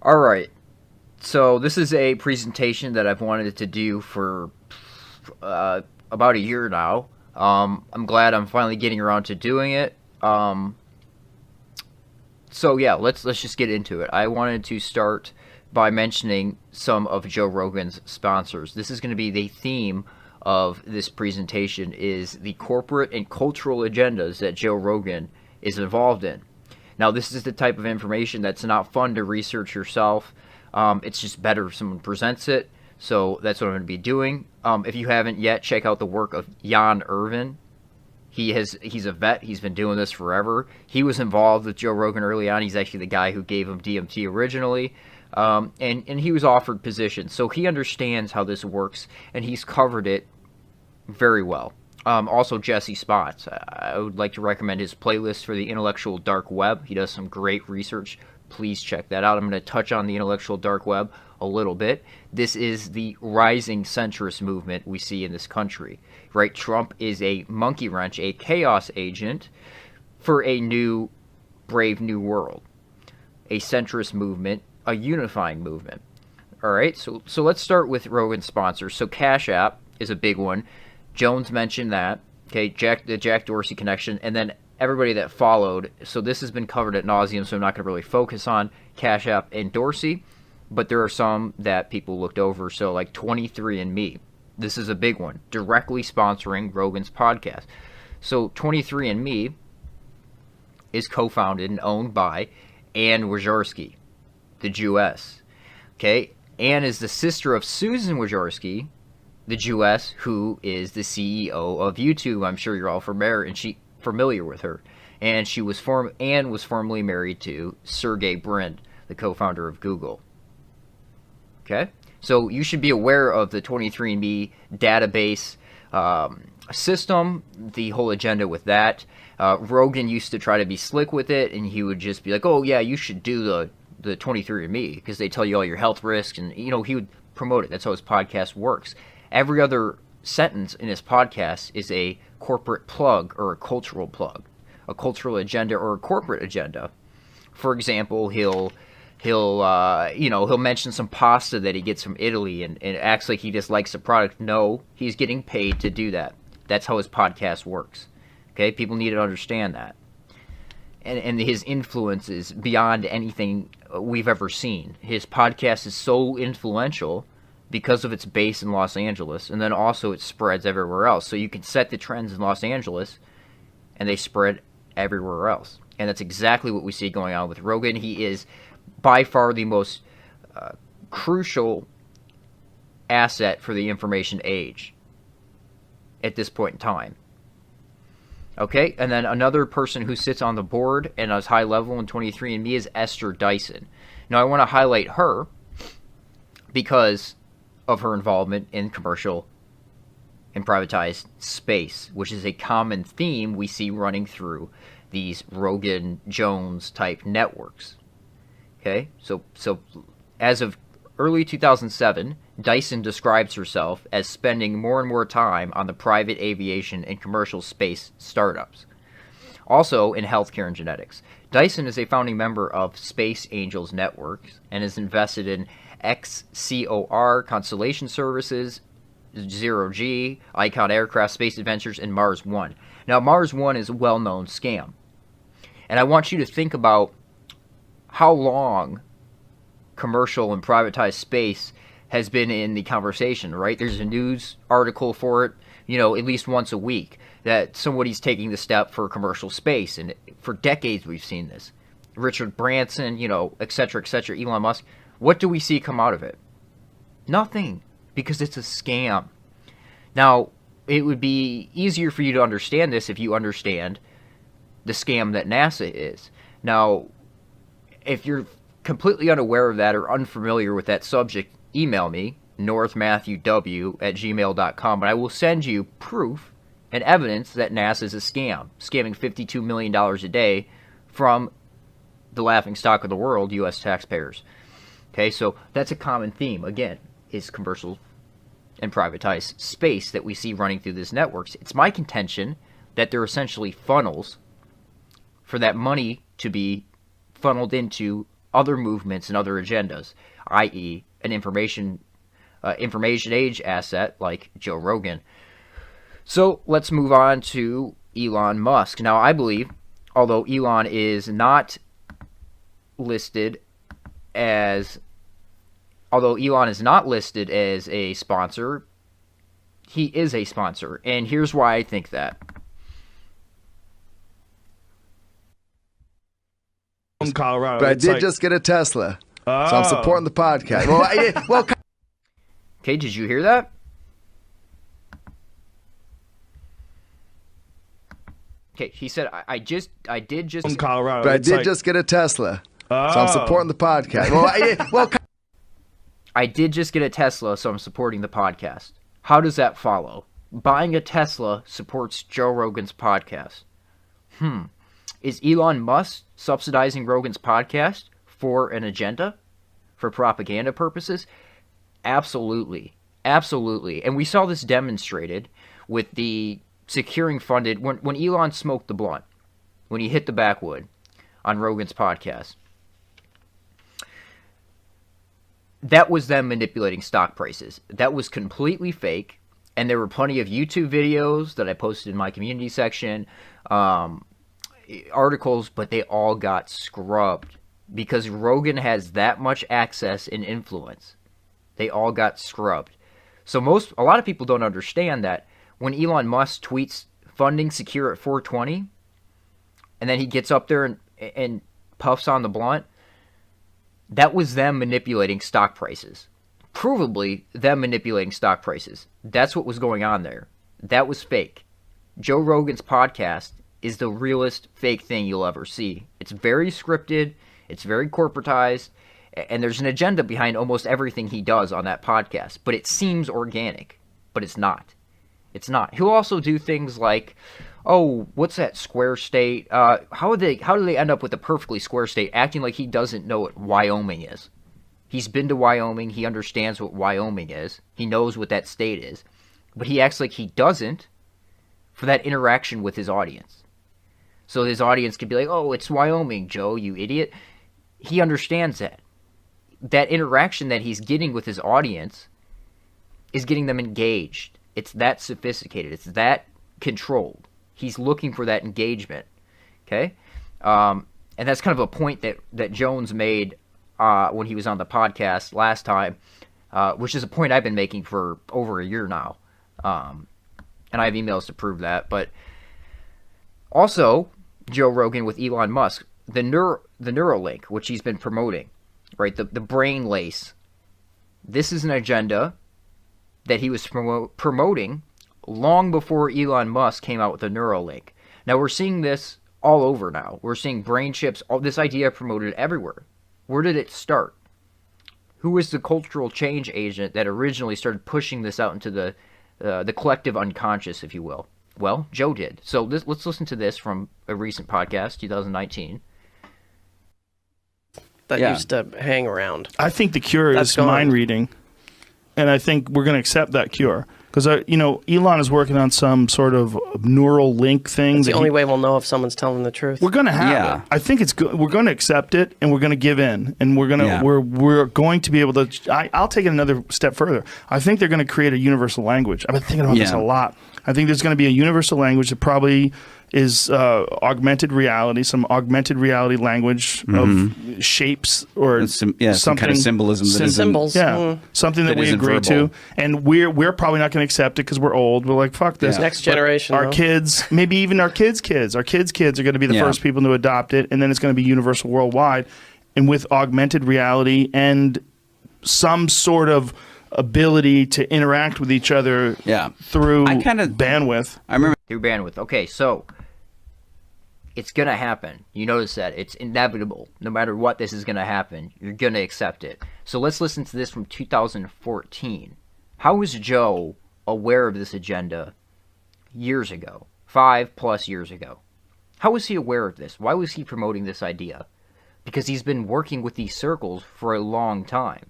All right. So this is a presentation that I've wanted to do for about a year now. I'm glad I'm finally getting around to doing it. So yeah, let's just get into it. I wanted to start by mentioning some of Joe Rogan's sponsors. This is going to be the theme of this presentation: is the corporate and cultural agendas that Joe Rogan is involved in. Now, this is the type of information that's not fun to research yourself. It's just better if someone presents it. So that's what I'm going to be doing. If you haven't yet, check out the work of Jan Irvin. He's a vet. He's been doing this forever. He was involved with Joe Rogan early on. He's actually the guy who gave him DMT originally. And he was offered positions. So he understands how this works, and he's covered it very well. Also, Jesse Spots. I would like to recommend his playlist for the intellectual dark web. He does some great research. Please check that out. I'm going to touch on the intellectual dark web a little bit. This is the rising centrist movement we see in this country, right? Trump is a monkey wrench, a chaos agent for a new, brave new world, a centrist movement, a unifying movement. All right, so let's start with Rogan's sponsors. So Cash App is a big one. Jones mentioned that. Okay, the Jack Dorsey connection, and then everybody that followed. So this has been covered at nauseum, so I'm not going to really focus on Cash App and Dorsey, but there are some that people looked over. So like 23andMe, this is a big one, directly sponsoring Rogan's podcast. So 23andMe is co-founded and owned by Ann Wojcicki, the Jewess. Okay, Ann is the sister of Susan Wojcicki, the Jewess, who is the CEO of YouTube. I'm sure you're all familiar with her. And Ann was formerly married to Sergey Brin, the co-founder of Google. Okay? So you should be aware of the 23andMe database system, the whole agenda with that. Rogan used to try to be slick with it, and he would just be like, oh, yeah, you should do the 23andMe because they tell you all your health risks, and, he would promote it. That's how his podcast works. Every other sentence in his podcast is a corporate plug or a cultural agenda or a corporate agenda. For example, he'll mention some pasta that he gets from Italy and acts like he just likes the product. No, he's getting paid to do that. That's how his podcast works. Okay, people need to understand that. And his influence is beyond anything we've ever seen. His podcast is so influential because of its base in Los Angeles, and then also it spreads everywhere else. So you can set the trends in Los Angeles, and they spread everywhere else. And that's exactly what we see going on with Rogan. He is by far the most crucial asset for the information age at this point in time. Okay, and then another person who sits on the board and is high level in 23andMe is Esther Dyson. Now I want to highlight her because of her involvement in commercial and privatized space, which is a common theme we see running through these Rogan Jones type networks. Okay, so as of early 2007, Dyson describes herself as spending more and more time on the private aviation and commercial space startups. Also in healthcare and genetics. Dyson is a founding member of Space Angels Networks and is invested in XCOR, Constellation Services, Zero G, Icon Aircraft, Space Adventures, and Mars One. Now, Mars One is a well-known scam. And I want you to think about how long commercial and privatized space has been in the conversation, right? There's a news article for it, at least once a week, that somebody's taking the step for commercial space. And for decades we've seen this. Richard Branson, et cetera, Elon Musk. What do we see come out of it? Nothing, because it's a scam. Now, it would be easier for you to understand this if you understand the scam that NASA is. Now, if you're completely unaware of that or unfamiliar with that subject, email me, northmattheww@gmail.com, and I will send you proof and evidence that NASA is a scam, scamming $52 million a day from the laughingstock of the world, U.S. taxpayers. Okay, so that's a common theme, again, is commercial and privatized space that we see running through these networks. It's my contention that they're essentially funnels for that money to be funneled into other movements and other agendas, i.e., an information age asset like Joe Rogan. So let's move on to Elon Musk. Now, I believe, although Elon is not listed as a sponsor, he is a sponsor, and here's why I think that. From Colorado, but I did just get a Tesla, so I'm supporting the podcast. Okay, did you hear that? Okay, he said, I did just from Colorado, but I did just get a Tesla, so I'm supporting the podcast. I did just get a Tesla, so I'm supporting the podcast. How does that follow? Buying a Tesla supports Joe Rogan's podcast. Is Elon Musk subsidizing Rogan's podcast for an agenda? For propaganda purposes? Absolutely. Absolutely. And we saw this demonstrated with the securing funded, when Elon smoked the blunt, when he hit the backwood on Rogan's podcast. That was them manipulating stock prices. That was completely fake. And there were plenty of YouTube videos that I posted in my community section, articles, but they all got scrubbed because Rogan has that much access and influence. They all got scrubbed. So a lot of people don't understand that when Elon Musk tweets funding secure at 420, and then he gets up there and puffs on the blunt, that was them manipulating stock prices. Provably them manipulating stock prices. That's what was going on there. That was fake. Joe Rogan's podcast is the realest fake thing you'll ever see. It's very scripted, it's very corporatized, and there's an agenda behind almost everything he does on that podcast. But it seems organic, but it's not. It's not. He'll also do things like, oh, what's that square state? How do they end up with a perfectly square state, acting like he doesn't know what Wyoming is? He's been to Wyoming. He understands what Wyoming is. He knows what that state is. But he acts like he doesn't for that interaction with his audience. So his audience could be like, oh, it's Wyoming, Joe, you idiot. He understands that. That interaction that he's getting with his audience is getting them engaged. It's that sophisticated. It's that controlled. He's looking for that engagement. Okay? And that's kind of a point that Jones made when he was on the podcast last time, which is a point I've been making for over a year now. And I have emails to prove that. But also, Joe Rogan with Elon Musk, the Neuralink, which he's been promoting, right? The brain lace. This is an agenda that he was promoting long before Elon Musk came out with the Neuralink. Now, we're seeing this all over now. We're seeing brain chips, all this idea promoted everywhere. Where did it start? Who was the cultural change agent that originally started pushing this out into the collective unconscious, if you will? Well, Joe did. So let's listen to this from a recent podcast, 2019. That used to hang around. I think the cure is mind reading, and I think we're going to accept that cure. Because, Elon is working on some sort of neural link thing. It's the only way we'll know if someone's telling the truth. We're going to have it. I think it's good. We're going to accept it, and we're going to give in, and we're going to we're going to be able to. I'll take it another step further. I think they're going to create a universal language. I've been thinking about this a lot. I think there's going to be a universal language that probably is augmented reality, some augmented reality language of shapes or something, some kind of symbolism. Symbols. Something that we agree to. And we're probably not going to accept it because we're old. We're like, fuck this. Next generation. Our kids, maybe even our kids' kids. Our kids' kids are going to be the first people to adopt it, and then it's going to be universal worldwide. And with augmented reality and some sort of ability to interact with each other through bandwidth. I remember through bandwidth. Okay, so it's going to happen. You notice that. It's inevitable. No matter what, this is going to happen. You're going to accept it. So let's listen to this from 2014. How was Joe aware of this agenda years ago? 5+ years ago. How was he aware of this? Why was he promoting this idea? Because he's been working with these circles for a long time.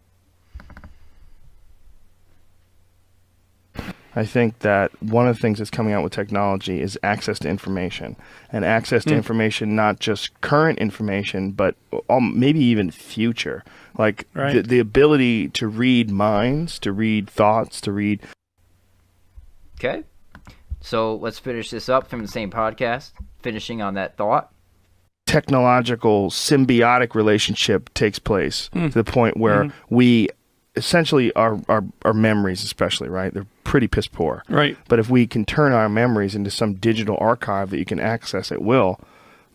I think that one of the things that's coming out with technology is access to information, and access to information, not just current information, but maybe even future. Like the ability to read minds, to read thoughts, to read. Okay. So let's finish this up from the same podcast, finishing on that thought. Technological symbiotic relationship takes place to the point where we essentially our memories, especially, right? They're pretty piss poor. Right. But if we can turn our memories into some digital archive that you can access at will,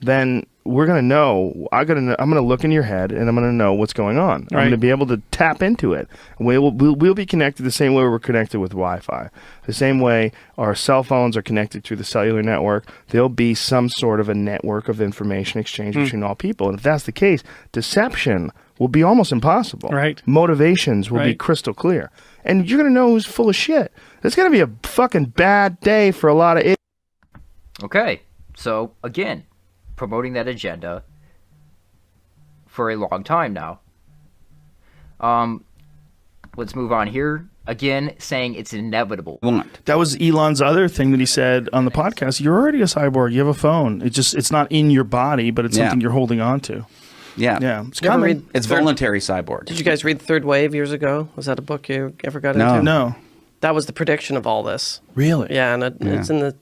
then we're going to know. I'm going to look in your head, and I'm going to know what's going on. I'm going to be able to tap into it. We'll be connected the same way we're connected with Wi-Fi. The same way our cell phones are connected through the cellular network, there'll be some sort of a network of information exchange between all people. And if that's the case, deception will be almost impossible. Right. Motivations will be crystal clear. And you're going to know who's full of shit. It's going to be a fucking bad day for a lot of idiots. Okay. So, again, promoting that agenda for a long time now. Let's move on here. Again, saying it's inevitable. That was Elon's other thing that he said on the podcast. You're already a cyborg. You have a phone. It's not in your body, but it's something you're holding on to. Yeah. Yeah. It's coming. It's voluntary cyborg. Did you guys read Third Wave years ago? Was that a book you ever got into? No. That was the prediction of all this. Really? Yeah, and it's in the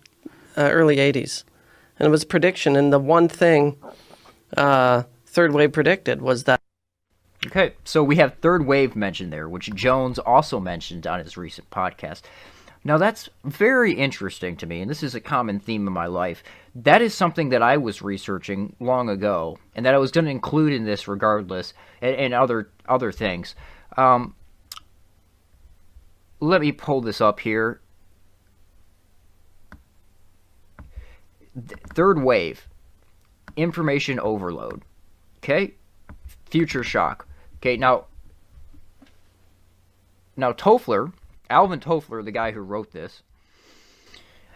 early 80s. And it was a prediction, and the one thing Third Wave predicted was that. Okay, so we have Third Wave mentioned there, which Jones also mentioned on his recent podcast. Now, that's very interesting to me, and this is a common theme in my life. That is something that I was researching long ago, and that I was going to include in this regardless, and other things. Let me pull this up here. Third wave, information overload. Okay, future shock. Okay, now Toffler, Alvin Toffler, the guy who wrote this,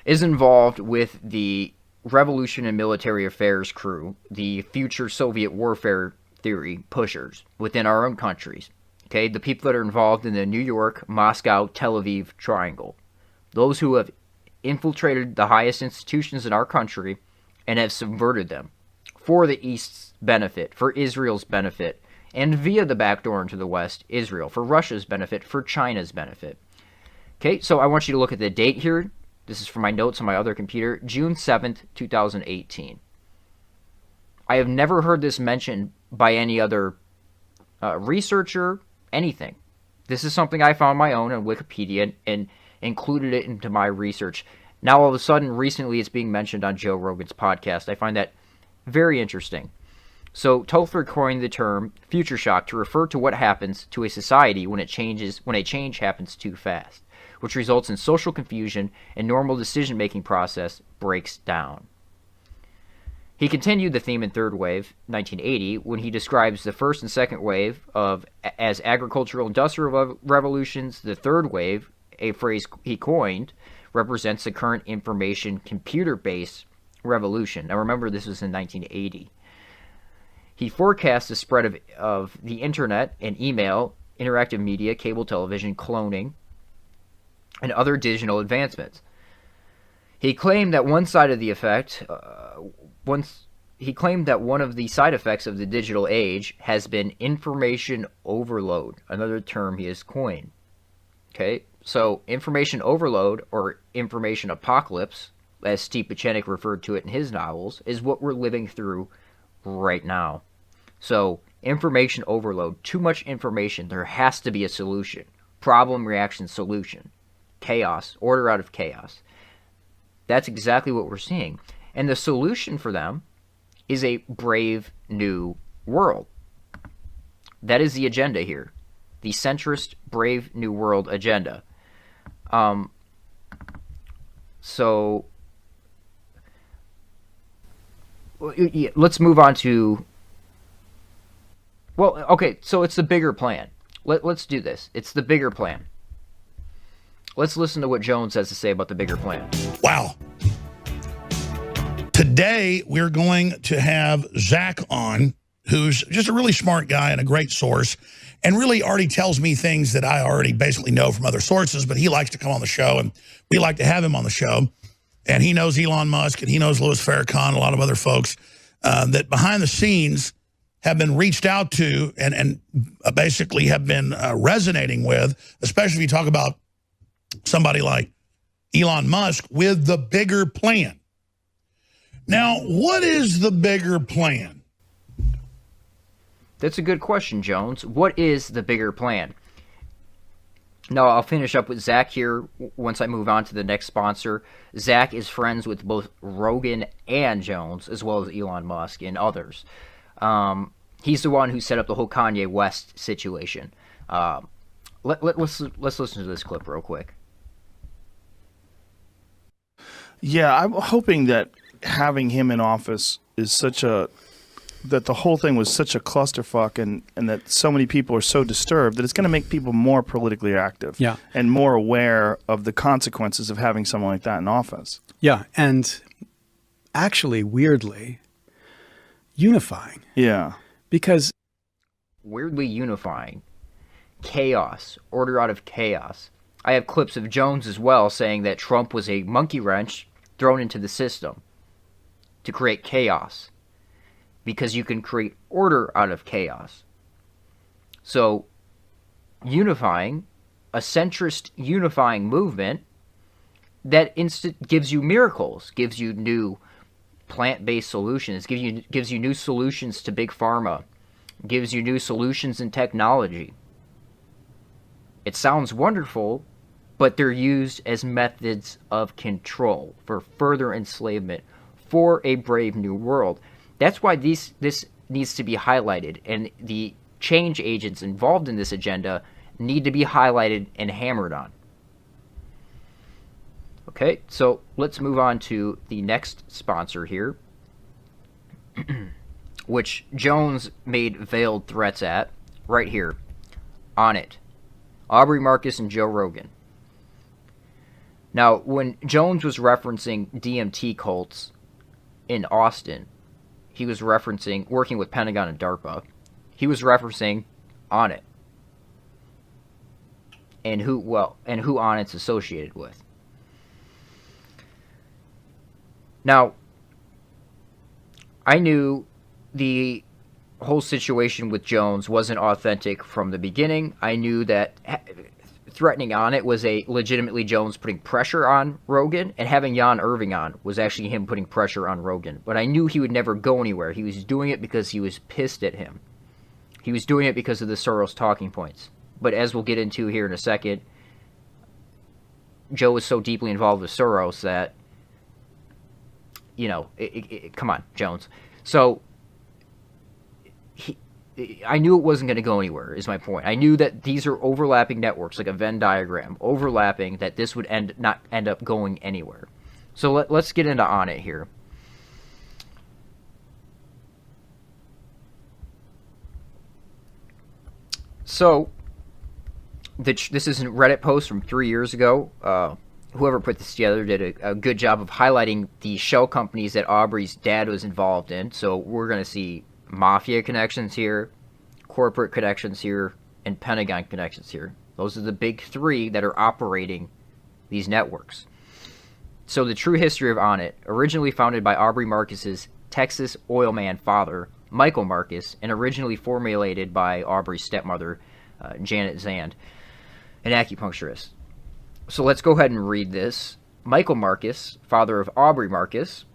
is involved with the Revolution and Military Affairs crew, the future Soviet warfare theory pushers within our own countries. Okay, the people that are involved in the New York, Moscow, Tel Aviv triangle. Those who have infiltrated the highest institutions in our country and have subverted them for the East's benefit, for Israel's benefit, and via the back door into the West, Israel, for Russia's benefit, for China's benefit. Okay, so I want you to look at the date here. This is from my notes on my other computer, June 7th, 2018. I have never heard this mentioned by any other researcher, anything. This is something I found my own on Wikipedia and included it into my research. Now, all of a sudden, recently it's being mentioned on Joe Rogan's podcast. I find that very interesting. So, Toffler coined the term future shock to refer to what happens to a society when a change happens too fast, which results in social confusion and normal decision-making process breaks down. He continued the theme in Third Wave, 1980, when he describes the first and second wave as agricultural industrial revolutions. The third wave, a phrase he coined, represents the current information computer-based revolution. Now remember, this was in 1980. He forecast the spread of the internet and email, interactive media, cable television, cloning, and other digital advancements. He claimed that one of the side effects of the digital age has been information overload, another term he has coined. Okay, so information overload, or information apocalypse, as Steve Pieczenik referred to it in his novels, is what we're living through right now. So, information overload, too much information, there has to be a solution. Problem, reaction, solution. Chaos, order out of chaos. That's exactly what we're seeing. And the solution for them is a brave new world. That is the agenda here. The centrist brave new world agenda. So let's move on to... Well, okay, so it's the bigger plan. Let's do this. It's the bigger plan. Let's listen to what Jones has to say about the bigger plan. Wow. Today, we're going to have Zach on, who's just a really smart guy and a great source. and really already tells me things that I already basically know from other sources, but he likes to come on the show, and we like to have him on the show. And he knows Elon Musk, and he knows Louis Farrakhan, a lot of other folks that behind the scenes have been reached out to and basically have been resonating with, especially if you talk about somebody like Elon Musk with the bigger plan. Now, what is the bigger plan? That's a good question, Jones. What is the bigger plan? Now, I'll finish up with Zach here once I move on to the next sponsor. Zach is friends with both Rogan and Jones, as well as Elon Musk and others. He's the one who set up the whole Kanye West situation. Let's listen to this clip real quick. Yeah, I'm hoping that having him in office is that the whole thing was such a clusterfuck and that so many people are so disturbed that it's going to make people more politically active and more aware of the consequences of having someone like that in office. Yeah, and actually, weirdly, unifying. Yeah. Because weirdly unifying. Chaos. Order out of chaos. I have clips of Jones as well saying that Trump was a monkey wrench thrown into the system to create chaos, because you can create order out of chaos. So, unifying, a centrist unifying movement that gives you miracles, gives you new plant-based solutions, gives you new solutions to big pharma, gives you new solutions in technology. It sounds wonderful, but they're used as methods of control for further enslavement for a brave new world. That's why this needs to be highlighted, and the change agents involved in this agenda need to be highlighted and hammered on. Okay, so let's move on to the next sponsor here, which Jones made veiled threats at, right here, on it. Aubrey Marcus and Joe Rogan. Now, when Jones was referencing DMT cults in Austin, he was referencing working with Pentagon and DARPA. He was referencing Onnit and who Onnit's associated with. Now, I knew the whole situation with Jones wasn't authentic from the beginning. I knew that threatening Onnit was a legitimately Jones putting pressure on Rogan, and having Jan Irving on was actually him putting pressure on Rogan. But I knew he would never go anywhere. He was doing it because he was pissed at him. He was doing it because of the Soros talking points. But as we'll get into here in a second, Joe was so deeply involved with Soros that, you know, come on, Jones. So I knew it wasn't going to go anywhere, is my point. I knew that these are overlapping networks, like a Venn diagram, overlapping, that this would not end up going anywhere. So let's get into Onnit here. So, this is a Reddit post from 3 years ago. Whoever put this together did a good job of highlighting the shell companies that Aubrey's dad was involved in. So we're going to see mafia connections here, corporate connections here, and Pentagon connections here. Those are the big three that are operating these networks. So the true history of Onnit, originally founded by Aubrey Marcus's Texas oil man father, Michael Marcus, and originally formulated by Aubrey's stepmother, Janet Zand, an acupuncturist. So let's go ahead and read this. Michael Marcus, father of Aubrey Marcus.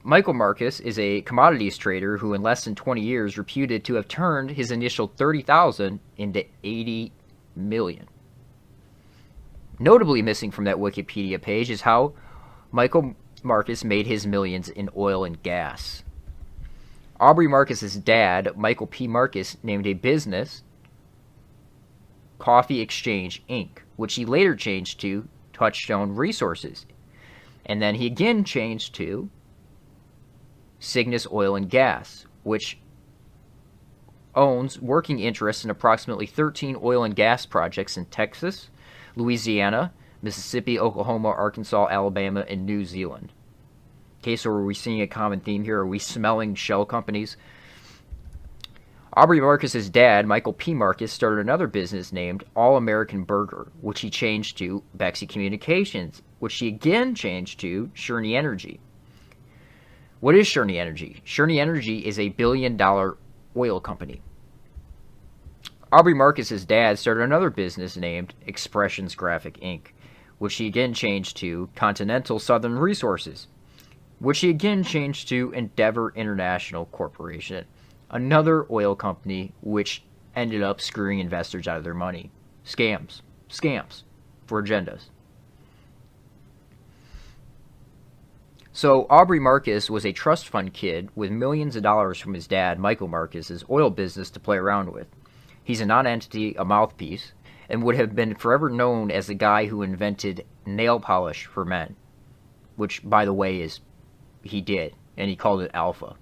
Michael Marcus is a commodities trader who in less than 20 years reputed to have turned his initial $30,000 into $80 million. Notably missing from that Wikipedia page is how Michael Marcus made his millions in oil and gas. Aubrey Marcus's dad, Michael P. Marcus, named a business Coffee Exchange, Inc., which he later changed to Touchstone Resources. And then he again changed to Cygnus Oil and Gas, which owns working interests in approximately 13 oil and gas projects in Texas, Louisiana, Mississippi, Oklahoma, Arkansas, Alabama, and New Zealand. Okay, so are we seeing a common theme here? Are we smelling shell companies? Aubrey Marcus's dad, Michael P. Marcus, started another business named All American Burger, which he changed to Bexy Communications, which he again changed to Sherney Energy. What is Sherney Energy? Sherney Energy is a billion-dollar oil company. Aubrey Marcus's dad started another business named Expressions Graphic Inc., which he again changed to Continental Southern Resources, which he again changed to Endeavor International Corporation, another oil company which ended up screwing investors out of their money. Scams for agendas. So Aubrey Marcus was a trust fund kid with millions of dollars from his dad, Michael Marcus's oil business to play around with. He's a non-entity, a mouthpiece, and would have been forever known as the guy who invented nail polish for men, which, by the way, he did, and he called it Alpha.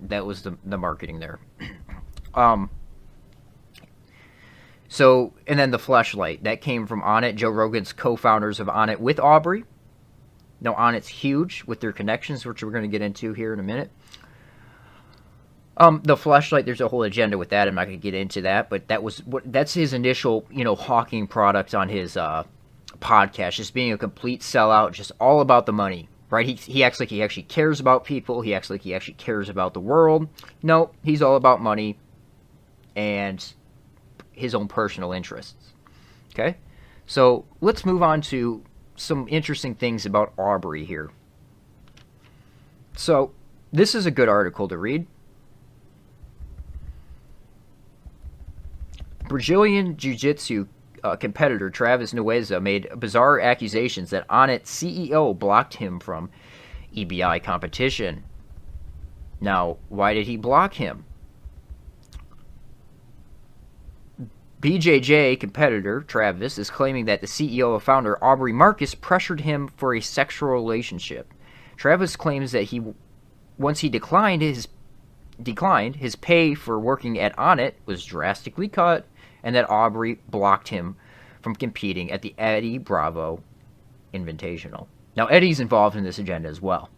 That was the marketing there. So, and then the Fleshlight. That came from Onnit, Joe Rogan's co-founders of Onnit with Aubrey. Now, Onnit's huge with their connections, which we're going to get into here in a minute. The Fleshlight, there's a whole agenda with that. I'm not going to get into that, but that's his initial, hawking product on his podcast, just being a complete sellout, just all about the money. Right? He acts like he actually cares about people. He acts like he actually cares about the world. No, he's all about money and his own personal interests. Okay? So let's move on to some interesting things about Aubrey here. So this is a good article to read. Brazilian Jiu-Jitsu competitor Travis Nueza made bizarre accusations that Onnit CEO blocked him from EBI competition. Now, why did he block him? BJJ competitor Travis is claiming that the CEO and founder Aubrey Marcus pressured him for a sexual relationship. Travis claims that once he declined his pay for working at Onnit was drastically cut, and that Aubrey blocked him from competing at the Eddie Bravo Invitational. Now, Eddie's involved in this agenda as well.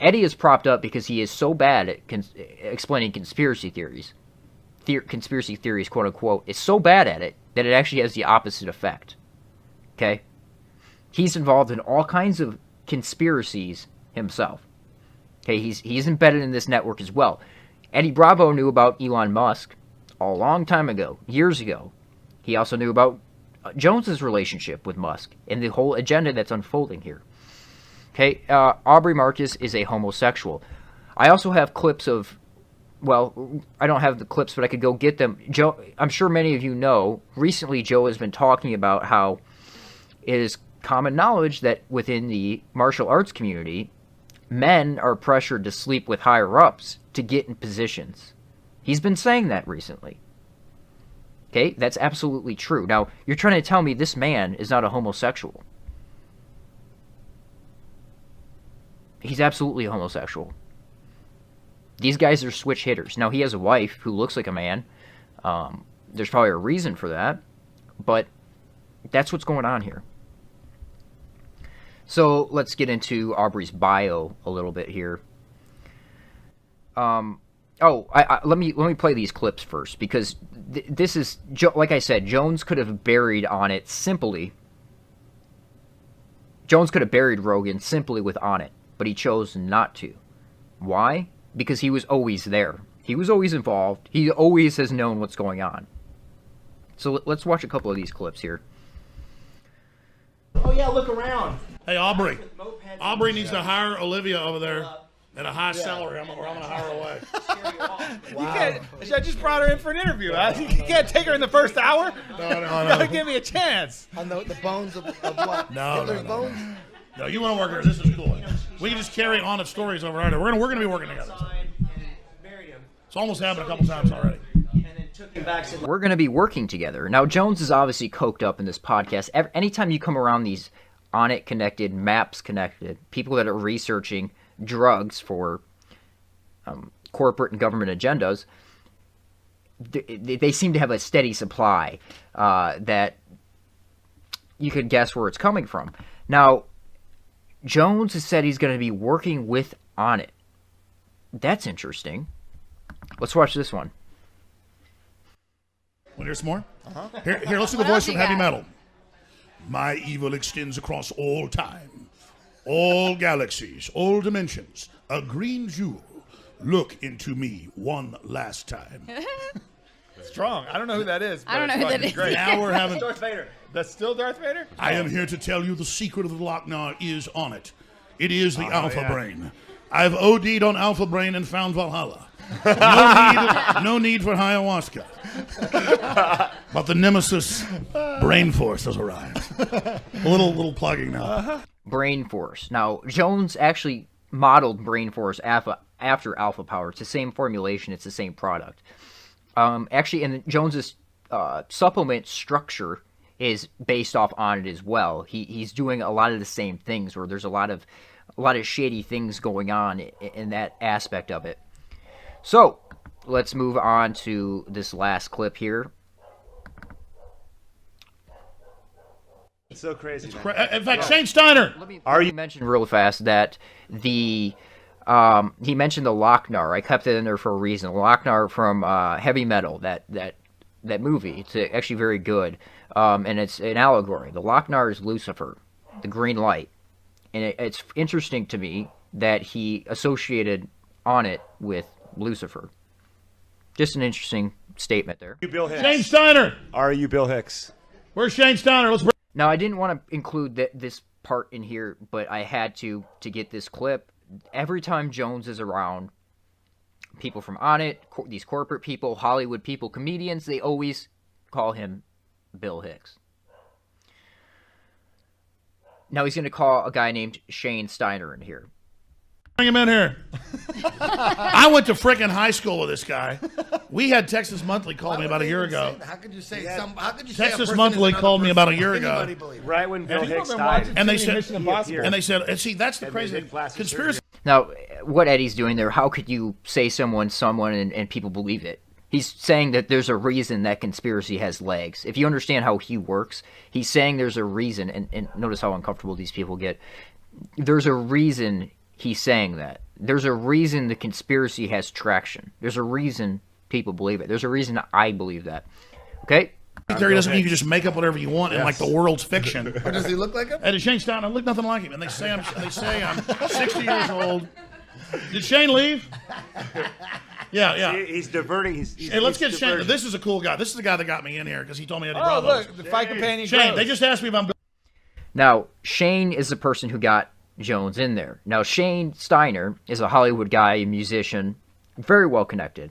Eddie is propped up because he is so bad at explaining conspiracy theories. Conspiracy theories, quote unquote, is so bad at it that it actually has the opposite effect. Okay? He's involved in all kinds of conspiracies himself. Okay, he's embedded in this network as well. Eddie Bravo knew about Elon Musk a long time ago, years ago. He also knew about Jones's relationship with Musk and the whole agenda that's unfolding here. Okay, Aubrey Marcus is a homosexual. I also have clips of, well, I don't have the clips, but I could go get them. Joe, I'm sure many of you know, recently Joe has been talking about how it is common knowledge that within the martial arts community, men are pressured to sleep with higher-ups to get in positions. He's been saying that recently. Okay, that's absolutely true. Now, you're trying to tell me this man is not a homosexual. He's absolutely a homosexual. These guys are switch hitters. Now, he has a wife who looks like a man. There's probably a reason for that. But that's what's going on here. So, let's get into Aubrey's bio a little bit here. Let me play these clips first, because this is, like I said, Jones could have buried Onnit simply. Jones could have buried Rogan simply with Onnit, but he chose not to. Why? Because he was always there. He was always involved. He always has known what's going on. So let's watch a couple of these clips here. Oh yeah, look around. Hey, Aubrey. Aubrey needs to hire Olivia over there at a high salary, or I'm going to hire her away. Wow. I just brought her in for an interview. You can't take her in the first hour? No. Give me a chance. On the bones of what? No. Bones? No, you want to work here. This is cool. We can just carry on its stories over there. We're going to be working together. It's almost happened a couple times already. We're going to be working together. Now, Jones is obviously coked up in this podcast. Anytime you come around these Onnit connected, Maps connected, people that are researching drugs for corporate and government agendas, they seem to have a steady supply that you could guess where it's coming from. Now, Jones has said he's going to be working with Onnit. That's interesting. Let's watch this one. Want to hear some more? Here, let's do the voice from heavy metal. My evil extends across all time, all galaxies, all dimensions. A green jewel. Look into me one last time. Strong. I don't know who that is. I don't know who that is. Great. Now we're having... Darth Vader. That's still Darth Vader? I am here to tell you the secret of the Lochnar is on it. It is the Alpha Brain. I've OD'd on Alpha Brain and found Valhalla. No need for ayahuasca. But the nemesis, Brain Force, has arrived. A little plugging now. Brain Force. Now, Jones actually modeled Brain Force after Alpha Power. It's the same formulation. It's the same product. Actually, and Jones's supplement structure is based off on it as well. He's doing a lot of the same things, where there's a lot of shady things going on in that aspect of it. So, let's move on to this last clip here. It's so crazy. In fact, Shane Steiner. Let me mention real fast that he mentioned the Lochnar. I kept it in there for a reason. Lochnar from Heavy Metal, that movie. It's actually very good, and it's an allegory. The Lochnar is Lucifer, the green light, and it's interesting to me that he associated on it with Lucifer. Just an interesting statement there. You Bill Hicks. Shane Steiner. Are you Bill Hicks? Where's Shane Steiner? Let's bring... Now, I didn't want to include this part in here, but I had to get this clip. Every time Jones is around, people from On It, these corporate people, Hollywood people, comedians, they always call him Bill Hicks. Now he's going to call a guy named Shane Steiner in here. Bring him in here. I went to frickin' high school with this guy. We had Texas Monthly call me about a year ago. How could you say some? How could you say Texas Monthly called me about a year ago. Right when Bill Hicks died. And they said, and see, that's the crazy conspiracy. Now, what Eddie's doing there, how could you say someone, and people believe it? He's saying that there's a reason that conspiracy has legs. If you understand how he works, he's saying there's a reason, and notice how uncomfortable these people get. There's a reason he's saying that. There's a reason the conspiracy has traction. There's a reason people believe it. There's a reason I believe that. Okay? Theory doesn't mean you can just make up whatever you want and like the world's fiction. Or does he look like him? And Shane Steiner, I look nothing like him. And they say I'm 60 years old. Did Shane leave? Yeah. He's diverting. Hey, let's get Shane. This is a cool guy. This is the guy that got me in here because he told me Eddie Oh, Bravo's. look, the fight companion. Shane, grows. they just asked me if I'm... Now, Shane is the person who got Jones in there. Now, Shane Steiner is a Hollywood guy, a musician, very well connected.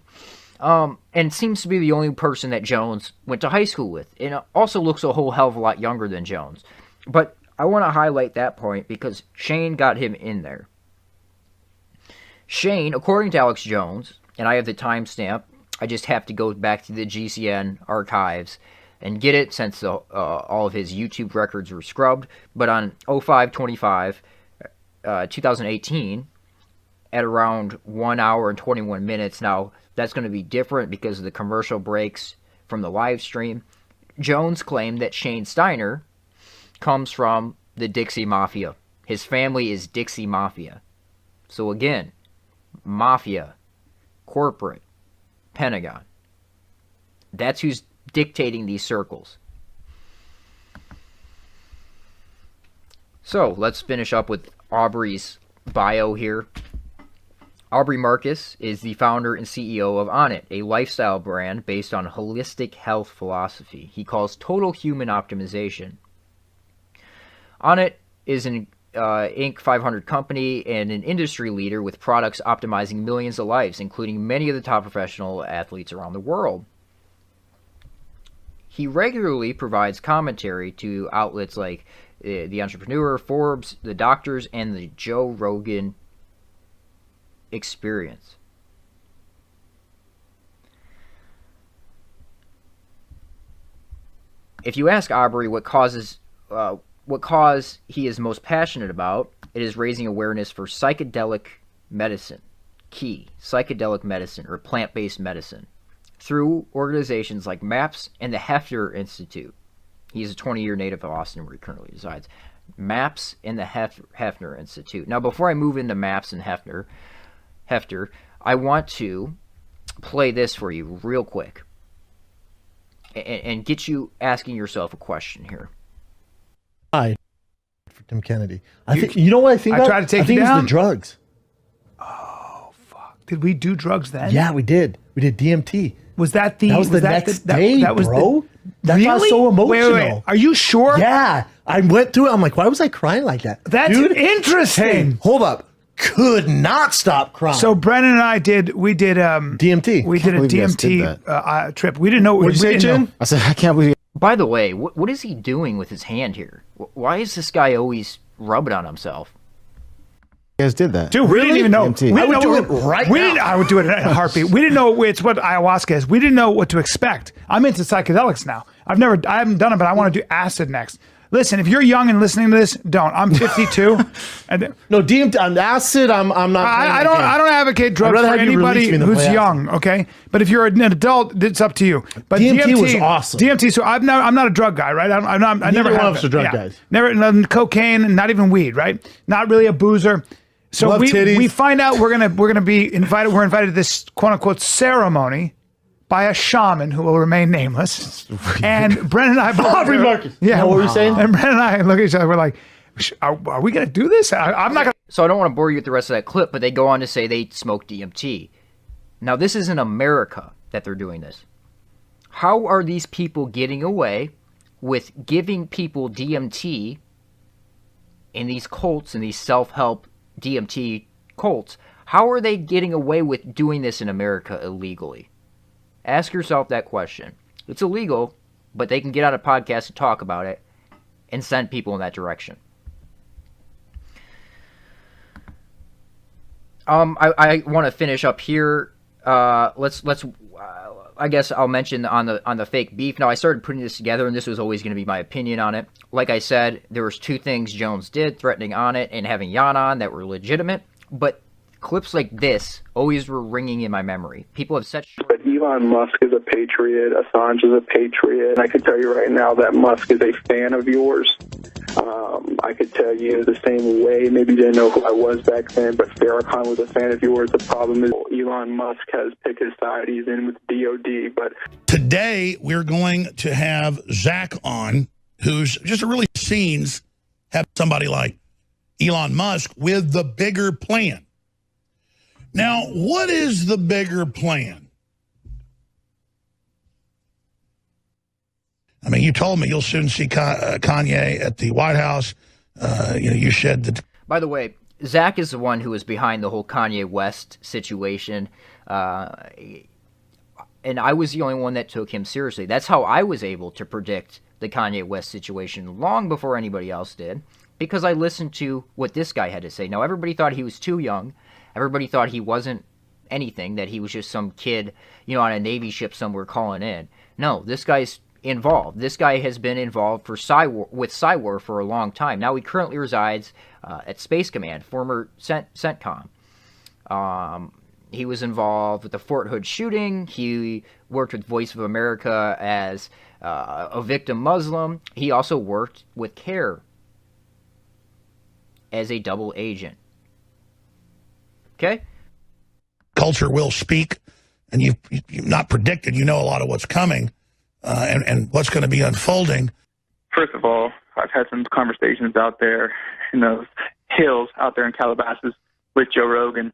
And seems to be the only person that Jones went to high school with. And also looks a whole hell of a lot younger than Jones. But I want to highlight that point because Shane got him in there. Shane, according to Alex Jones, and I have the timestamp, I just have to go back to the GCN archives and get it since all of his YouTube records were scrubbed. But on 05/25, 2018, at around 1 hour and 21 minutes, now that's going to be different because of the commercial breaks from the live stream, Jones claimed that Shane Steiner comes from the Dixie Mafia. His family is Dixie Mafia. So again, Mafia, corporate, Pentagon. That's who's dictating these circles. So let's finish up with Aubrey's bio here. Aubrey Marcus is the founder and CEO of Onnit, a lifestyle brand based on holistic health philosophy he calls total human optimization. Onnit is an Inc. 500 company and an industry leader with products optimizing millions of lives, including many of the top professional athletes around the world. He regularly provides commentary to outlets like The Entrepreneur, Forbes, The Doctors, and the Joe Rogan Experience. If you ask Aubrey what cause he is most passionate about, it is raising awareness for psychedelic medicine, psychedelic medicine, or plant-based medicine, through organizations like MAPS and the Hefner Institute. He is a 20-year native of Austin, where he currently resides. MAPS and the Hefner Institute. Now, before I move into MAPS and Hefner, I want to play this for you real quick and get you asking yourself a question here. For Tim Kennedy. I think you know what I think. I tried to take I think you it was down. the drugs. Oh fuck! Did we do drugs then? Yeah, we did. We did DMT. Was that the? That was the next day, that was bro. That really? got so emotional. Wait. Are you sure? Yeah, I went through it. I'm like, why was I crying like that? That's Dude, interesting. Hey, hold up. Could not stop crying. So Brennan and I did DMT. We did a DMT trip. We didn't know. What'd you say, Jim? I said, I can't believe. By the way, what is he doing with his hand here? Why is this guy always rubbing on himself? You guys did that. Dude, we didn't even know. DMT. We I didn't would know do it right we now. Didn't, I would do it in a heartbeat. We didn't know it's what ayahuasca is. We didn't know what to expect. I'm into psychedelics now. I haven't done it, but I want to do acid next. Listen, if you're young and listening to this, don't. I'm 52. And No, DMT. On acid, I'm not. I don't advocate drugs rather for have you anybody release me than who's play acid. young. Okay, but if you're an adult, it's up to you. But DMT was awesome. DMT. So I'm not a drug guy, right? I never one have of us been. are drug guys. Never cocaine, not even weed, right? Not really a boozer. So Love titties. we find out we're gonna be invited. We're invited to this quote unquote ceremony by a shaman who will remain nameless. And Brennan and I both Aubrey Marcus. Yeah, What were you saying? And Brennan and I look at each other. We're like, are we gonna do this? I'm not gonna. So I don't want to bore you with the rest of that clip, but they go on to say they smoke DMT. Now this is in America that they're doing this. How are these people getting away with giving people DMT in these cults and these self-help DMT cults? How are they getting away with doing this in America illegally? Ask yourself that question. It's illegal, but they can get on a podcast and talk about it and send people in that direction. I want to finish up here. Let's. I guess I'll mention on the fake beef. Now I started putting this together, and this was always going to be my opinion on it. Like I said, there was two things Jones did, threatening on it and having Jan on, that were legitimate. But clips like this always were ringing in my memory. People have said. But Elon Musk is a patriot. Assange is a patriot. And I can tell you right now that Musk is a fan of yours. I could tell you the same way. Maybe you didn't know who I was back then, but Farrakhan was a fan of yours. The problem is Elon Musk has picked his side. He's in with DOD. But today we're going to have Zach on, who's just a really scenes have somebody like Elon Musk with the bigger plan. Now, what is the bigger plan? I mean, you told me you'll soon see Kanye at the White House. You said that. By the way, Zach is the one who was behind the whole Kanye West situation. And I was the only one that took him seriously. That's how I was able to predict the Kanye West situation long before anybody else did, because I listened to what this guy had to say. Now, everybody thought he was too young. Everybody thought he wasn't anything, that he was just some kid, on a Navy ship somewhere calling in. No, this guy's involved. This guy has been involved with Cywar for a long time. Now he currently resides at Space Command, former CENTCOM. He was involved with the Fort Hood shooting. He worked with Voice of America as a victim Muslim. He also worked with CARE as a double agent. Okay? Culture will speak, and you've not predicted. You know a lot of what's coming. And what's going to be unfolding. first of all, I've had some conversations out there in those hills out there in Calabasas with Joe Rogan.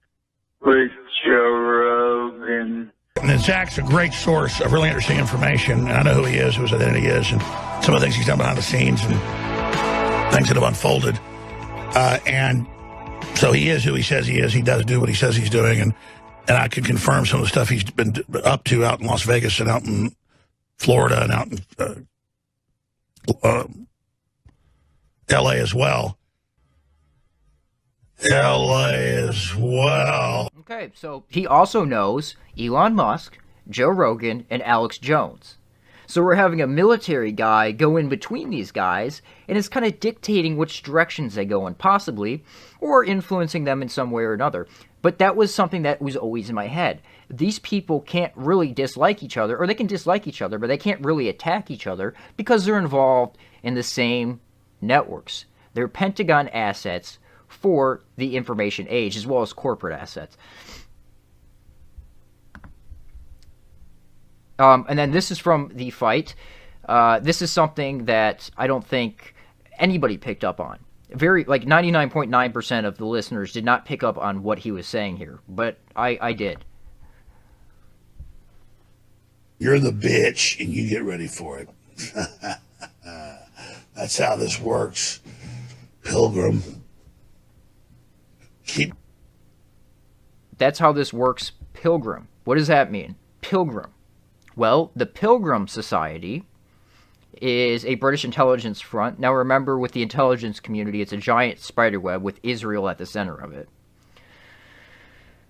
And then Zach's a great source of really interesting information, and I know who he is, who his identity is, and some of the things he's done behind the scenes and things that have unfolded. And so he is who he says he is. He does do what he says he's doing, and I can confirm some of the stuff he's been up to out in Las Vegas and out in Florida and out in L.A. as well. Okay, so he also knows Elon Musk, Joe Rogan, and Alex Jones. So we're having a military guy go in between these guys, and it's kind of dictating which directions they go in, possibly, or influencing them in some way or another. But that was something that was always in my head. These people can't really dislike each other, or they can dislike each other, but they can't really attack each other because they're involved in the same networks. They're Pentagon assets for the information age, as well as corporate assets. And then this is from The Fight. This is something that I don't think anybody picked up on. 99.9% of the listeners did not pick up on what he was saying here, but I did. You're the bitch, and you get ready for it. That's how this works, Pilgrim. That's how this works, Pilgrim. What does that mean? Pilgrim. Well, the Pilgrim Society is a British intelligence front. Now remember, with the intelligence community, it's a giant spider web with Israel at the center of it.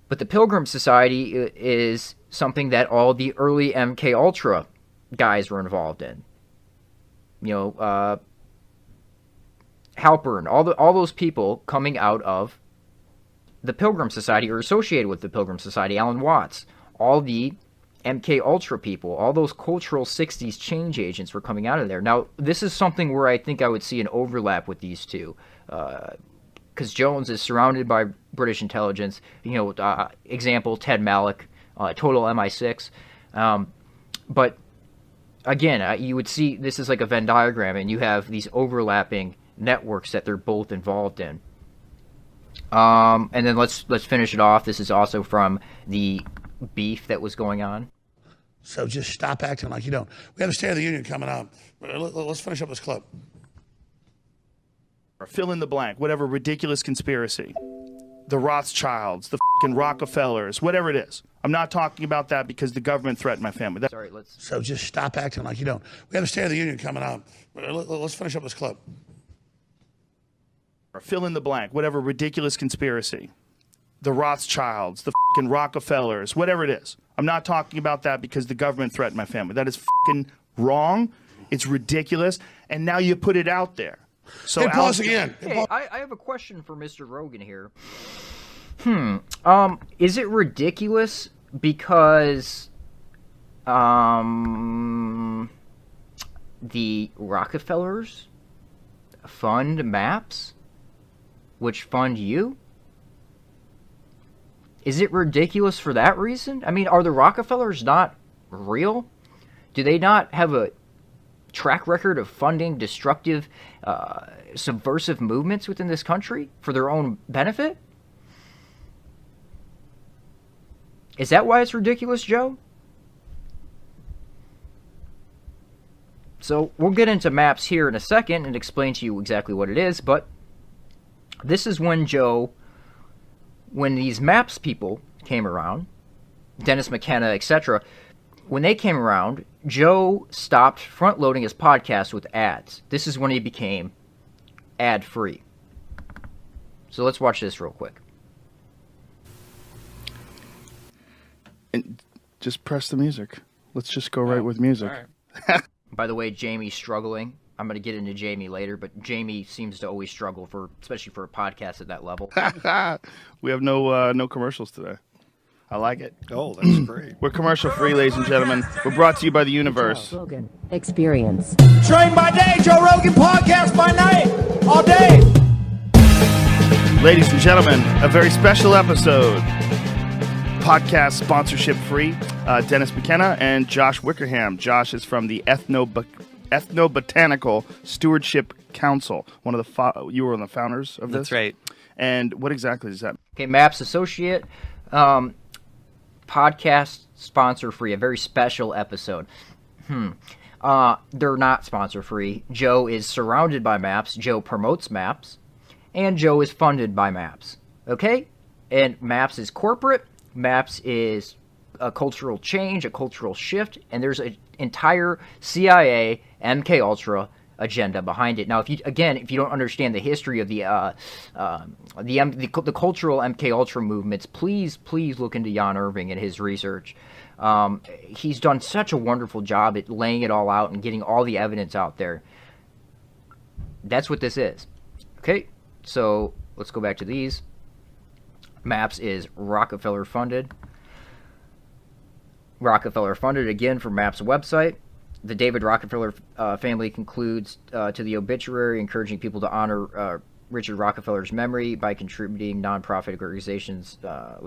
But the Pilgrim Society is something that all the early MK Ultra guys were involved in. Halpern, all those people coming out of the Pilgrim Society or associated with the Pilgrim Society, Alan Watts, all the MK Ultra people, all those cultural 60s change agents were coming out of there. Now, this is something where I think I would see an overlap with these two. Because Jones is surrounded by British intelligence. Example, Ted Malloch, total MI6. But again, you would see this is like a Venn diagram, and you have these overlapping networks that they're both involved in. And then let's finish it off. This is also from the beef that was going on. So just stop acting like you don't. We have a State of the Union coming up. Let's finish up this clip. Fill in the blank, whatever ridiculous conspiracy. The Rothschilds, the fucking Rockefellers, whatever it is. I'm not talking about that because the government threatened my family. So just stop acting like you don't. We have a State of the Union coming up. Let's finish up this clip. Fill in the blank, whatever ridiculous conspiracy. The Rothschilds, the fucking Rockefellers, whatever it is. I'm not talking about that because the government threatened my family. That is fucking wrong. It's ridiculous. And now you put it out there. So hey, pause again. Hey, I have a question for Mr. Rogan here. Is it ridiculous because the Rockefellers fund maps, which fund you? Is it ridiculous for that reason? I mean, are the Rockefellers not real? Do they not have a track record of funding destructive, subversive movements within this country for their own benefit? Is that why it's ridiculous, Joe? So we'll get into maps here in a second and explain to you exactly what it is, but this is when when these maps people came around, Dennis McKenna, etc., when they came around, Joe stopped front-loading his podcast with ads. This is when he became ad-free. So let's watch this real quick. And just press the music. Let's just go right with music. Right. By the way, Jamie's struggling. I'm going to get into Jamie later, but Jamie seems to always struggle, especially for a podcast at that level. We have no commercials today. I like it. Oh, that's great. We're commercial free, ladies and gentlemen. We're brought to you by the universe. Joe Rogan Experience. Train by day, Joe Rogan podcast by night, all day. Ladies and gentlemen, a very special episode. Podcast sponsorship free. Dennis McKenna and Josh Wickerham. Josh is from the Ethnobotanical Stewardship Council. You were one of the founders of this? That's right. And what exactly is that? Okay, Maps Associate. Podcast sponsor free, a very special episode. They're not sponsor free. Joe is surrounded by Maps. Joe promotes Maps, and Joe is funded by Maps. Okay, and Maps is corporate. Maps is a cultural change, a cultural shift, and there's an entire CIA MK Ultra agenda behind it. Now, if you don't understand the history of the cultural MK Ultra movements, please look into Jan Irving and his research. He's done such a wonderful job at laying it all out and getting all the evidence out there. That's what this is. Okay, so let's go back to these. Maps is Rockefeller funded. Rockefeller funded again for Maps website. The David Rockefeller family concludes to the obituary, encouraging people to honor Richard Rockefeller's memory by contributing nonprofit organizations,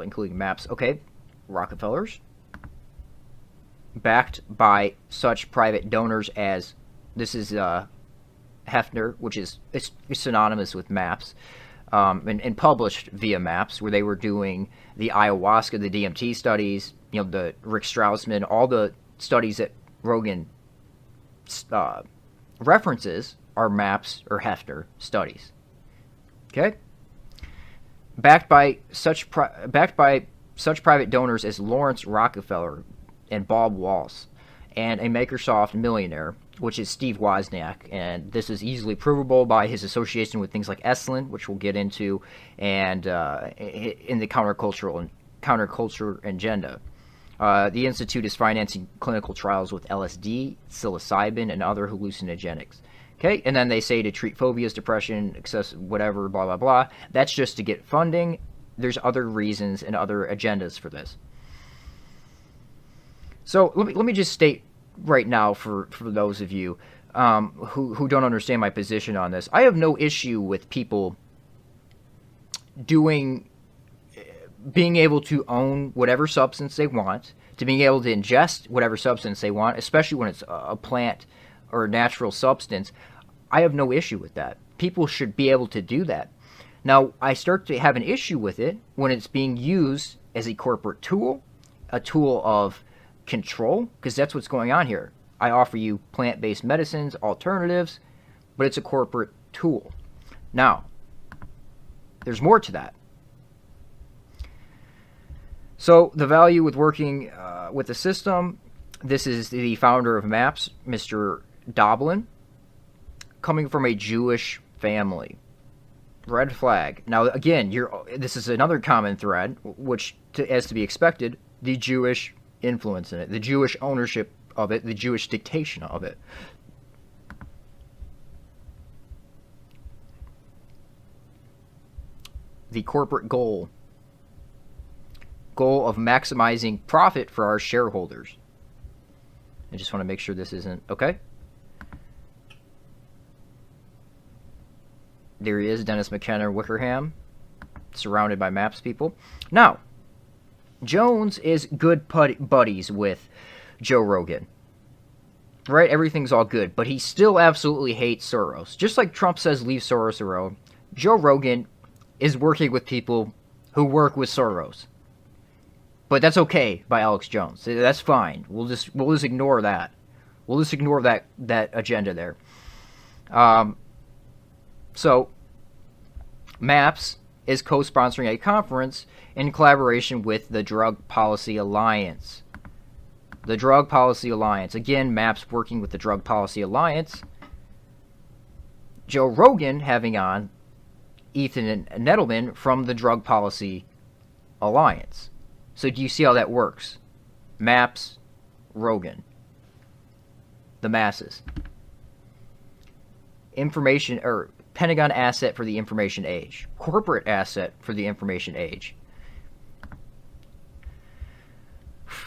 including Maps. Okay, Rockefellers. backed by such private donors as, this is Hefner, which is it's synonymous with MAPS, and published via MAPS, where they were doing the ayahuasca, the DMT studies, the Rick Strassman, all the studies that Rogan references are MAPS or Hefner studies. Okay? Backed by such private donors as Lawrence Rockefeller and Bob Walsh, and a Microsoft millionaire, which is Steve Wozniak, and this is easily provable by his association with things like Esalen, which we'll get into, and in the counterculture agenda. The Institute is financing clinical trials with LSD, psilocybin, and other hallucinogenics. Okay, and then they say to treat phobias, depression, excessive whatever, blah, blah, blah. That's just to get funding. There's other reasons and other agendas for this. So let me just state right now for those of you who don't understand my position on this. I have no issue with people being able to own whatever substance they want, to being able to ingest whatever substance they want, especially when it's a plant or a natural substance. I have no issue with that. People should be able to do that. Now, I start to have an issue with it when it's being used as a corporate tool, a tool of control, because that's what's going on here. I offer you plant-based medicines, alternatives, but it's a corporate tool. Now, there's more to that. So the value with working with the system, this is the founder of MAPS, Mr. Doblin, coming from a Jewish family. Red flag. Now, again, this is another common thread, which, as to be expected, the Jewish influence in it, the Jewish ownership of it, the Jewish dictation of it. The corporate goal of maximizing profit for our shareholders. I just want to make sure this isn't okay. There he is, Dennis McKenna Wickerham, surrounded by MAPS people. Now, Jones is good buddies with Joe Rogan. Right? Everything's all good, but he still absolutely hates Soros. Just like Trump says leave Soros alone, Joe Rogan is working with people who work with Soros. But that's okay by Alex Jones. That's fine. We'll just ignore that. We'll just ignore that agenda there. So, MAPS is co-sponsoring a conference in collaboration with the Drug Policy Alliance. The Drug Policy Alliance. Again, MAPS working with the Drug Policy Alliance. Joe Rogan having on Ethan Nettleman from the Drug Policy Alliance. So do you see how that works? MAPS, Rogan. The masses. Information, or Pentagon asset for the information age. Corporate asset for the information age.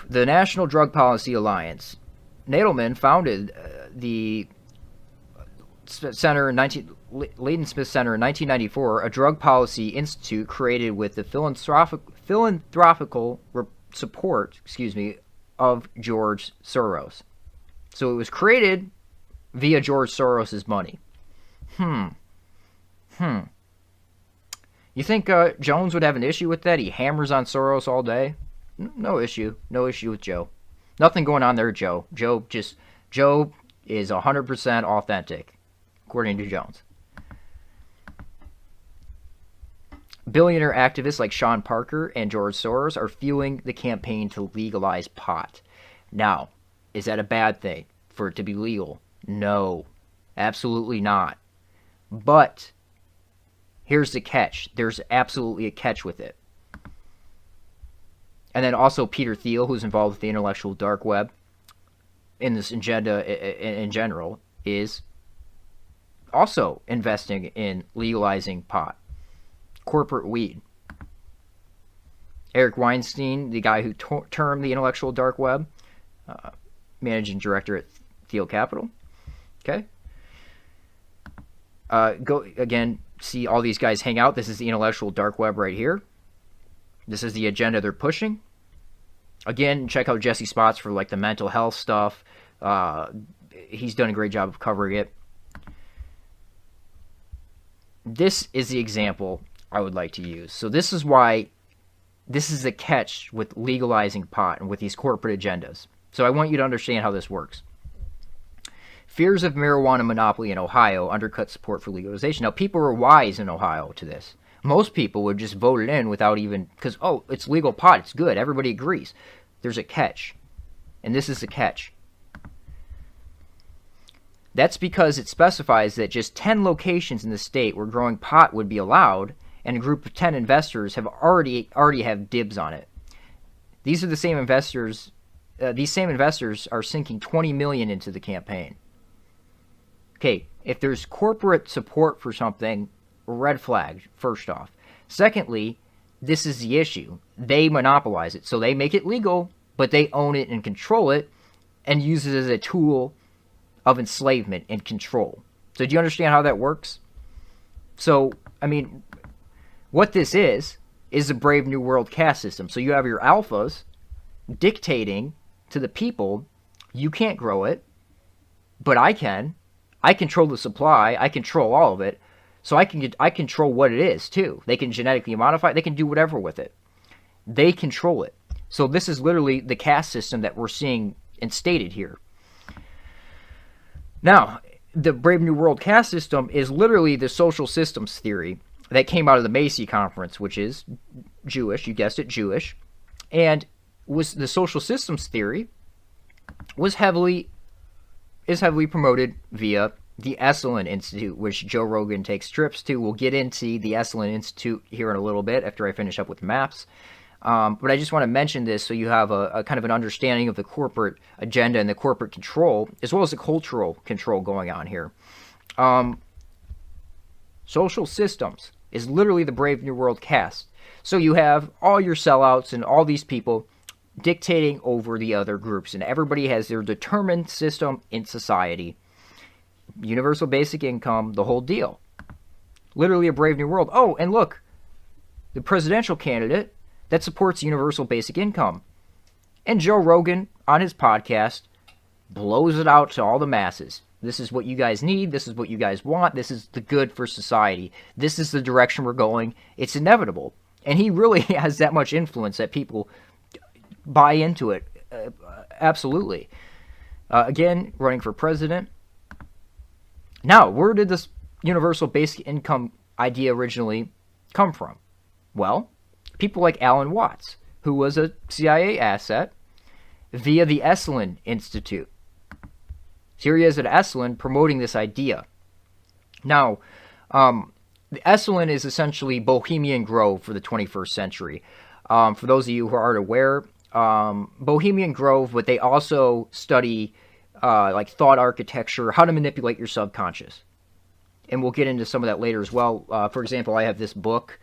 The National Drug Policy Alliance. Nadelman founded the Leighton Smith Center in 1994, a drug policy institute created with the philanthropical support, of George Soros. So it was created via George Soros's money. You think Jones would have an issue with that? He hammers on Soros all day. No issue. No issue with Joe. Nothing going on there, Joe. Joe is 100% authentic, according to Jones. Billionaire activists like Sean Parker and George Soros are fueling the campaign to legalize pot. Now, is that a bad thing for it to be legal? No, absolutely not. But here's the catch. There's absolutely a catch with it. And then also Peter Thiel, who's involved with the intellectual dark web in this agenda in general, is also investing in legalizing pot. Corporate weed. Eric Weinstein, the guy who termed the intellectual dark web, managing director at Thiel Capital. Okay. Go again, see all these guys hang out. This is the intellectual dark web right here. This is the agenda they're pushing. Again, check out Jesse Spots for like the mental health stuff. He's done a great job of covering it. This is the example I would like to use. So this is why this is the catch with legalizing pot and with these corporate agendas. So I want you to understand how this works. Fears of marijuana monopoly in Ohio undercut support for legalization. Now, people are wise in Ohio to this. Most people would just vote it in without even, because, oh, it's legal pot, it's good, everybody agrees. There's a catch. And this is the catch. That's because it specifies that just 10 locations in the state where growing pot would be allowed, and a group of 10 investors have already have dibs on it. These are the same investors. These same investors are sinking $20 million into the campaign. Okay, if there's corporate support for something, red flag, first off. Secondly, this is the issue. They monopolize it. So they make it legal, but they own it and control it and use it as a tool of enslavement and control. So do you understand how that works? So, I mean, what this is a Brave New World caste system. So you have your alphas dictating to the people, you can't grow it, but I can. I control the supply. I control all of it. So I control what it is, too. They can genetically modify it. They can do whatever with it. They control it. So this is literally the caste system that we're seeing instated here. Now, the Brave New World caste system is literally the social systems theory that came out of the Macy Conference, which is Jewish. You guessed it, Jewish. And was the social systems theory is heavily promoted via the Esalen Institute, which Joe Rogan takes trips to. We'll get into the Esalen Institute here in a little bit after I finish up with maps. But I just want to mention this so you have a kind of an understanding of the corporate agenda and the corporate control, as well as the cultural control going on here. Social systems is literally the Brave New World caste. So you have all your sellouts and all these people dictating over the other groups, and everybody has their determined system in society. Universal basic income, the whole deal. Literally a Brave New World. Oh, and look, the presidential candidate that supports universal basic income. And Joe Rogan, on his podcast, blows it out to all the masses. This is what you guys need. This is what you guys want. This is the good for society. This is the direction we're going. It's inevitable. And he really has that much influence that people buy into it. Absolutely. Again, running for president. Now, where did this universal basic income idea originally come from? Well, people like Alan Watts, who was a CIA asset, via the Esalen Institute. Here he is at Esalen promoting this idea. Now, the Esalen is essentially Bohemian Grove for the 21st century. For those of you who aren't aware, Bohemian Grove, but they also study like thought architecture, how to manipulate your subconscious. And we'll get into some of that later as well. For example, I have this book.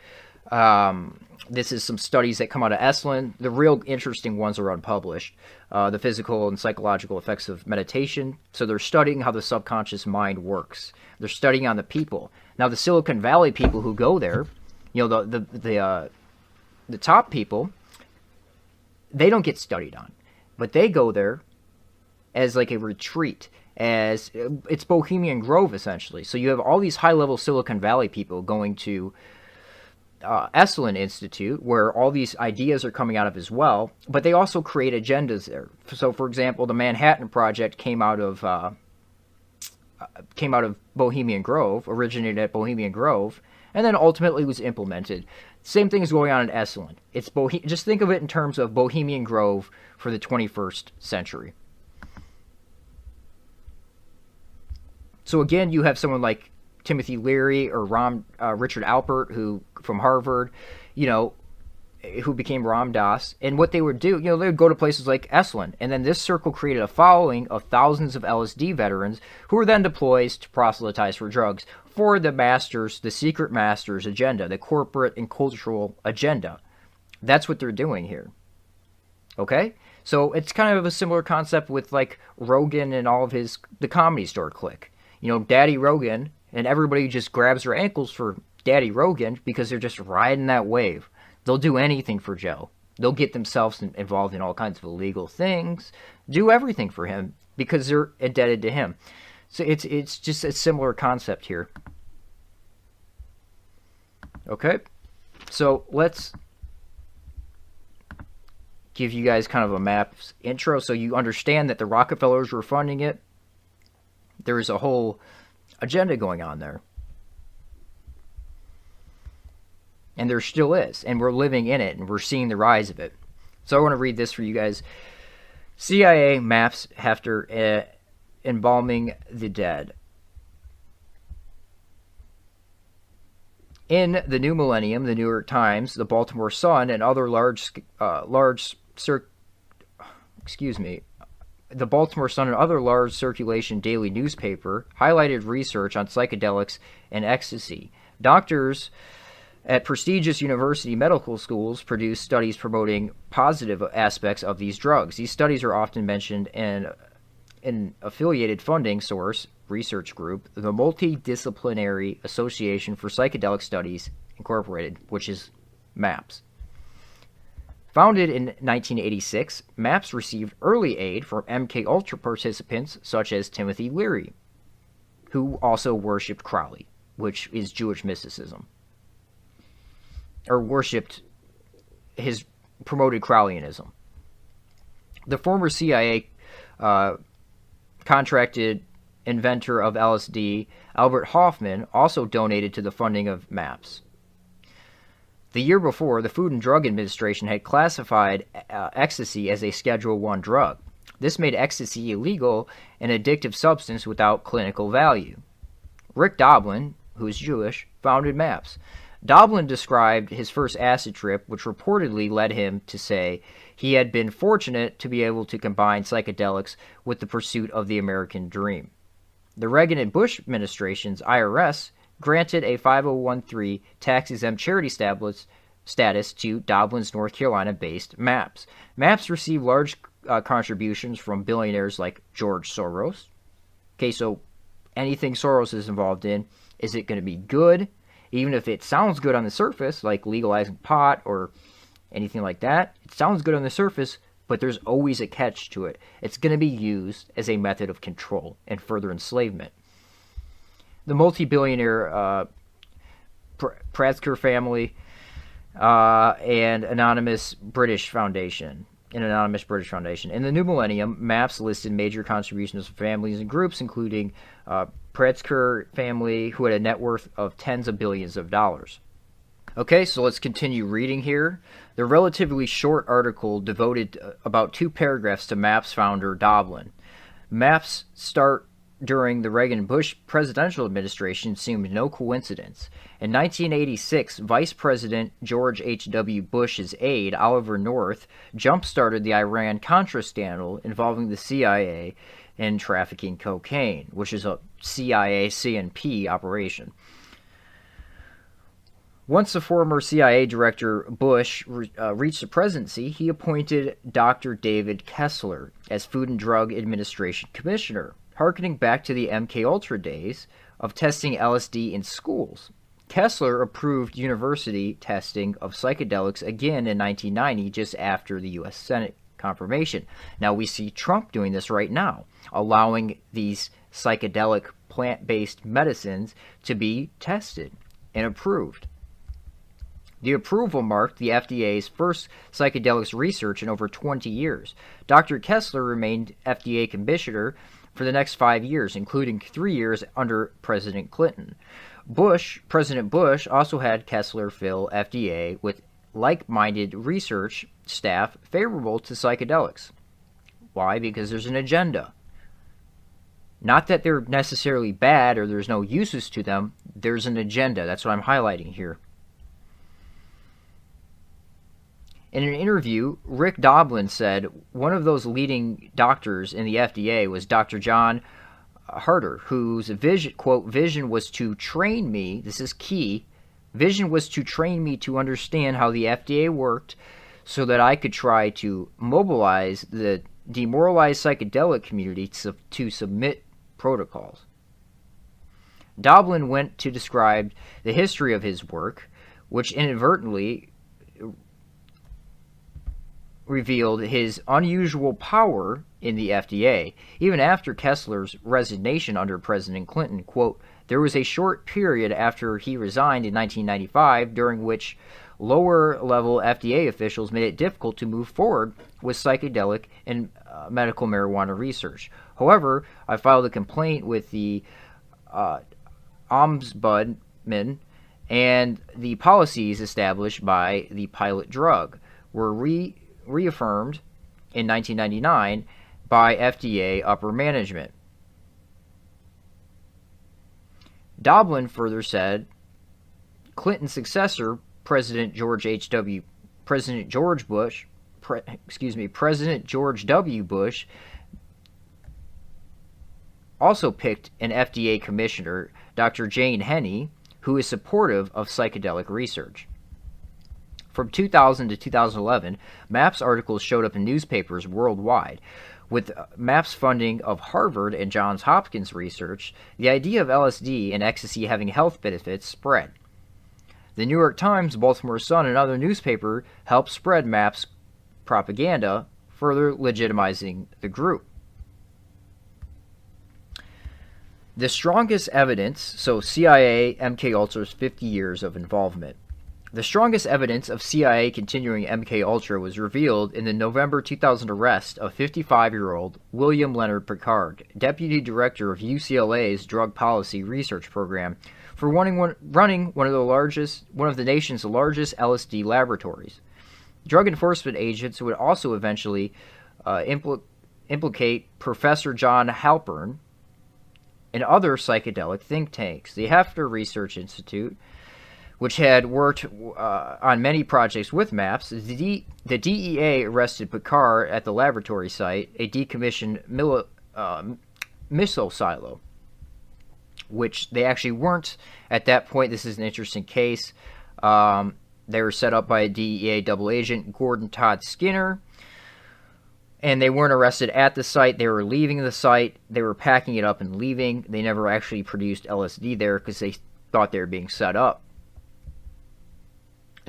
This is some studies that come out of Esalen. The real interesting ones are unpublished. The physical and psychological effects of meditation. So they're studying how the subconscious mind works. They're studying on the people. Now, the Silicon Valley people who go there, you know, the top people, they don't get studied on. But they go there as like a retreat. As it's Bohemian Grove, essentially. So you have all these high-level Silicon Valley people going to Esalen Institute, where all these ideas are coming out of as well, but they also create agendas there. So, for example, the Manhattan Project came out of Bohemian Grove, originated at Bohemian Grove, and then ultimately was implemented. Same thing is going on in Esalen. It's just think of it in terms of Bohemian Grove for the 21st century. So again, you have someone like Timothy Leary or Richard Alpert, who from Harvard, you know, who became Ram Dass. And what they would do, you know, they would go to places like Esalen. And then this circle created a following of thousands of LSD veterans who were then deployed to proselytize for drugs for the masters, the secret masters agenda, the corporate and cultural agenda. That's what they're doing here. Okay? So it's kind of a similar concept with like Rogan and all of the Comedy Store clique. You know, Daddy Rogan, and everybody just grabs their ankles for Daddy Rogan because they're just riding that wave. They'll do anything for Joe. They'll get themselves involved in all kinds of illegal things, do everything for him because they're indebted to him. So it's just a similar concept here. Okay, so let's give you guys kind of a MAPS intro so you understand that the Rockefellers were funding it. There's a whole agenda going on there. And there still is. And we're living in it, and we're seeing the rise of it. So I want to read this for you guys. CIA MAPS after embalming the dead. In the new millennium, the New York Times, the Baltimore Sun, and other the Baltimore Sun and other large circulation daily newspaper highlighted research on psychedelics and ecstasy. Doctors at prestigious university medical schools produce studies promoting positive aspects of these drugs. These studies are often mentioned in an affiliated funding source, research group, the Multidisciplinary Association for Psychedelic Studies, Incorporated, which is MAPS. Founded in 1986, MAPS received early aid from MKUltra participants such as Timothy Leary, who also worshipped Crowley, which is Jewish mysticism. Or worshipped his promoted Crowleyanism. The former CIA contracted inventor of LSD, Albert Hoffman, also donated to the funding of MAPS. The year before, the Food and Drug Administration had classified ecstasy as a Schedule I drug. This made ecstasy illegal, an addictive substance without clinical value. Rick Doblin, who is Jewish, founded MAPS. Doblin described his first acid trip, which reportedly led him to say he had been fortunate to be able to combine psychedelics with the pursuit of the American dream. The Reagan and Bush administrations, IRS, granted a 5013 tax-exempt charity status to Doblin's North Carolina-based MAPS. MAPS received large contributions from billionaires like George Soros. Okay, so anything Soros is involved in, is it going to be good? Even if it sounds good on the surface, like legalizing pot or anything like that, it sounds good on the surface, but there's always a catch to it. It's going to be used as a method of control and further enslavement. The multi-billionaire Prasker family and anonymous British Foundation. In the new millennium, MAPS listed major contributions of families and groups, including Prasker family, who had a net worth of tens of billions of dollars. Okay, so let's continue reading here. The relatively short article devoted about 2 paragraphs to MAPS founder Doblin. MAPS start during the Reagan-Bush presidential administration seemed no coincidence. In 1986, Vice President George H.W. Bush's aide, Oliver North, jump-started the Iran-Contra scandal involving the CIA in trafficking cocaine, which is a CIA CNP operation. Once the former CIA director Bush reached the presidency, he appointed Dr. David Kessler as Food and Drug Administration Commissioner, harkening back to the MKUltra days of testing LSD in schools. Kessler approved university testing of psychedelics again in 1990, just after the U.S. Senate confirmation. Now we see Trump doing this right now, allowing these psychedelic plant-based medicines to be tested and approved. The approval marked the FDA's first psychedelics research in over 20 years. Dr. Kessler remained FDA commissioner for the next 5 years, including 3 years under President Clinton. President Bush also had Kessler fill FDA with like-minded research staff favorable to psychedelics. Why? Because there's an agenda. Not that they're necessarily bad or there's no uses to them. There's an agenda. That's what I'm highlighting here. In an interview, Rick Doblin said one of those leading doctors in the FDA was Dr. John Harder, whose vision, quote, vision was to train me, this is key, vision was to train me to understand how the FDA worked so that I could try to mobilize the demoralized psychedelic community to submit protocols. Doblin went to describe the history of his work, which inadvertently revealed his unusual power in the FDA, even after Kessler's resignation under President Clinton. Quote, there was a short period after he resigned in 1995 during which lower-level FDA officials made it difficult to move forward with psychedelic and medical marijuana research. However, I filed a complaint with the Ombudsman, and the policies established by the pilot drug were reaffirmed in 1999 by FDA upper management. Doblin further said Clinton's successor, President George W. Bush, also picked an FDA commissioner, Dr. Jane Henney, who is supportive of psychedelic research. From 2000 to 2011, MAPS articles showed up in newspapers worldwide. With MAPS funding of Harvard and Johns Hopkins research, the idea of LSD and ecstasy having health benefits spread. The New York Times, Baltimore Sun, and other newspapers helped spread MAPS propaganda, further legitimizing the group. The strongest evidence, so CIA, MKUltra's 50 years of involvement. The strongest evidence of CIA continuing MKUltra was revealed in the November 2000 arrest of 55-year-old William Leonard Picard, deputy director of UCLA's Drug Policy Research Program, for running one of the nation's largest LSD laboratories. Drug enforcement agents would also eventually implicate Professor John Halpern and other psychedelic think tanks. The Hefner Research Institute, which had worked on many projects with MAPS, the DEA arrested Picard at the laboratory site, a decommissioned missile silo, which they actually weren't at that point. This is an interesting case. They were set up by a DEA double agent, Gordon Todd Skinner, and they weren't arrested at the site. They were leaving the site. They were packing it up and leaving. They never actually produced LSD there because they thought they were being set up.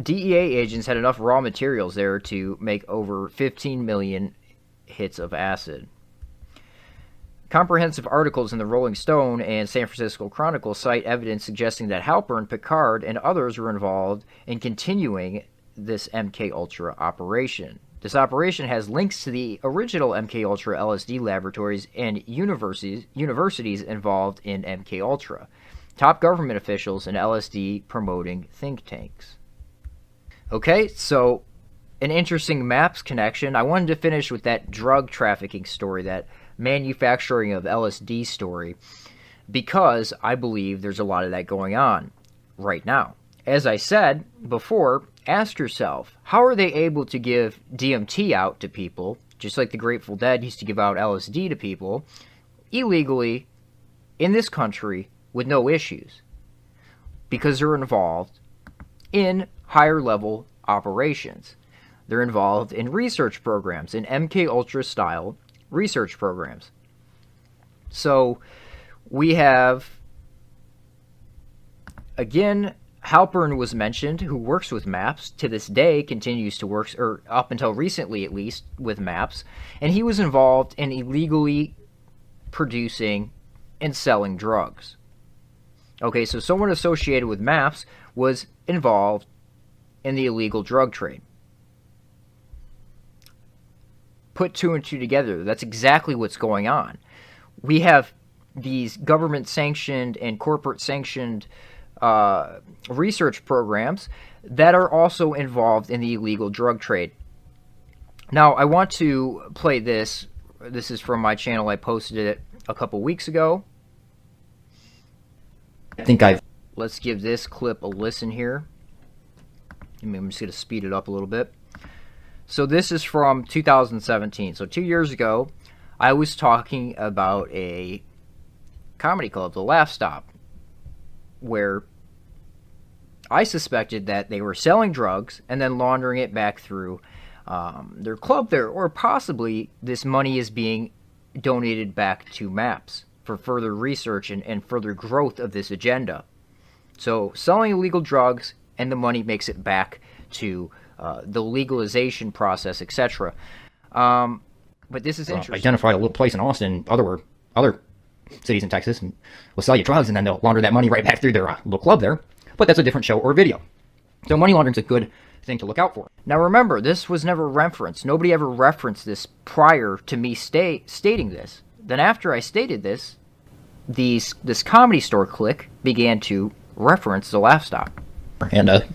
DEA agents had enough raw materials there to make over 15 million hits of acid. Comprehensive articles in the Rolling Stone and San Francisco Chronicle cite evidence suggesting that Halpern, Picard, and others were involved in continuing this MKUltra operation. This operation has links to the original MKUltra LSD laboratories and universities involved in MKUltra, top government officials, and LSD promoting think tanks. Okay, so an interesting MAPS connection. I wanted to finish with that drug trafficking story, that manufacturing of LSD story, because I believe there's a lot of that going on right now. As I said before, ask yourself, how are they able to give DMT out to people, just like the Grateful Dead used to give out LSD to people, illegally in this country with no issues? Because they're involved in higher level operations. They're involved in research programs, in MKUltra style research programs. So we have, again, Halpern was mentioned, who works with MAPS, to this day continues to work, or up until recently at least, with MAPS, and he was involved in illegally producing and selling drugs. Okay, so someone associated with MAPS was involved in the illegal drug trade. Put two and two together, that's exactly what's going on. We have these government-sanctioned and corporate-sanctioned research programs that are also involved in the illegal drug trade. Now, I want to play this. This is from my channel. I posted it a couple weeks ago. Let's give this clip a listen here. I'm just going to speed it up a little bit. So this is from 2017. So 2 years ago, I was talking about a comedy club, The Laugh Stop, where I suspected that they were selling drugs and then laundering it back through their club there, or possibly this money is being donated back to MAPS for further research and further growth of this agenda. So selling illegal drugs, and the money makes it back to the legalization process, etc. But this is interesting. Identify a little place in Austin, other cities in Texas, and will sell you drugs, and then they'll launder that money right back through their little club there. But that's a different show or video. So money laundering is a good thing to look out for. Now remember, this was never referenced. Nobody ever referenced this prior to me stating this. Then after I stated this, this Comedy Store clique began to reference the Laugh Stop. And it's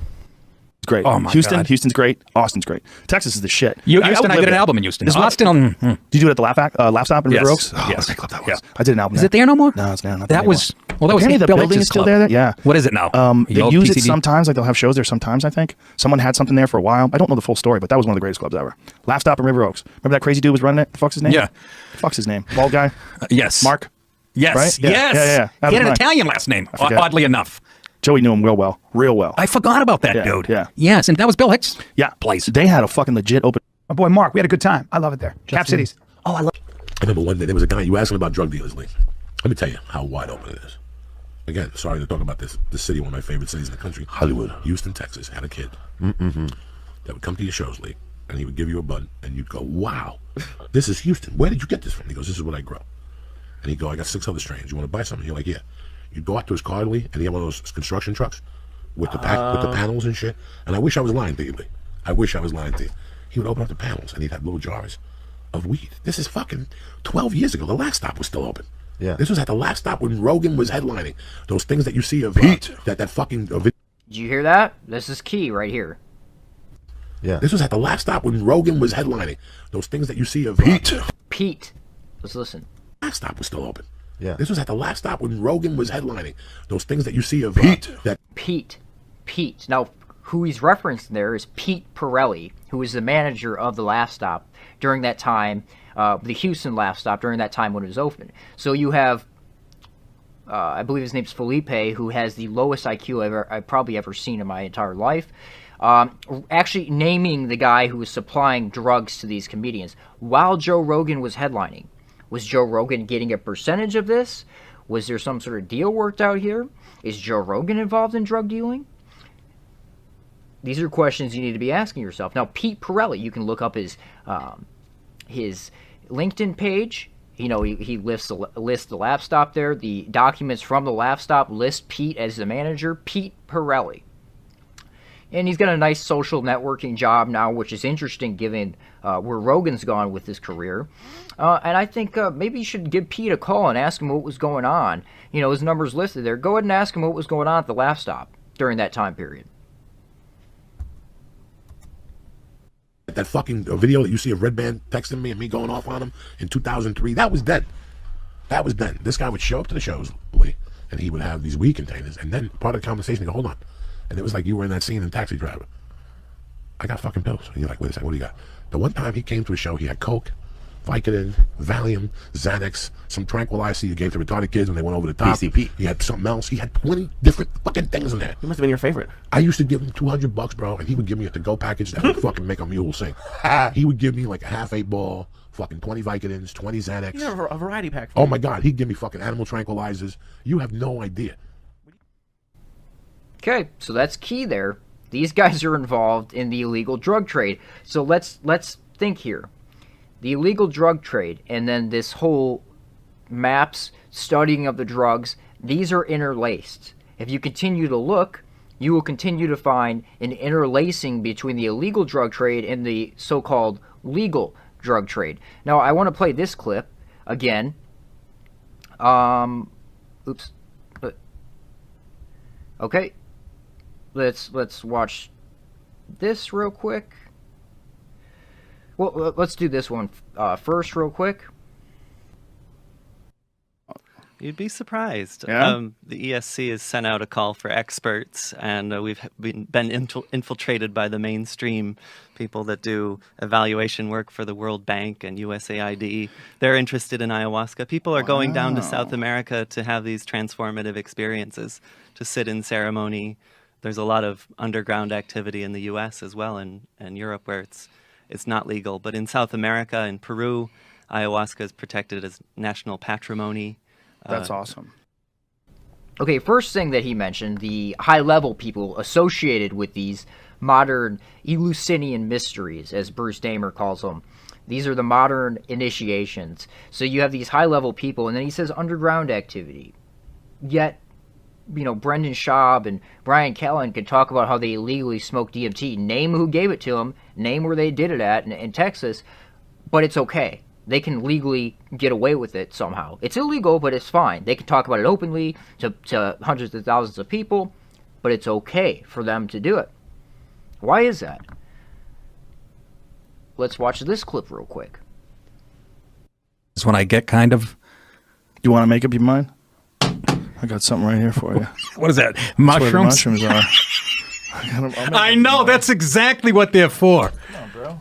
great. Oh my God. Houston's great. Austin's great. Texas is the shit. Houston, I did an album in Houston. Austin, did you do it at the Laugh Stop in River Oaks? Oh, yes. What a great club that was. I did an album. Is it there no more? No, it's not. That was apparently the building is still there. Yeah. What is it now? They use it sometimes. Like they'll have shows there sometimes. I think someone had something there for a while. I don't know the full story, but that was one of the greatest clubs ever. Laugh Stop in River Oaks. Remember that crazy dude was running it? The fuck's his name? Yeah. Fuck's his name? Bald guy. Yes. Mark. Yes. Right? Yes. Yeah. He had an Italian last name. Oddly enough. Joey knew him real well. I forgot about that dude. Yeah. Yes, and that was Bill Hicks' place. They had a fucking legit open. My boy Mark, we had a good time. I love it there. Cap Cities. I remember one day there was a guy, you asked him about drug dealers, Lee. Let me tell you how wide open it is. Again, sorry to talk about this city, one of my favorite cities in the country. Hollywood. Houston, Texas, had a kid that would come to your shows, Lee, and he would give you a bud, and you'd go, wow, this is Houston. Where did you get this from? He goes, this is what I grow. And he'd go, I got 6 other strains. You want to buy something? You're like, yeah. You'd go out to his car, Lee, and he had one of those construction trucks with the panels and shit. And I wish I was lying to you, Lee. I wish I was lying to you. He would open up the panels, and he'd have little jars of weed. This is fucking 12 years ago. The Laugh Stop was still open. Yeah. This was at the Laugh Stop when Rogan was headlining. Those things that you see of that fucking. Did you hear that? This is key right here. Yeah. This was at the Laugh Stop when Rogan was headlining. Those things that you see of Pete. Let's listen. Laugh Stop was still open. Yeah. This was at the Laugh Stop when Rogan was headlining. Those things that you see of Pete. Now, who he's referencing there is Pete Pirelli, who was the manager of the Laugh Stop during that time, the Houston Laugh Stop during that time when it was open. So you have, I believe his name's Felipe, who has the lowest IQ I've probably ever seen in my entire life. Actually naming the guy who was supplying drugs to these comedians while Joe Rogan was headlining. Was Joe Rogan getting a percentage of this? Was there some sort of deal worked out here? Is Joe Rogan involved in drug dealing? These are questions you need to be asking yourself. Now, Pete Pirelli, you can look up his LinkedIn page. You know, he lists the Laugh Stop there. The documents from the Laugh Stop list Pete as the manager, Pete Pirelli. And he's got a nice social networking job now, which is interesting given where Rogan's gone with his career. And I think maybe you should give Pete a call and ask him what was going on. You know, his number's listed there. Go ahead and ask him what was going on at the Laugh Stop during that time period. that fucking video that you see of Redman texting me and me going off on him in 2003, that was then. That was then. This guy would show up to the shows, Lee, and he would have these weed containers, and then part of the conversation, he'd go, hold on. And it was like you were in that scene in Taxi Driver. I got fucking pills. And you're like, wait a second, what do you got? The one time he came to a show, he had Coke, Vicodin, Valium, Xanax, some tranquilizer you gave to retarded kids when they went over the top. PCP. He had something else. He had 20 different fucking things in there. He must have been your favorite. I used to give him $200, bro, and he would give me a to-go package that would fucking make a mule sing. He would give me like a half 8-ball, fucking 20 Vicodins, 20 Xanax. You have a variety pack. Oh my God, he'd give me fucking animal tranquilizers. You have no idea. Okay, so that's key there. These guys are involved in the illegal drug trade. So let's think here. The illegal drug trade and then this whole maps, studying of the drugs, these are interlaced. If you continue to look, you will continue to find an interlacing between the illegal drug trade and the so-called legal drug trade. Now, I want to play this clip again. Oops. Okay. Let's watch this real quick. Well, let's do this one first real quick. You'd be surprised. Yeah? The ESC has sent out a call for experts, and we've been infiltrated by the mainstream people that do evaluation work for the World Bank and USAID. They're interested in ayahuasca. People are going down to South America to have these transformative experiences, to sit in ceremony. There's a lot of underground activity in the U.S. as well, and Europe, where it's not legal. But in South America and Peru, ayahuasca is protected as national patrimony. That's awesome. Okay, first thing that he mentioned, the high-level people associated with these modern Eleusinian mysteries, as Bruce Damer calls them. These are the modern initiations. So you have these high-level people, and then he says underground activity. Yet, Brendan Schaub and Brian Callen can talk about how they illegally smoked DMT, name who gave it to them, name where they did it at in Texas, but it's okay. They can legally get away with it somehow. It's illegal, but it's fine. They can talk about it openly to hundreds of thousands of people, but it's okay for them to do it. Why is that? Let's watch this clip real quick. It's when I get kind of... You want to make up your mind? I got something right here for you. What is that? That's Mushrooms? where the mushrooms are. I know, that's exactly what they're for. Come on, bro.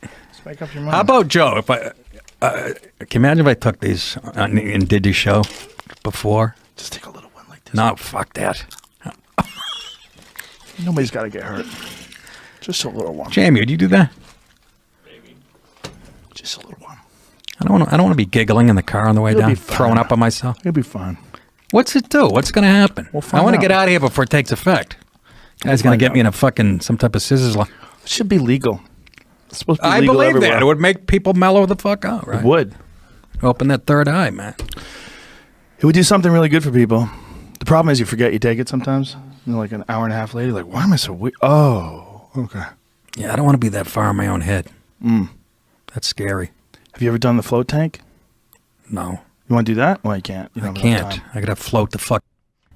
Let's make up your mind. How about Joe? If I can you imagine if I took these and did this show before? Just take a little one like this. No, fuck that. Nobody's got to get hurt. Just a little one. Jamie, would you do that? Just a little one. I don't want to be giggling in the car on the way You'll down, be fine. throwing up on myself. You'll be fine. What's it do? What's going to happen? We'll I find want to out. get out of here before it takes effect. Guy's going to get me in a fucking some type of scissors. It should be legal. It's supposed to be I legal believe everywhere. that. It would make people mellow the fuck out, right? It would. Open that third eye, man. It would do something really good for people. The problem is you forget you take it sometimes. Like an hour and a half later, like, why am I so weak? Oh, okay. Yeah, I don't want to be that far in my own head. That's scary. Have you ever done the float tank? No. You want to do that? Well, you can't. You I don't have enough can't. time. I got to float the fuck.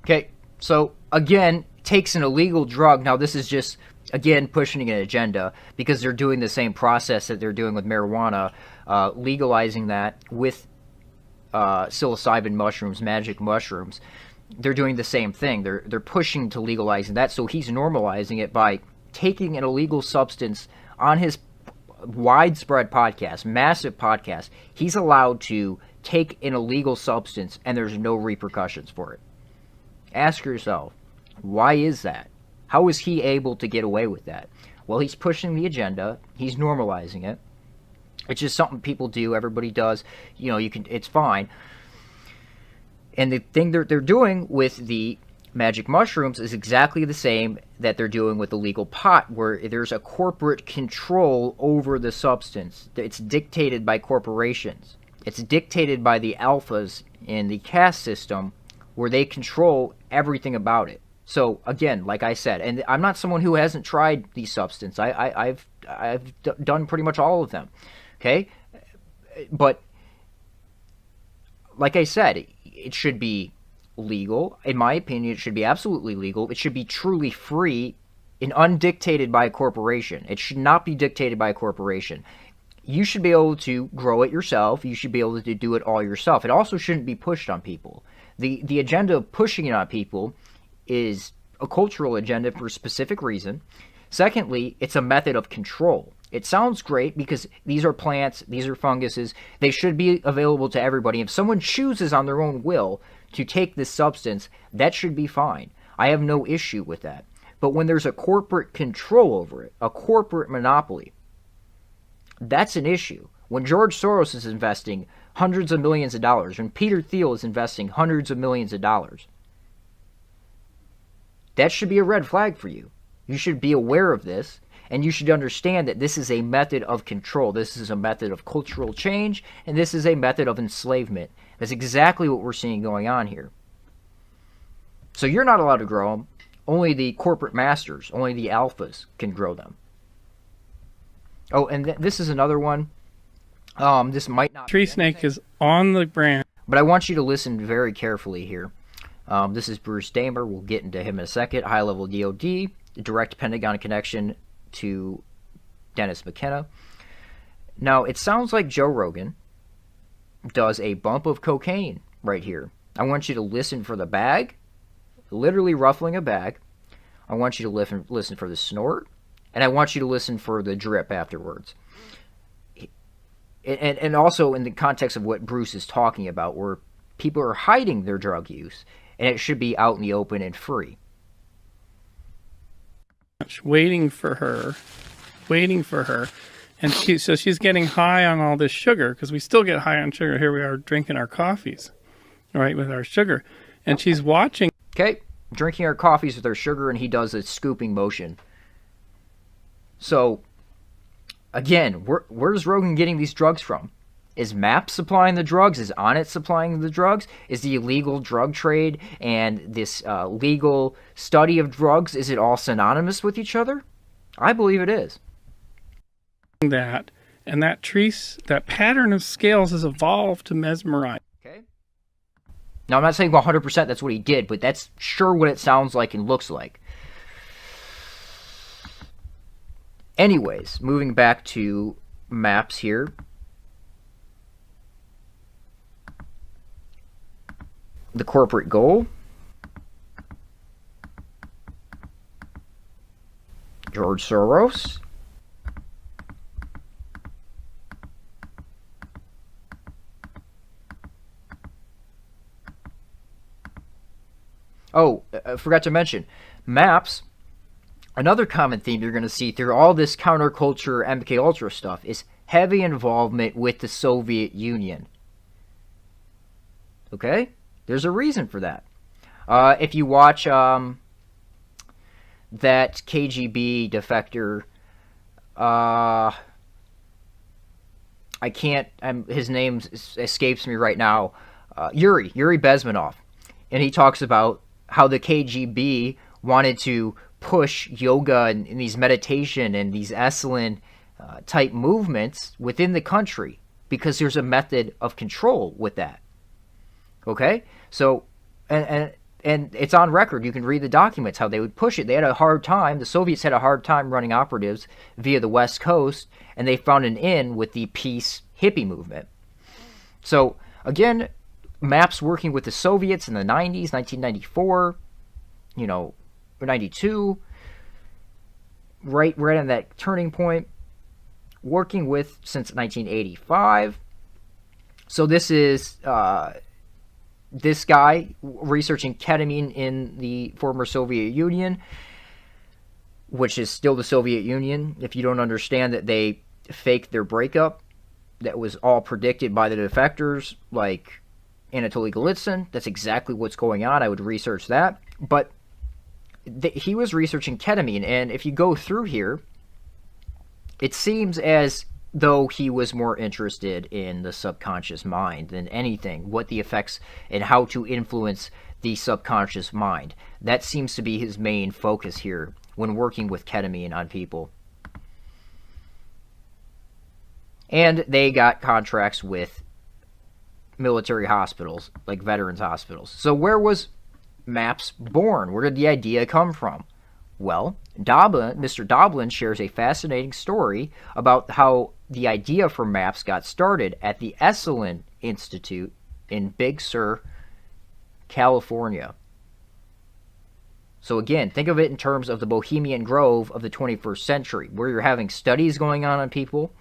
Okay, so again, takes an illegal drug. Now this is just, again, pushing an agenda because they're doing the same process that they're doing with marijuana, legalizing that with psilocybin mushrooms, magic mushrooms. They're doing the same thing. They're pushing to legalizing that, so he's normalizing it by taking an illegal substance on his widespread podcast, massive podcast. He's allowed to take an illegal substance and there's no repercussions for it. Ask yourself, why is that? How is he able to get away with that? Well, he's pushing the agenda. He's normalizing it. It's just something people do. Everybody does. It's fine. And the thing they're doing with the magic mushrooms is exactly the same that they're doing with illegal pot, where there's a corporate control over the substance. It's dictated by corporations. It's dictated by the alphas in the caste system, where they control everything about it. So again, like I said, and I'm not someone who hasn't tried these substances. I've done pretty much all of them. Okay, but like I said, it should be legal. In my opinion, it should be absolutely legal. It should be truly free and undictated by a corporation. It should not be dictated by a corporation. You should be able to grow it yourself. You should be able to do it all yourself. It also shouldn't be pushed on people. The agenda of pushing it on people is a cultural agenda for a specific reason. Secondly, it's a method of control. It sounds great because these are plants, these are funguses. They should be available to everybody. If someone chooses on their own will to take this substance, that should be fine. I have no issue with that. But when there's a corporate control over it, a corporate monopoly, that's an issue. When George Soros is investing hundreds of millions of dollars, when Peter Thiel is investing hundreds of millions of dollars, that should be a red flag for you. You should be aware of this, and you should understand that this is a method of control. This is a method of cultural change, and this is a method of enslavement. That's exactly what we're seeing going on here. So you're not allowed to grow them. Only the corporate masters, only the alphas can grow them. Oh, and this is another one. This might not... Tree snake is on the branch. But I want you to listen very carefully here. This is Bruce Damer. We'll get into him in a second. High-level DOD, direct Pentagon connection to Dennis McKenna. Now, it sounds like Joe Rogan does a bump of cocaine right here. I want you to listen for the bag, literally ruffling a bag. I want you to listen for the snort, and I want you to listen for the drip afterwards. And also in the context of what Bruce is talking about, where people are hiding their drug use, and it should be out in the open and free. Waiting for her. And so she's getting high on all this sugar, because we still get high on sugar. Here we are drinking our coffees, right, with our sugar. And she's watching. Okay, drinking our coffees with our sugar, and he does a scooping motion. So, again, where's Rogan getting these drugs from? Is MAP supplying the drugs? Is Onnit supplying the drugs? Is the illegal drug trade and this legal study of drugs, is it all synonymous with each other? I believe it is. That, and that pattern of scales has evolved to mesmerize. Okay. Now, I'm not saying 100% that's what he did, but that's sure what it sounds like and looks like. Anyways, moving back to maps here. The corporate goal. George Soros. Oh, I forgot to mention, maps, another common theme you're going to see through all this counterculture MK Ultra stuff is heavy involvement with the Soviet Union. Okay? There's a reason for that. If you watch that KGB defector, his name escapes me right now, Yuri Bezmenov, and he talks about how the KGB wanted to push yoga and these meditation and these Esalen type movements within the country because there's a method of control with that. Okay? So, and it's on record. You can read the documents, how they would push it. They had a hard time. The Soviets had a hard time running operatives via the West Coast, and they found an in with the peace hippie movement. So, again, MAPS working with the Soviets in the 90s, 1994, or 92, right on that turning point, working with since 1985. So this is this guy researching ketamine in the former Soviet Union, which is still the Soviet Union. If you don't understand that they faked their breakup, that was all predicted by the defectors, like Anatoly Golitsyn. That's exactly what's going on. I would research that. But he was researching ketamine, and if you go through here, it seems as though he was more interested in the subconscious mind than anything, what the effects and how to influence the subconscious mind. That seems to be his main focus here when working with ketamine on people. And they got contracts with military hospitals, like veterans hospitals. So where was MAPS born? Where did the idea come from? Well, Mr. Doblin shares a fascinating story about how the idea for MAPS got started at the Esalen Institute in Big Sur, California. So again, think of it in terms of the Bohemian Grove of the 21st century, where you're having studies going on people,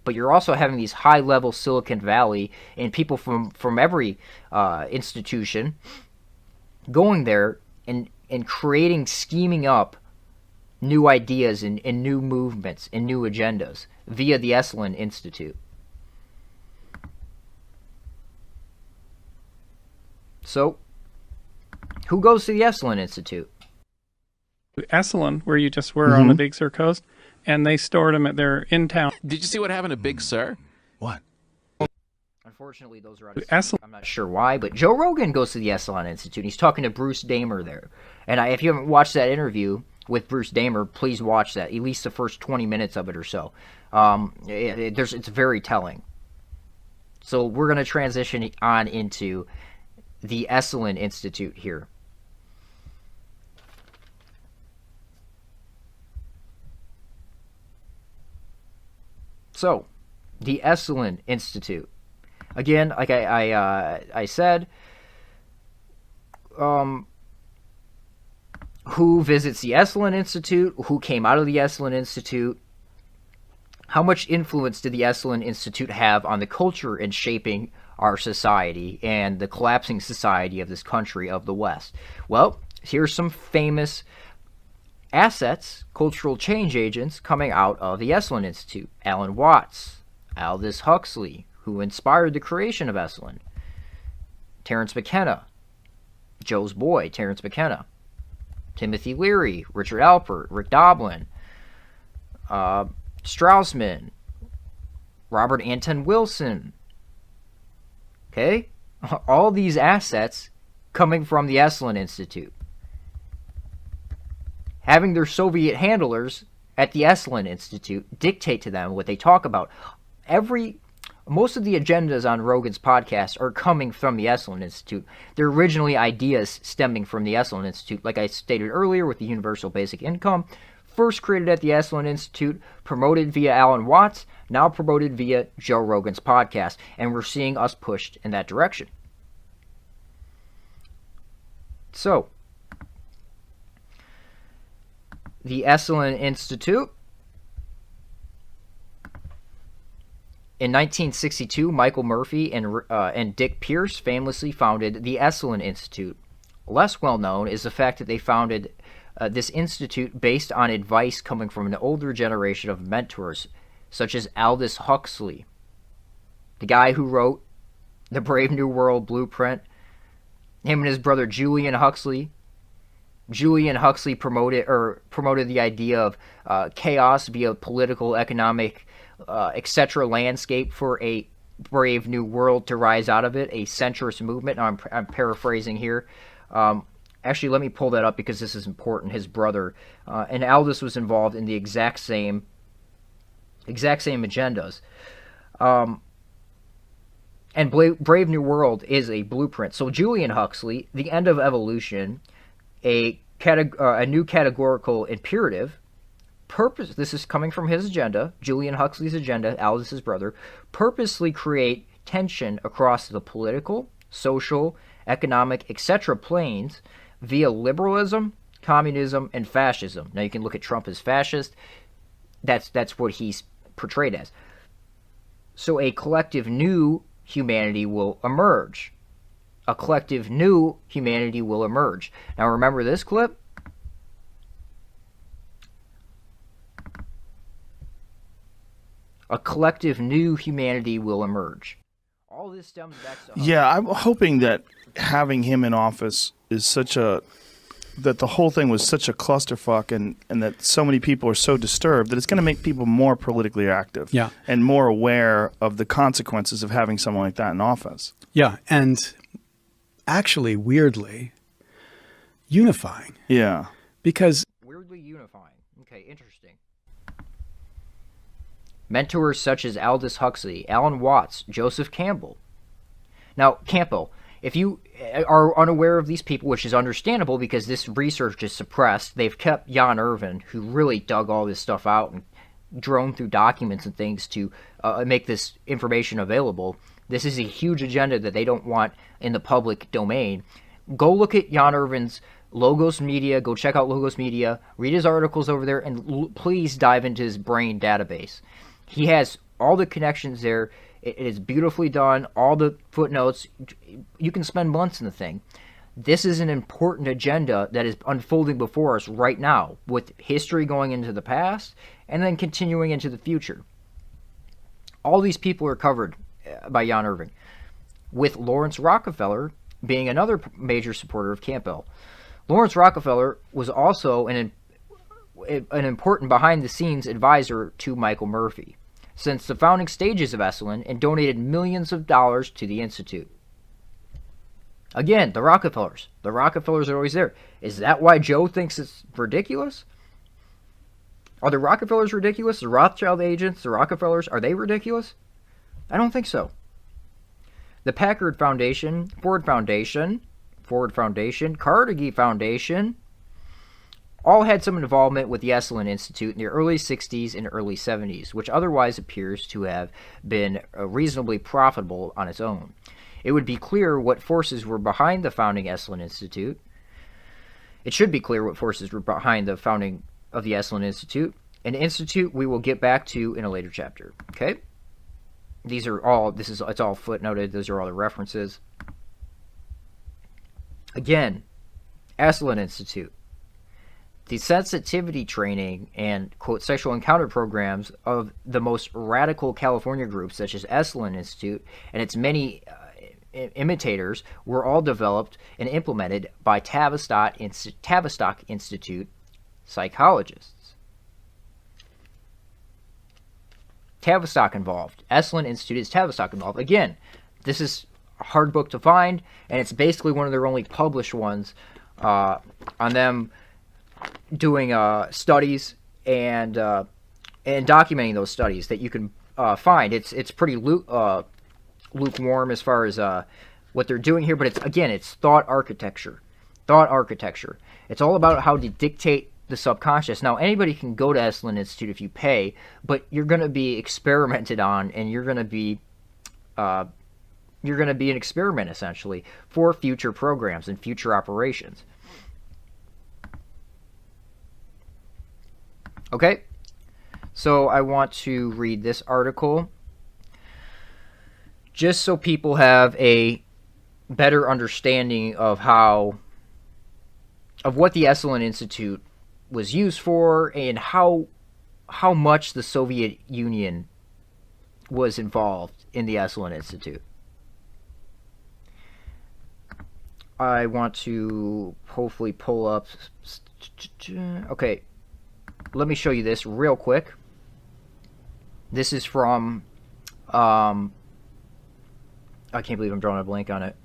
but you're also having these high-level Silicon Valley and people from every institution going there and creating, scheming up new ideas and new movements and new agendas via the Esalen Institute. So, who goes to the Esalen Institute? Esalen, where you just were on the Big Sur coast, and they stored them at their in-town. Did you see what happened to Big Sur? What? Unfortunately, those are out of sync. I'm not sure why, but Joe Rogan goes to the Esalen Institute. He's talking to Bruce Damer there. And if you haven't watched that interview with Bruce Damer, please watch that, at least the first 20 minutes of it or so. It's very telling. So we're going to transition on into the Esalen Institute here. So, the Esalen Institute. Again, like I said, who visits the Esalen Institute? Who came out of the Esalen Institute? How much influence did the Esalen Institute have on the culture and shaping our society and the collapsing society of this country of the West? Well, here's some famous assets, cultural change agents coming out of the Esalen Institute. Alan Watts, Aldous Huxley, who inspired the creation of Esalen. Terence McKenna, Joe's boy, Terence McKenna. Timothy Leary, Richard Alpert, Rick Doblin, Straussman, Robert Anton Wilson. Okay? All these assets coming from the Esalen Institute. Having their Soviet handlers at the Esalen Institute dictate to them what they talk about. Most of the agendas on Rogan's podcast are coming from the Esalen Institute. They're originally ideas stemming from the Esalen Institute, like I stated earlier with the universal basic income. First created at the Esalen Institute, promoted via Alan Watts, now promoted via Joe Rogan's podcast, and we're seeing us pushed in that direction. So, the Esalen Institute. In 1962, Michael Murphy and Dick Pierce famously founded the Esalen Institute. Less well known is the fact that they founded this institute based on advice coming from an older generation of mentors, such as Aldous Huxley, the guy who wrote the Brave New World blueprint. Him and his brother Julian Huxley. Julian Huxley promoted the idea of chaos via political, economic, etc. landscape for a brave new world to rise out of it, a centrist movement. Now, I'm paraphrasing here. Actually, let me pull that up because this is important. His brother and Aldous was involved in the exact same agendas. And Brave New World is a blueprint. So Julian Huxley, the end of evolution, a new categorical imperative. Purpose. This is coming from his agenda, Julian Huxley's agenda, Aldous' brother. Purposely create tension across the political, social, economic, etc. planes via liberalism, communism, and fascism. Now you can look at Trump as fascist. That's what he's portrayed as. So a collective new humanity will emerge. A collective new humanity will emerge. Now remember this clip? A collective new humanity will emerge. All this stems back to... Yeah, I'm hoping that having him in office is that the whole thing was such a clusterfuck and that so many people are so disturbed that it's going to make people more politically active and more aware of the consequences of having someone like that in office. Yeah, and actually, weirdly, unifying. Yeah. Because... Weirdly unifying. Okay, interesting. Mentors such as Aldous Huxley, Alan Watts, Joseph Campbell. Now, Campbell, if you are unaware of these people, which is understandable because this research is suppressed, they've kept Jan Irvin, who really dug all this stuff out and droned through documents and things to make this information available. This is a huge agenda that they don't want in the public domain. Go look at Jan Irvin's Logos Media. Go check out Logos Media. Read his articles over there, and please dive into his brain database. He has all the connections there. It is beautifully done. All the footnotes. You can spend months in the thing. This is an important agenda that is unfolding before us right now, with history going into the past and then continuing into the future. All these people are covered by Jan Irvin, with Lawrence Rockefeller being another major supporter of Campbell. Lawrence Rockefeller was also an important behind-the-scenes advisor to Michael Murphy since the founding stages of Esalen and donated millions of dollars to the Institute. Again, the Rockefellers. The Rockefellers are always there. Is that why Joe thinks it's ridiculous? Are the Rockefellers ridiculous? The Rothschild agents, the Rockefellers, are they ridiculous? I don't think so. The Packard Foundation, Ford Foundation, Carnegie Foundation, all had some involvement with the Esalen Institute in the early 60s and early 70s, which otherwise appears to have been reasonably profitable on its own. It would be clear what forces were behind the founding Esalen Institute. It should be clear what forces were behind the founding of the Esalen Institute, an institute we will get back to in a later chapter. Okay? It's all footnoted. Those are all the references. Again, Esalen Institute. The sensitivity training and, quote, sexual encounter programs of the most radical California groups, such as Esalen Institute and its many imitators, were all developed and implemented by Tavistock Institute psychologists. Tavistock involved. Esalen Institute is Tavistock involved. Again, this is a hard book to find, and it's basically one of their only published ones on them doing studies and documenting those studies that you can find. It's pretty lukewarm as far as what they're doing here, but it's thought architecture. Thought architecture. It's all about how to dictate the subconscious. Now, anybody can go to Esalen Institute if you pay, but you're going to be experimented on, and you're going to be an experiment essentially for future programs and future operations. Okay, so I want to read this article just so people have a better understanding of what the Esalen Institute was used for and how much the Soviet Union was involved in the Esalen Institute. I want to hopefully pull up. Okay, let me show you this real quick. This is from I can't believe I'm drawing a blank on it.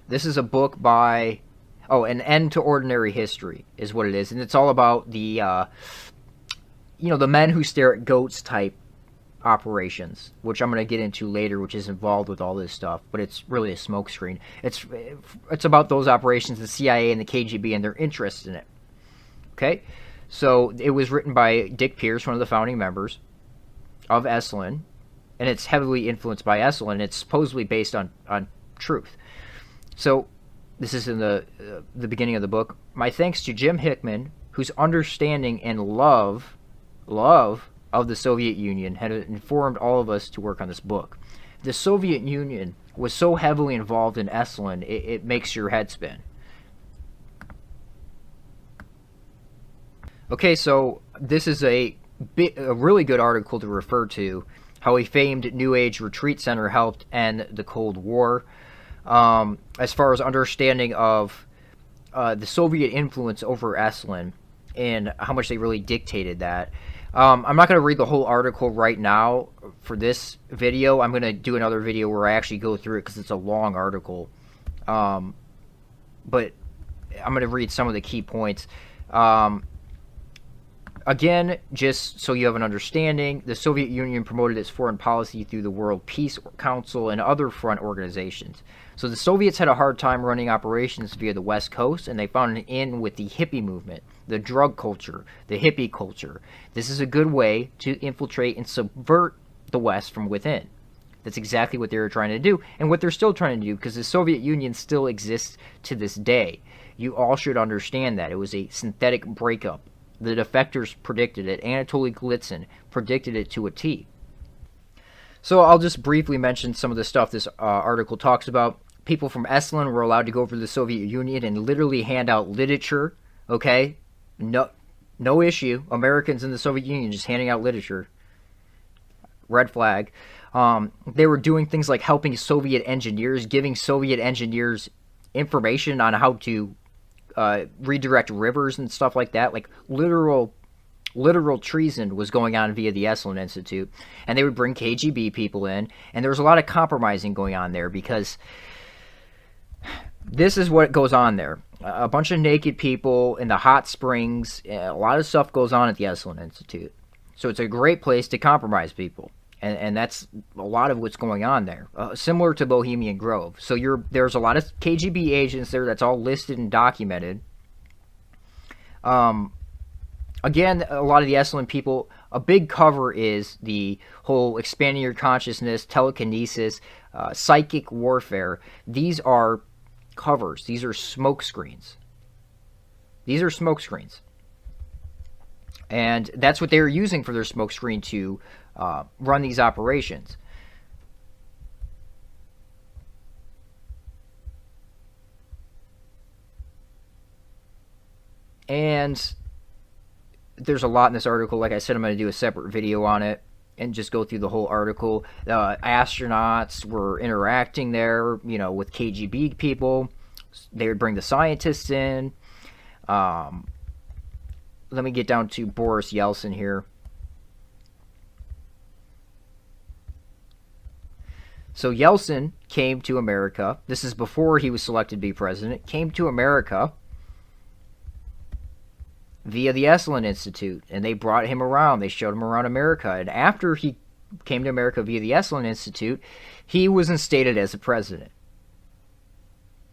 This is a book by An End to Ordinary History is what it is, and it's all about the the men who stare at goats type operations, which I'm going to get into later, which is involved with all this stuff, but it's really a smokescreen. It's about those operations, the CIA and the KGB, and their interest in it. Okay, so it was written by Dick Pierce, one of the founding members of Esalen, and it's heavily influenced by Esalen. It's supposedly based on truth. So this is in the beginning of the book. My thanks to Jim Hickman, whose understanding and love of the Soviet Union had informed all of us to work on this book. The Soviet Union was so heavily involved in Esalen, it makes your head spin. Okay, so this is a really good article to refer to, how a famed New Age retreat center helped end the Cold War. As far as understanding of the Soviet influence over Esalen and how much they really dictated that. I'm not going to read the whole article right now for this video. I'm going to do another video where I actually go through it because it's a long article. But I'm going to read some of the key points. Again, just so you have an understanding, the Soviet Union promoted its foreign policy through the World Peace Council and other front organizations. So the Soviets had a hard time running operations via the West Coast, and they found an in with the hippie movement, the drug culture, the hippie culture. This is a good way to infiltrate and subvert the West from within. That's exactly what they were trying to do, and what they're still trying to do, because the Soviet Union still exists to this day. You all should understand that. It was a synthetic breakup. The defectors predicted it. Anatoly Glitsyn predicted it to a T. So I'll just briefly mention some of the stuff this article talks about. People from Esalen were allowed to go over to the Soviet Union and literally hand out literature. Okay? No issue. Americans in the Soviet Union just handing out literature. Red flag. They were doing things like helping Soviet engineers, giving Soviet engineers information on how to redirect rivers and stuff like that. Like literal treason was going on via the Esalen Institute, and they would bring KGB people in, and there was a lot of compromising going on there, because this is what goes on there. A bunch of naked people in the hot springs, a lot of stuff goes on at the Esalen Institute. So it's a great place to compromise people. And that's a lot of what's going on there, similar to Bohemian Grove. So there's a lot of KGB agents there. That's all listed and documented. Again, a lot of the Esalen people, a big cover is the whole expanding your consciousness, telekinesis, psychic warfare. These are covers. These are smoke screens. And that's what they were using for their smoke screen to run these operations. And there's a lot in this article. Like I said, I'm going to do a separate video on it and just go through the whole article. Astronauts were interacting there, with KGB people. They would bring the scientists in. let me get down to Boris Yeltsin here. So Yeltsin came to America. This is before he was selected to be president. Came to America via the Esalen Institute, and they brought him around. They showed him around America. And after he came to America via the Esalen Institute, he was instated as a president.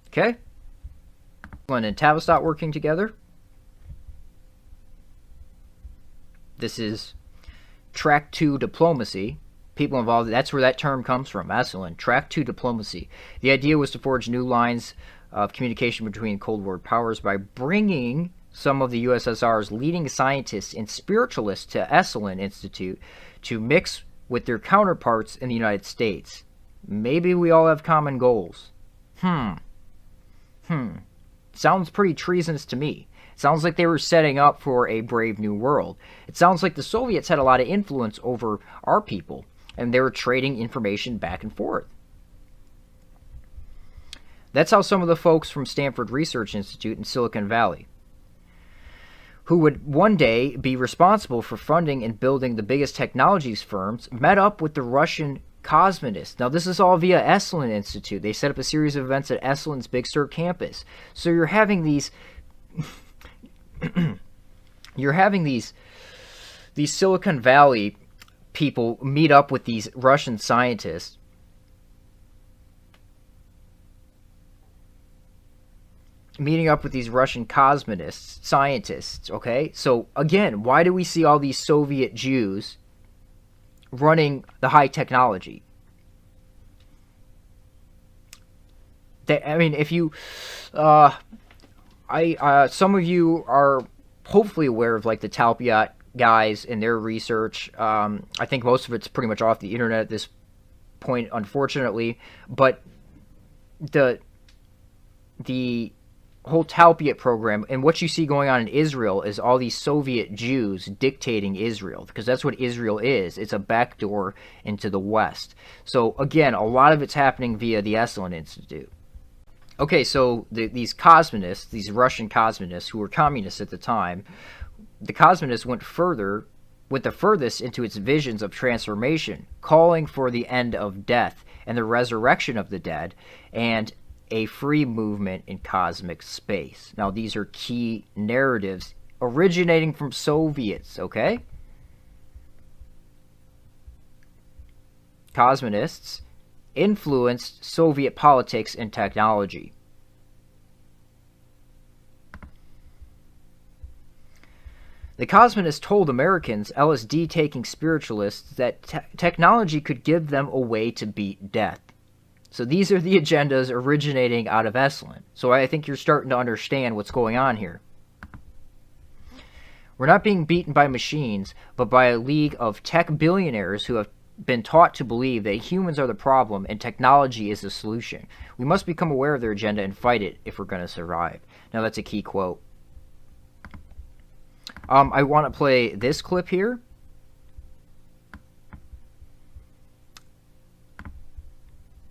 Okay? Esalen and Tavistock working together. This is track 2 diplomacy. People involved, that's where that term comes from, Esalen, track 2 diplomacy. The idea was to forge new lines of communication between Cold War powers by bringing some of the USSR's leading scientists and spiritualists to Esalen Institute to mix with their counterparts in the United States. Maybe we all have common goals. Sounds pretty treasonous to me. Sounds like they were setting up for a brave new world. It sounds like the Soviets had a lot of influence over our people, and they were trading information back and forth. That's how some of the folks from Stanford Research Institute in Silicon Valley, who would one day be responsible for funding and building the biggest technologies firms, met up with the Russian cosmonists. Now, this is all via Esalen Institute. They set up a series of events at Esalen's Big Sur campus. So you're having these these Silicon Valley people meet up with these Russian scientists, meeting up with these Russian cosmonists, scientists, okay? So, again, why do we see all these Soviet Jews running the high technology? I mean, if you... some of you are hopefully aware of, like, the Talpiot guys and their research. I think most of it's pretty much off the internet at this point, unfortunately. But the whole Talpiot program and what you see going on in Israel is all these Soviet Jews dictating Israel, because that's what Israel is. It's a backdoor into the West. So again, a lot of it's happening via the Esalen Institute. Okay, so these cosmonists, these Russian cosmonists who were communists at the time, the cosmonists went the furthest into its visions of transformation, calling for the end of death and the resurrection of the dead, and a free movement in cosmic space. Now, these are key narratives originating from Soviets, okay? Cosmonists influenced Soviet politics and technology. The cosmonists told Americans, LSD-taking spiritualists, that technology could give them a way to beat death. So these are the agendas originating out of Esalen. So I think you're starting to understand what's going on here. We're not being beaten by machines, but by a league of tech billionaires who have been taught to believe that humans are the problem and technology is the solution. We must become aware of their agenda and fight it if we're going to survive. Now that's a key quote. I want to play this clip here.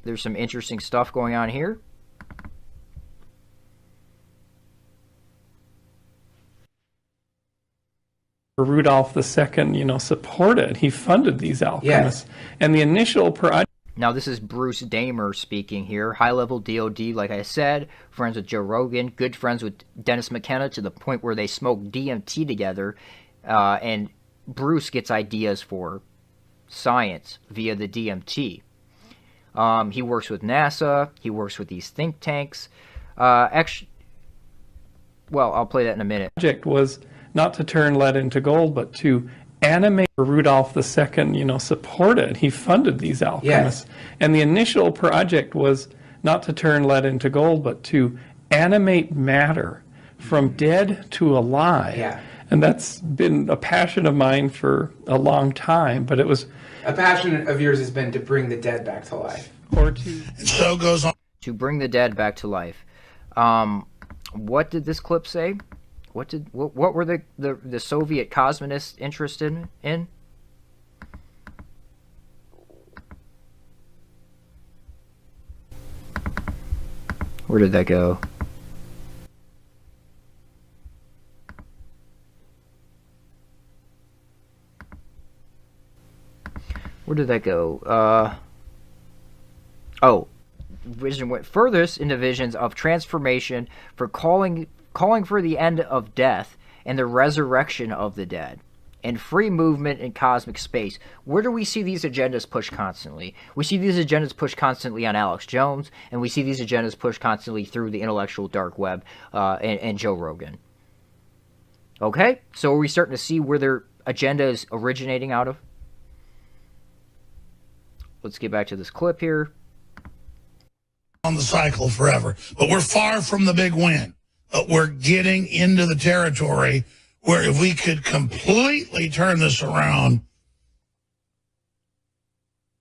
There's some interesting stuff going on here. Rudolph II, supported. He funded these alchemists. Yes. And the initial project... Now, this is Bruce Damer speaking here. High-level DOD, like I said, friends with Joe Rogan, good friends with Dennis McKenna to the point where they smoke DMT together, and Bruce gets ideas for science via the DMT. He works with NASA. He works with these think tanks. Actually, well, I'll play that in a minute. The project was not to turn lead into gold, but to animate. Rudolph II, supported. He funded these alchemists. Yes. And the initial project was not to turn lead into gold, but to animate matter from dead to alive. Yeah. And that's been a passion of mine for a long time, but it was... A passion of yours has been to bring the dead back to life. Or to... And so goes on. To bring the dead back to life. What did this clip say? What were the Soviet cosmonists interested in? Where did that go? Where did that go? Vision went furthest into visions of transformation for calling for the end of death and the resurrection of the dead, and free movement in cosmic space. Where do we see these agendas pushed constantly? We see these agendas pushed constantly on Alex Jones, and we see these agendas pushed constantly through the intellectual dark web and Joe Rogan. Okay, so are we starting to see where their agenda is originating out of? Let's get back to this clip here. On the cycle forever, but we're far from the big win. But we're getting into the territory where if we could completely turn this around,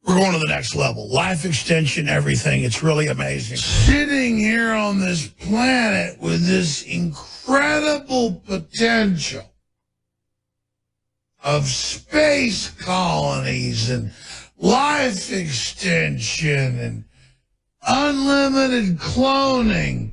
we're going to the next level. Life extension, everything. It's really amazing. Sitting here on this planet with this incredible potential of space colonies and life extension and unlimited cloning.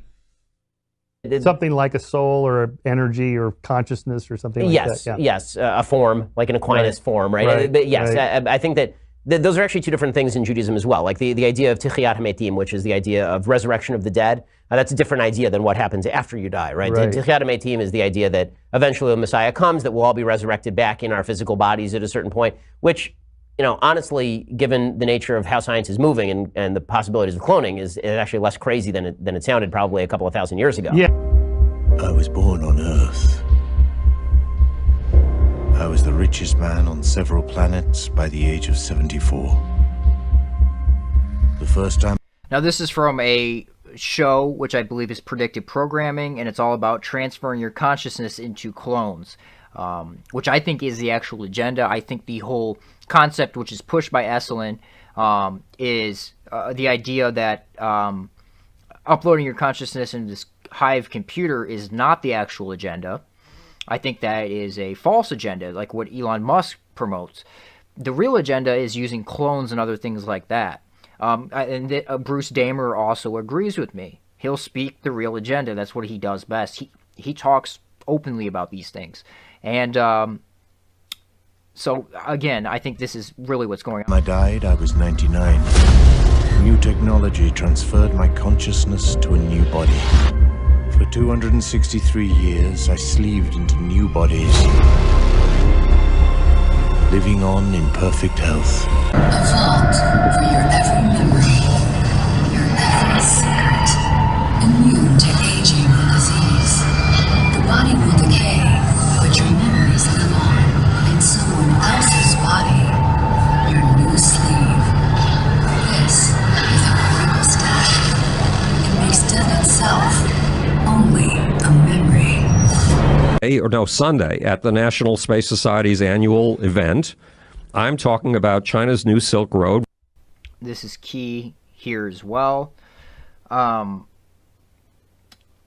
Something like a soul or energy or consciousness or something like that. Yeah. Yes, a form, like an Aquinas form, right? But yes, I think that those are actually two different things in Judaism as well. Like the idea of Tichiyat HaMetim, which is the idea of resurrection of the dead, that's a different idea than what happens after you die, right? Tichiyat HaMetim is the idea that eventually the Messiah comes, that we'll all be resurrected back in our physical bodies at a certain point, which, you know, honestly, given the nature of how science is moving and the possibilities of cloning, is actually less crazy than it sounded probably a couple of thousand years ago. Yeah. I was born on Earth. I was the richest man on several planets by the age of 74. The first time... Now this is from a show which I believe is predictive programming, and it's all about transferring your consciousness into clones, which I think is the actual agenda. I think the whole concept, which is pushed by Esalen, is the idea that uploading your consciousness into this hive computer is not the actual agenda. I think that is a false agenda, like what Elon Musk promotes. The real agenda is using clones and other things like that. Bruce Damer also agrees with me. He'll speak the real agenda. That's what he does best. He talks openly about these things. And so, again, I think this is really what's going on. When I died, I was 99. New technology transferred my consciousness to a new body. For 263 years, I sleeved into new bodies, living on in perfect health. A vault for your every memory, your every secret, immune to aging and disease. The body will decay, but your memories live on in someone else's body, your new sleeve. This is a critical step. It makes death itself only a memory. Sunday at the National Space Society's annual event. I'm talking about China's new Silk Road. This is key here as well. I'm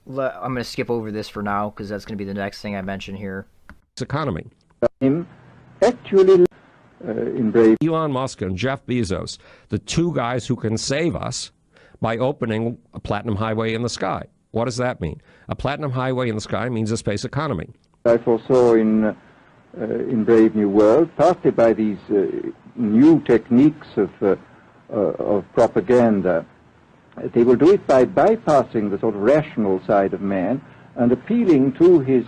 going to skip over this for now because that's going to be the next thing I mention here. Economy. Actually, Elon Musk and Jeff Bezos, the two guys who can save us by opening a platinum highway in the sky. What does that mean? A platinum highway in the sky means a space economy. I foresaw in Brave New World, partly by these new techniques of propaganda. They will do it by bypassing the sort of rational side of man and appealing to his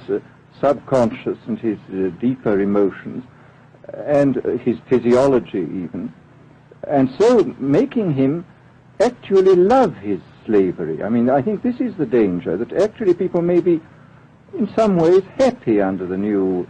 subconscious and his deeper emotions and his physiology even, and so making him actually love his slavery. I mean, I think this is the danger, that actually people may be in some ways happy under the new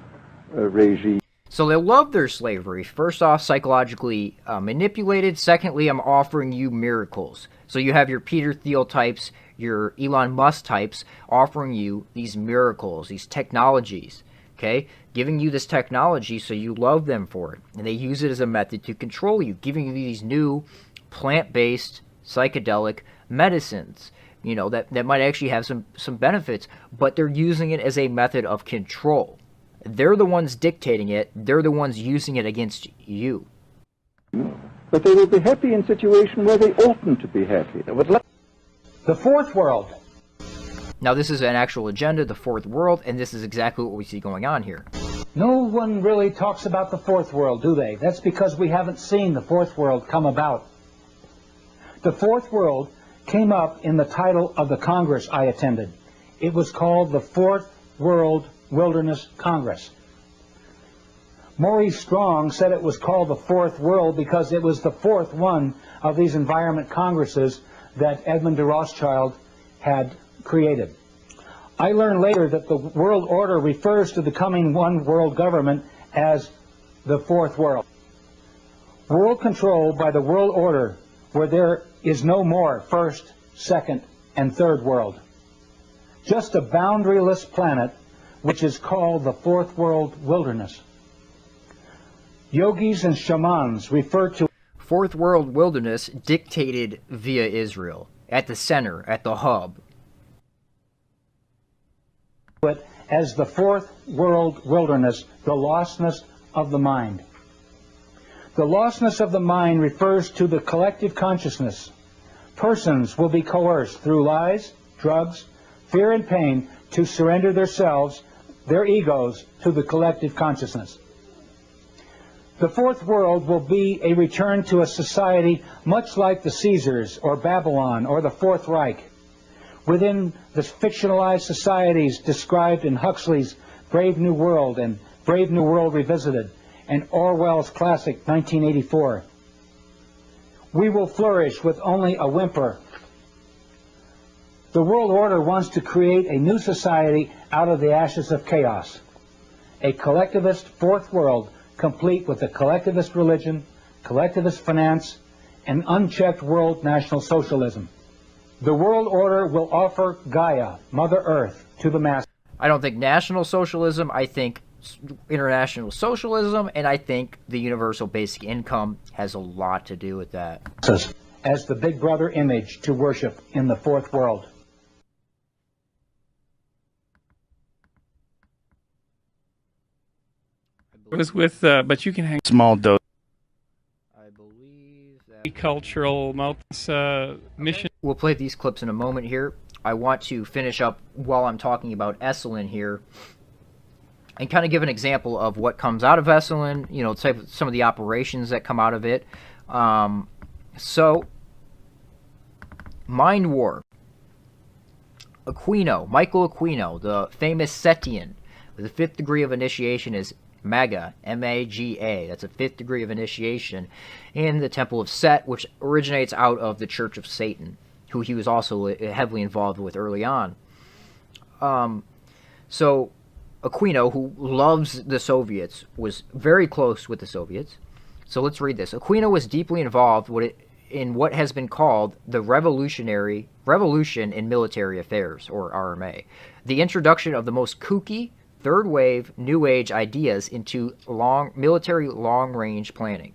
regime. So they love their slavery. First off, psychologically manipulated. Secondly, I'm offering you miracles. So you have your Peter Thiel types, your Elon Musk types offering you these miracles, these technologies, okay? Giving you this technology so you love them for it. And they use it as a method to control you, giving you these new plant-based psychedelic medicines, you know, that might actually have some benefits, but they're using it as a method of control. They're the ones dictating it. They're the ones using it against you. But they will be happy in a situation where they oughtn't to be happy. The fourth world. Now, this is an actual agenda, the fourth world, and this is exactly what we see going on here. No one really talks about the fourth world, do they? That's because we haven't seen the fourth world come about. The fourth world came up in the title of the Congress I attended. It was called the Fourth World Wilderness Congress. Maurice Strong said it was called the Fourth World because it was the fourth one of these environment congresses that Edmund de Rothschild had created. I learned later that the world order refers to the coming one world government as the fourth world. World control by the world order, where there is no more first, second, and third world. Just a boundaryless planet which is called the fourth world wilderness. Yogis and shamans refer to fourth world wilderness dictated via Israel, at the center, at the hub. It as the fourth world wilderness, the lostness of the mind. The lostness of the mind refers to the collective consciousness. Persons will be coerced through lies, drugs, fear and pain to surrender themselves, their egos, to the collective consciousness. The fourth world will be a return to a society much like the Caesars or Babylon or the Fourth Reich. Within the fictionalized societies described in Huxley's Brave New World and Brave New World Revisited and Orwell's classic 1984. We will flourish with only a whimper. The world order wants to create a new society out of the ashes of chaos. A collectivist fourth world complete with a collectivist religion, collectivist finance, and unchecked world national socialism. The world order will offer Gaia, Mother Earth, to the masses. I don't think national socialism, I think international socialism, and I think the universal basic income has a lot to do with that. As the big brother image to worship in the fourth world. It was with, but you can hang small dose. Cultural mission. We'll play these clips in a moment here. I want to finish up while I'm talking about Esalen here and kind of give an example of what comes out of Esalen, you know, some of the operations that come out of it. So, Mind War. Michael Aquino, the famous Setian, with the fifth degree of initiation is Maga, M-A-G-A. That's a fifth degree of initiation in the Temple of Set, which originates out of the Church of Satan, who he was also heavily involved with early on. So Aquino, who loves the Soviets, was very close with the Soviets. So let's read this. Aquino was deeply involved in what has been called the Revolution in Military Affairs, or RMA, the introduction of the most kooky, third-wave, New Age ideas into military long-range planning,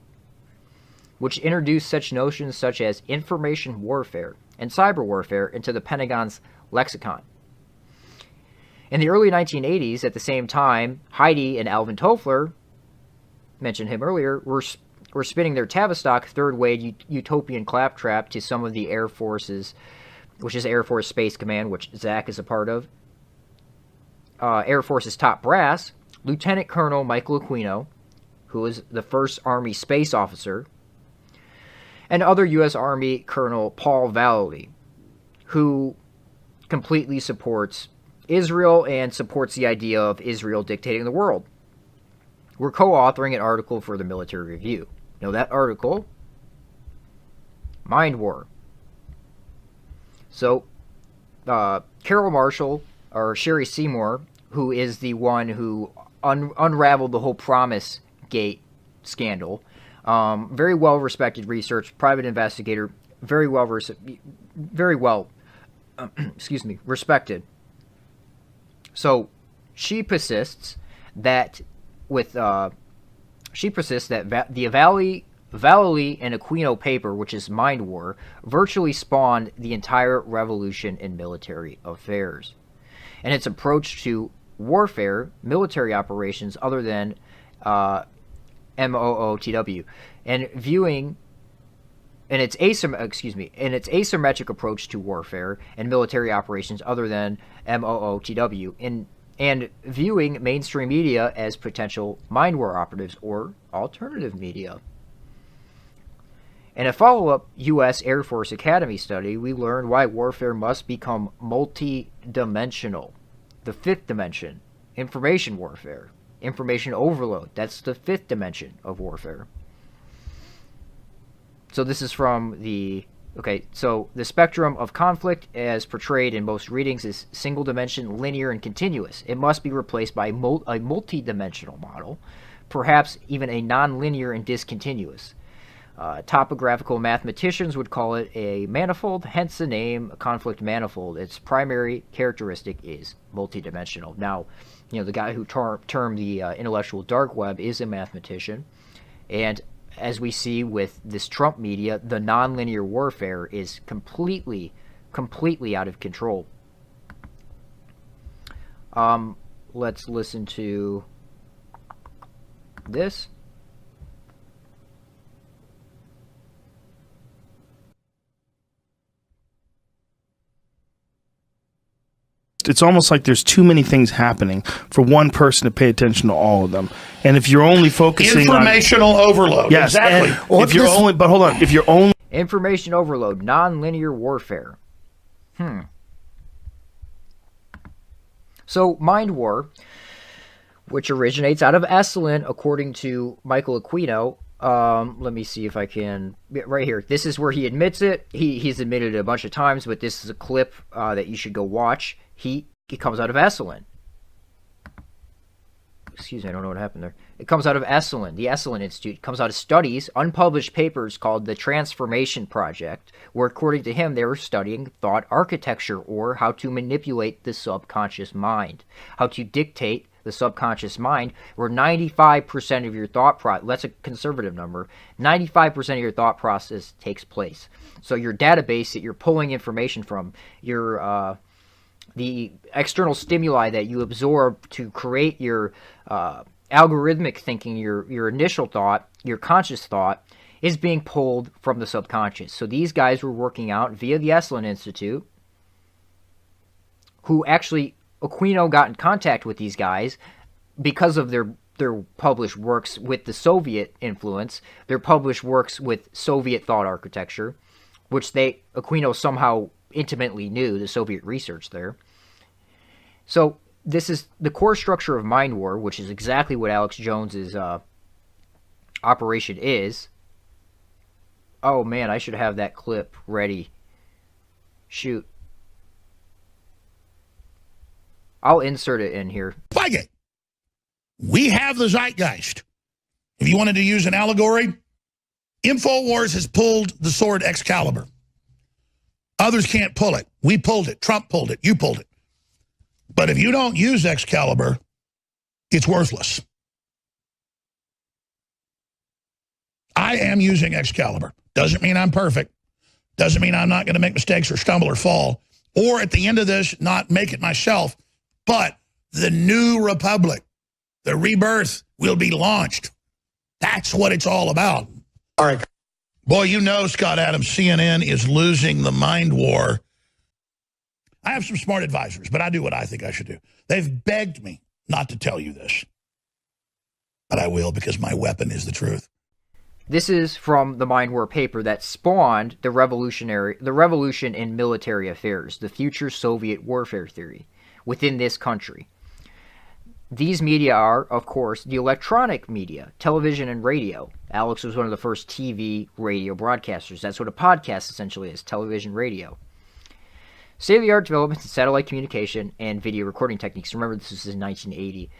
which introduced such notions such as information warfare and cyber warfare into the Pentagon's lexicon. In the early 1980s, at the same time, Heidi and Alvin Toffler, mentioned him earlier, were spinning their Tavistock third-wave utopian claptrap to some of the Air Forces, which is Air Force Space Command, which Zach is a part of, Air Force's top brass, Lieutenant Colonel Michael Aquino, who was the first Army space officer, and other U.S. Army Colonel Paul Vallely, who completely supports Israel and supports the idea of Israel dictating the world. We're co-authoring an article for the Military Review. Now that article, Mind War. So, Carol Marshall, or Sherry Seymour, who is the one who unraveled the whole Promise Gate scandal. Very well-respected research, private investigator, very well respected. So she persists that the Vallely and Aquino paper, which is Mind War, virtually spawned the entire revolution in military affairs. And its approach to warfare, military operations other than MOOTW, and viewing in its asymmetric approach to warfare and military operations other than MOOTW, in and viewing mainstream media as potential mind war operatives or alternative media. In a follow-up U.S. Air Force Academy study, we learned why warfare must become multi-dimensional. The fifth dimension, information warfare. Information overload, that's the fifth dimension of warfare. So this is from the... Okay, so the spectrum of conflict as portrayed in most readings is single dimension, linear, and continuous. It must be replaced by a multi-dimensional model, perhaps even a non-linear and discontinuous. Topographical mathematicians would call it a manifold, hence the name conflict manifold. Its primary characteristic is multidimensional. Now, the guy who termed the intellectual dark web is a mathematician, and as we see with this Trump media, the nonlinear warfare is completely out of control. Let's listen to this. It's almost like there's too many things happening for one person to pay attention to all of them. And if you're only focusing informational overload. Yes, exactly. If you're only, but hold on, if you're only information overload, non-linear warfare. So mind war, which originates out of Esalen, according to Michael Aquino. Let me see if I can... Right here. This is where he admits it. He's admitted it a bunch of times, but this is a clip that you should go watch. He comes out of Esalen. Excuse me, I don't know what happened there. It comes out of Esalen, the Esalen Institute. It comes out of studies, unpublished papers called the Transformation Project, where according to him, they were studying thought architecture, or how to manipulate the subconscious mind, how to dictate the subconscious mind, where 95% of your thought process, that's a conservative number, 95% of your thought process takes place. So your database that you're pulling information from, your the external stimuli that you absorb to create your algorithmic thinking, your initial thought, your conscious thought, is being pulled from the subconscious. So these guys were working out via the Esalen Institute, who actually... Aquino got in contact with these guys because of their published works with the Soviet influence, their published works with Soviet thought architecture, which Aquino somehow intimately knew, the Soviet research there. So this is the core structure of mind war, which is exactly what Alex Jones's operation is. Oh man, I should have that clip ready. Shoot. I'll insert it in here. Like it. We have the zeitgeist. If you wanted to use an allegory, InfoWars has pulled the sword Excalibur. Others can't pull it. We pulled it. Trump pulled it. You pulled it. But if you don't use Excalibur, it's worthless. I am using Excalibur. Doesn't mean I'm perfect. Doesn't mean I'm not going to make mistakes or stumble or fall. Or at the end of this, not make it myself. But the new republic, the rebirth, will be launched. That's what it's all about. All right. Boy, you know, Scott Adams, CNN is losing the mind war. I have some smart advisors, but I do what I think I should do. They've begged me not to tell you this. But I will, because my weapon is the truth. This is from the Mind War paper that spawned the revolution in military affairs, the future Soviet warfare theory within this country. These media are, of course, the electronic media, television and radio. Alex was one of the first TV radio broadcasters. That's what a podcast essentially is, television, radio. State-of-the-art developments in satellite communication and video recording techniques. Remember, this was in 1980.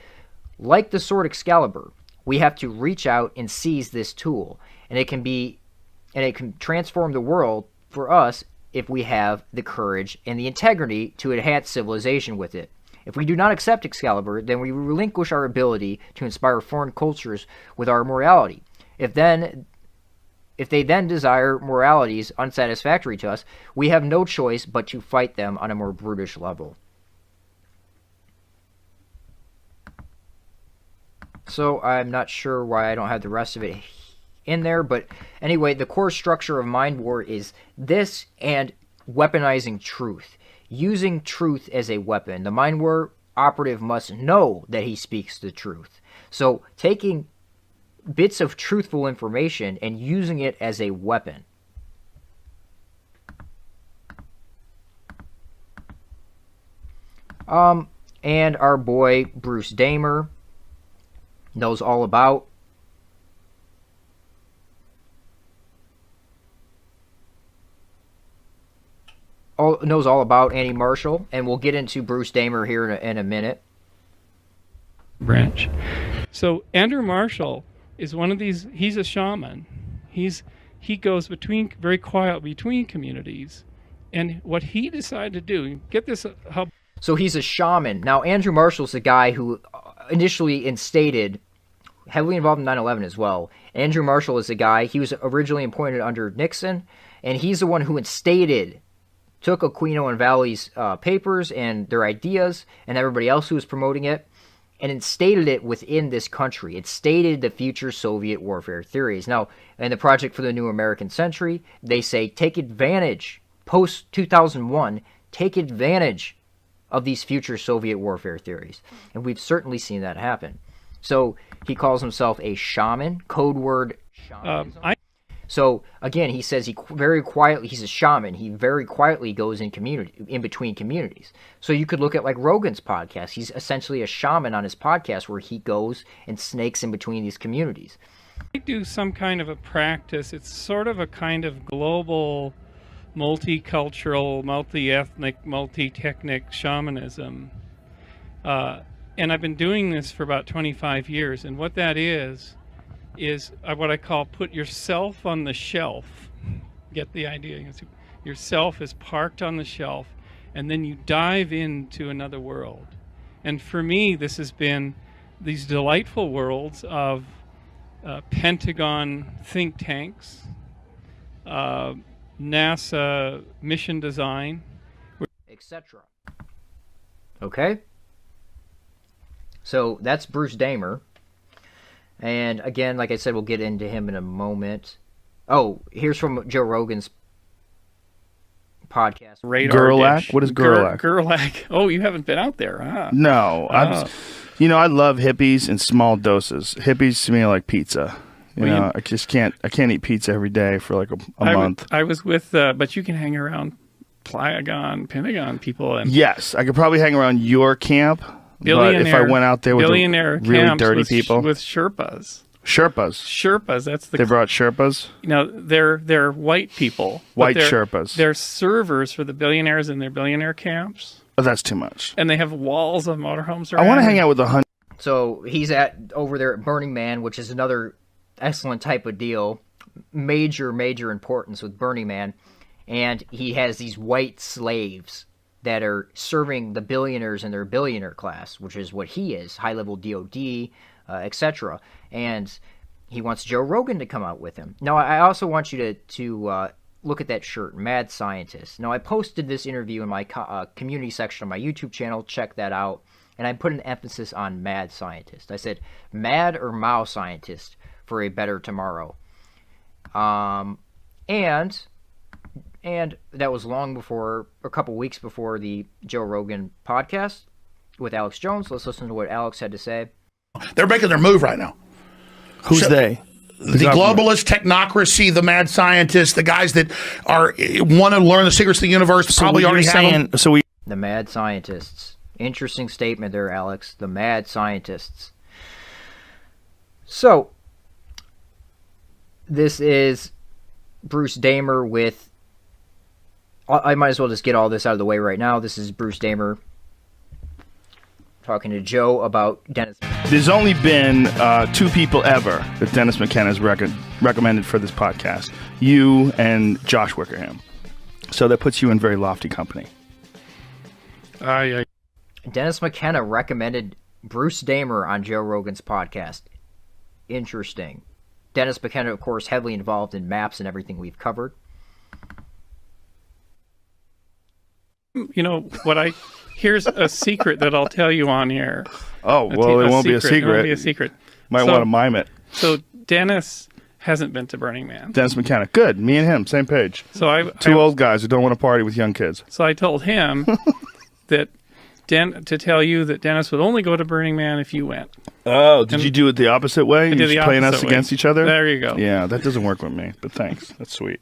Like the sword Excalibur, we have to reach out and seize this tool, and it can transform the world for us if we have the courage and the integrity to enhance civilization with it. If we do not accept Excalibur, then we relinquish our ability to inspire foreign cultures with our morality. If they then desire moralities unsatisfactory to us, we have no choice but to fight them on a more brutish level. So I'm not sure why I don't have the rest of it in there, but anyway, the core structure of Mind War is this and weaponizing truth. Using truth as a weapon. The Mind War operative must know that he speaks the truth. So taking bits of truthful information and using it as a weapon. And our boy Bruce Damer knows all about Andy Marshall, and we'll get into Bruce Damer here in a minute. Branch. So Andrew Marshall is one of these. He's a shaman. He goes very quiet between communities, and what he decided to do. Get this. So he's a shaman. Now Andrew Marshall's the guy who initially instated, heavily involved in 9/11 as well. Andrew Marshall is the guy. He was originally appointed under Nixon, and he's the one who took Aquino and Valley's papers and their ideas and everybody else who was promoting it and instated it within this country. It stated the future Soviet warfare theories. Now, in the Project for the New American Century, they say take advantage, post-2001, take advantage of these future Soviet warfare theories. And we've certainly seen that happen. So he calls himself a shaman, code word shamanism. So again, he says he's a shaman. He very quietly goes in between communities. So you could look at like Rogan's podcast. He's essentially a shaman on his podcast where he goes and snakes in between these communities. I do some kind of a practice. It's sort of a kind of global, multicultural, multi-ethnic, multi-technic shamanism. And I've been doing this for about 25 years. And what that is what I call put yourself on the shelf. Get the idea? Yourself is parked on the shelf, and then you dive into another world. And for me, this has been these delightful worlds of Pentagon think tanks, NASA mission design, etc. Okay? So that's Bruce Damer. And again, like I said, we'll get into him in a moment. Oh, here's from Joe Rogan's podcast. Gerlach? What is Gerlach? Gerlach. Oh, you haven't been out there, huh? No. I love hippies in small doses. Hippies to me are like pizza. I just can't eat pizza every day for like a month. I was with, but you can hang around Pentagon people. And yes, I could probably hang around your camp. But if I went out there with really dirty people. With Sherpas. Sherpas, that's They brought Sherpas? They're white people. White Sherpas. They're servers for the billionaires in their billionaire camps. Oh, that's too much. And they have walls of motorhomes around. I want to hang out with 100. So he's over there at Burning Man, which is another excellent type of deal. Major importance with Burning Man. And he has these white slaves that are serving the billionaires in their billionaire class, which is what he is, high-level DOD, etc. And he wants Joe Rogan to come out with him. Now, I also want you to look at that shirt, Mad Scientist. Now, I posted this interview in my community section on my YouTube channel. Check that out. And I put an emphasis on Mad Scientist. I said, Mad or Mao Scientist for a better tomorrow. And that was a couple weeks before the Joe Rogan podcast with Alex Jones. Let's listen to what Alex had to say. They're making their move right now. Who's they? The globalist technocracy, the mad scientists, the guys that want to learn the secrets of the universe, probably already have them. The mad scientists. Interesting statement there, Alex. The mad scientists. So, this is Bruce Damer with... I might as well just get all this out of the way right now. This is Bruce Damer talking to Joe about Dennis. There's only been 2 people ever that Dennis McKenna has recommended for this podcast. You and Josh Wickerham. So that puts you in very lofty company. Dennis McKenna recommended Bruce Damer on Joe Rogan's podcast. Interesting. Dennis McKenna, of course, heavily involved in maps and everything we've covered. Here's a secret that I'll tell you on air. Oh, well, it won't be a secret. It won't be a secret. Might want to mime it. So Dennis hasn't been to Burning Man. Dennis McKenna. Good. Me and him, same page. So Two old guys who don't want to party with young kids. So I told him that to tell you that Dennis would only go to Burning Man if you went. Oh, did you do it the opposite way? I did the playing us opposite way. against each other? There you go. Yeah, that doesn't work with me, but thanks. That's sweet.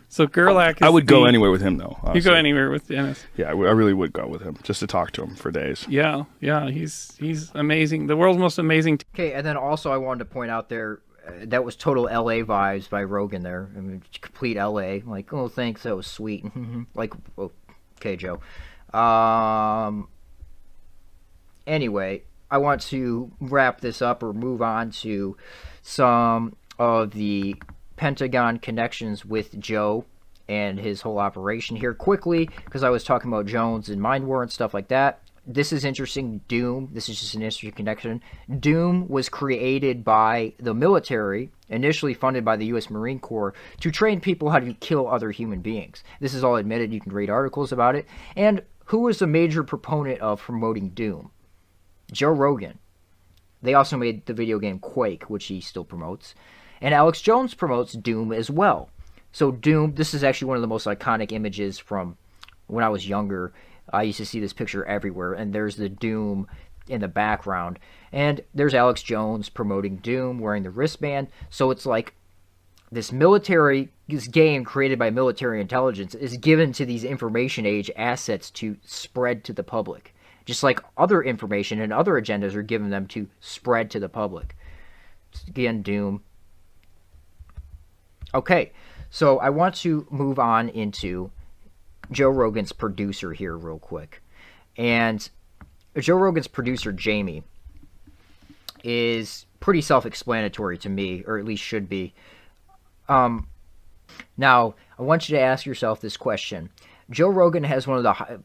So Gerlach is I would go anywhere with him, though. You honestly. go anywhere with Dennis. Yeah, I really would go with him, just to talk to him for days. Yeah, he's amazing. The world's most amazing. Okay, and then also I wanted to point out there, that was total LA vibes by Rogan there. I mean, complete LA. Like, oh, thanks, that was sweet. Like, okay, Joe. Anyway, I want to wrap this up or move on to some of the Pentagon connections with Joe and his whole operation here quickly, because I was talking about Jones and Mind War and stuff like that. This is interesting. Doom, this is just an interesting connection. Doom was created by the military, initially funded by the U.S. Marine Corps, to train people how to kill other human beings. This is all admitted. You can read articles about it. And who was the major proponent of promoting Doom? Joe Rogan. They also made the video game Quake, which he still promotes. And Alex Jones promotes Doom as well. So Doom, this is actually one of the most iconic images from when I was younger. I used to see this picture everywhere, and there's the Doom in the background. And there's Alex Jones promoting Doom, wearing the wristband. So it's like this game created by military intelligence is given to these information age assets to spread to the public. Just like other information and other agendas are given them to spread to the public. Again, Doom. Okay, so I want to move on into Joe Rogan's producer here real quick. And Joe Rogan's producer, Jamie, is pretty self-explanatory to me, or at least should be. Now, I want you to ask yourself this question. Joe Rogan has one of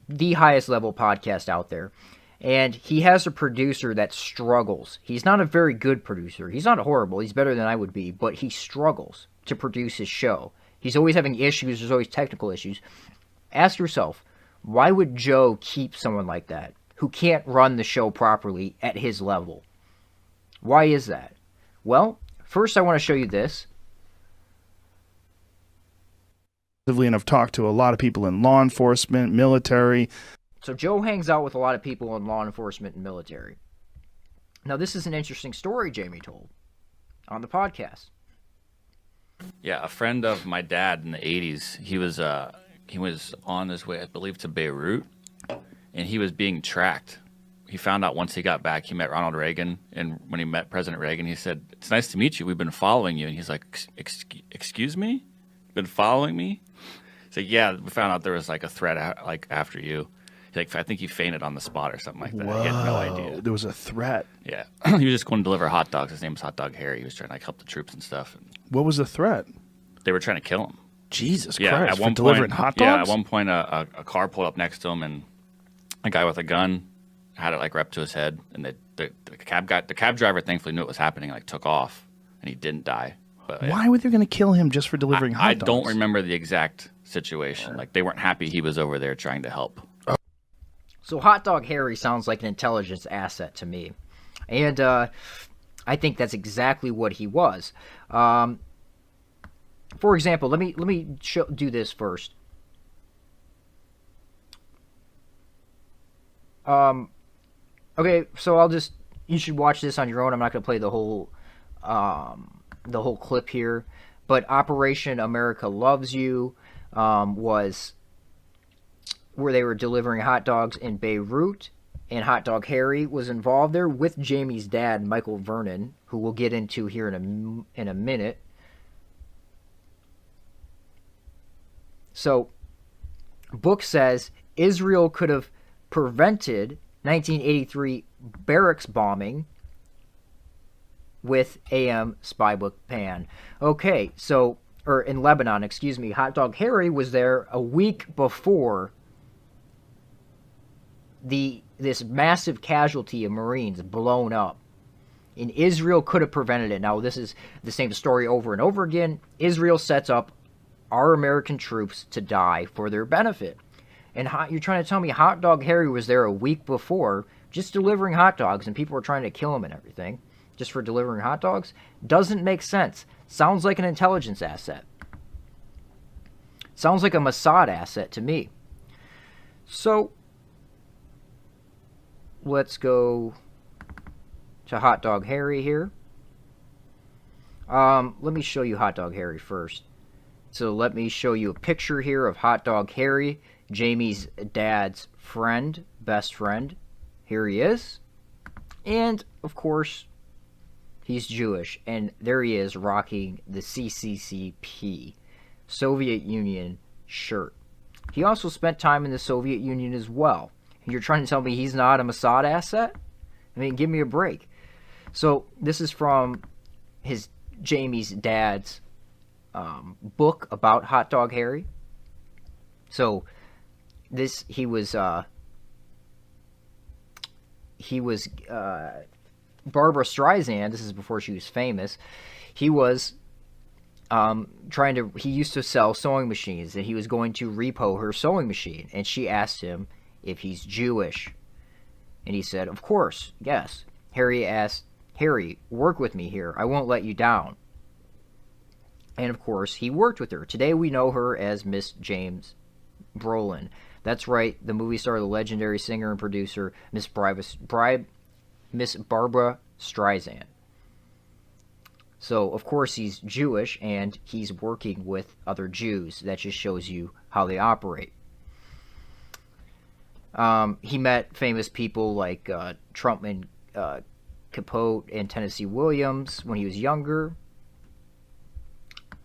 the highest level podcasts out there, and he has a producer that struggles. He's not a very good producer. He's not horrible. He's better than I would be, but he struggles to produce his show. He's always having issues. There's always technical issues. Ask yourself, why would Joe keep someone like that who can't run the show properly at his level? Why is that? Well, first I want to show you this. And I've talked to a lot of people in law enforcement, military. So Joe hangs out with a lot of people in law enforcement and military. Now, this is an interesting story Jamie told on the podcast. Yeah, a friend of my dad in the 80s, he was on his way, I believe, to Beirut, and he was being tracked. He found out once he got back, he met Ronald Reagan, and when he met President Reagan, he said, "It's nice to meet you. We've been following you." And he's like, "Excuse me? Been following me?" He's like, "Yeah, we found out there was like a threat after you." He's like, "I think he fainted on the spot or something like that." Whoa, he had no idea. There was a threat. Yeah. He was just going to deliver hot dogs. His name was Hot Dog Harry. He was trying to help the troops and stuff. What was the threat? They were trying to kill him. Jesus Yeah, Christ, at one for delivering point, hot Yeah, dogs? at one point a car pulled up next to him, and a guy with a gun had it like right up to his head, and the cab driver thankfully knew what was happening, like took off, and he didn't die. But Why were they going to kill him just for delivering hot I dogs? don't remember the exact situation. Like they weren't happy he was over there trying to help. So Hot Dog Harry sounds like an intelligence asset to me. And I think that's exactly what he was. For example, let me do this first. Okay, so you should watch this on your own. I'm not going to play the whole clip here. But Operation America Loves You was where they were delivering hot dogs in Beirut, and Hot Dog Harry was involved there with Jamie's dad, Michael Vernon, who we'll get into here in a minute. So, book says Israel could have prevented 1983 barracks bombing with AM spybook pan. Okay, so, or in Lebanon, excuse me, Hot Dog Harry was there a week before this massive casualty of Marines blown up. And Israel could have prevented it. Now, this is the same story over and over again. Israel sets up our American troops to die for their benefit. And you're trying to tell me Hot Dog Harry was there a week before just delivering hot dogs, and people were trying to kill him and everything just for delivering hot dogs? Doesn't make sense. Sounds like an intelligence asset. Sounds like a Mossad asset to me. So, let's go to Hot Dog Harry here. Let me show you Hot Dog Harry first. So let me show you a picture here of Hot Dog Harry, Jamie's dad's friend, best friend. Here he is. And, of course, he's Jewish. And there he is rocking the CCCP, Soviet Union shirt. He also spent time in the Soviet Union as well. You're trying to tell me he's not a Mossad asset? I mean, give me a break. So this is from Jamie's dad's book about Hot Dog Harry. So he was Barbara Streisand. This is before she was famous. He was he used to sell sewing machines, and he was going to repo her sewing machine, and she asked him if he's Jewish, and he said, of course, yes. Harry asked, Harry, work with me here. I won't let you down. And of course, he worked with her. Today we know her as Miss James Brolin. That's right, the movie star, the legendary singer and producer, Miss Barbara Streisand. So, of course, he's Jewish, and he's working with other Jews. That just shows you how they operate. He met famous people like Trumpman Capote and Tennessee Williams when he was younger.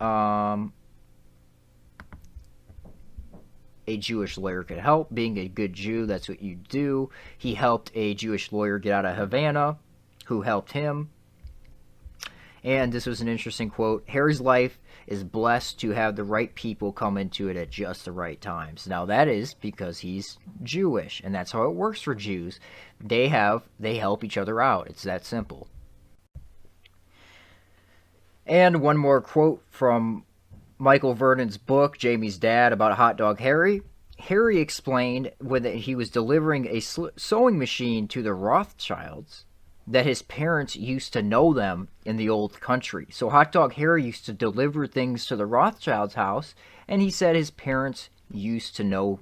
A Jewish lawyer could help. Being a good Jew, that's what you do. He helped a Jewish lawyer get out of Havana, who helped him. And this was an interesting quote. Harry's life is blessed to have the right people come into it at just the right times. Now that is because he's Jewish, and that's how it works for Jews. They help each other out. It's that simple. And one more quote from Michael Vernon's book, Jamie's Dad, about Hot Dog Harry. Harry explained when he was delivering a sewing machine to the Rothschilds that his parents used to know them in the old country. So Hot Dog Harry used to deliver things to the Rothschilds' house, and he said his parents used to know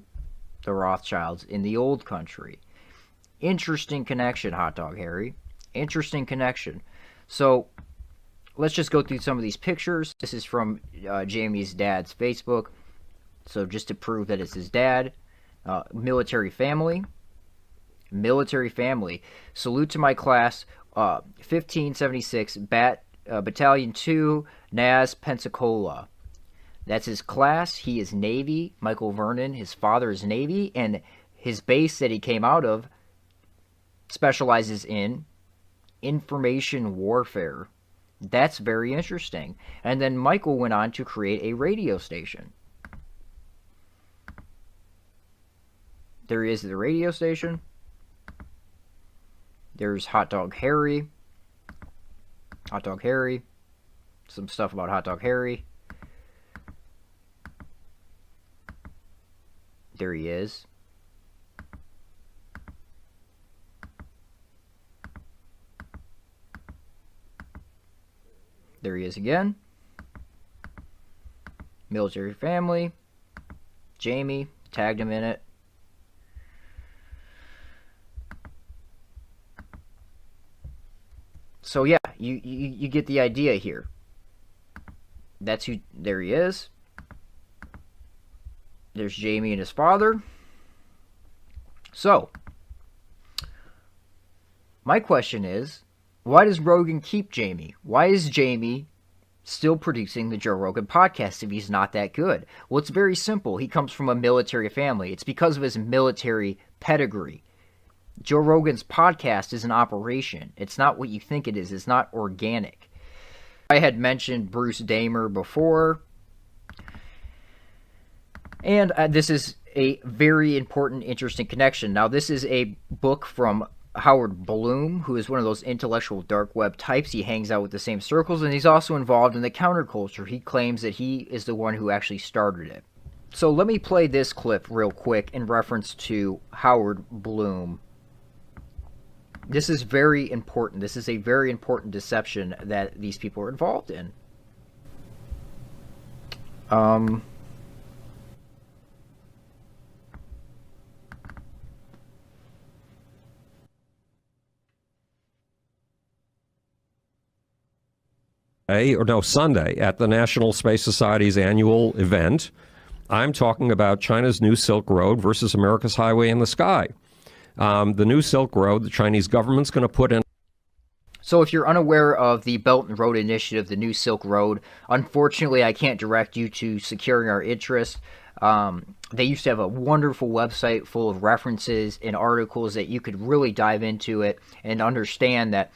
the Rothschilds in the old country. Interesting connection, Hot Dog Harry. Interesting connection. So let's just go through some of these pictures. This is from Jamie's dad's Facebook. So just to prove that it's his dad. Military family. Military family. Salute to my class. 1576 Battalion 2, Naz, Pensacola. That's his class. He is Navy. Michael Vernon, his father is Navy. And his base that he came out of specializes in information warfare. That's very interesting. And then Michael went on to create a radio station. There is the radio station. There's Hot Dog Harry. Hot Dog Harry. Some stuff about Hot Dog Harry. There he is. There he is again. Military family. Jamie. Tagged him in it. So yeah, you get the idea here. That's who. There he is. There's Jamie and his father. So, my question is, why does Rogan keep Jamie? Why is Jamie still producing the Joe Rogan podcast if he's not that good? Well, it's very simple. He comes from a military family. It's because of his military pedigree. Joe Rogan's podcast is an operation. It's not what you think it is. It's not organic. I had mentioned Bruce Damer before. And this is a very important, interesting connection. Now, this is a book from Howard Bloom, who is one of those intellectual dark web types. He hangs out with the same circles, and he's also involved in the counterculture. He claims that he is the one who actually started it. So let me play this clip real quick in reference to Howard Bloom. This is very important. This is a very important deception that these people are involved in. Sunday at the National Space Society's annual event. I'm talking about China's new Silk Road versus America's highway in the sky. The new Silk Road, the Chinese government's going to put in. So if you're unaware of the Belt and Road Initiative, the new Silk Road, unfortunately I can't direct you to Securing Our Interest. They used to have a wonderful website full of references and articles that you could really dive into it and understand that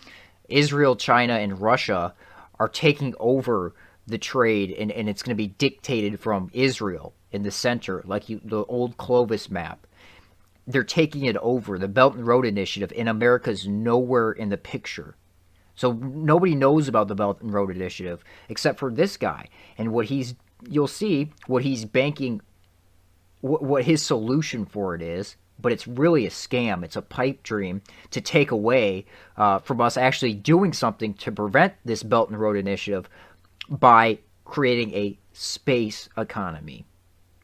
Israel, China, and Russia are taking over the trade, and it's going to be dictated from Israel in the center, like the old Clovis map. They're taking it over, the Belt and Road Initiative, and America's nowhere in the picture. So nobody knows about the Belt and Road Initiative except for this guy. And you'll see what he's banking, what his solution for it is, but it's really a scam. It's a pipe dream to take away from us actually doing something to prevent this Belt and Road Initiative by creating a space economy.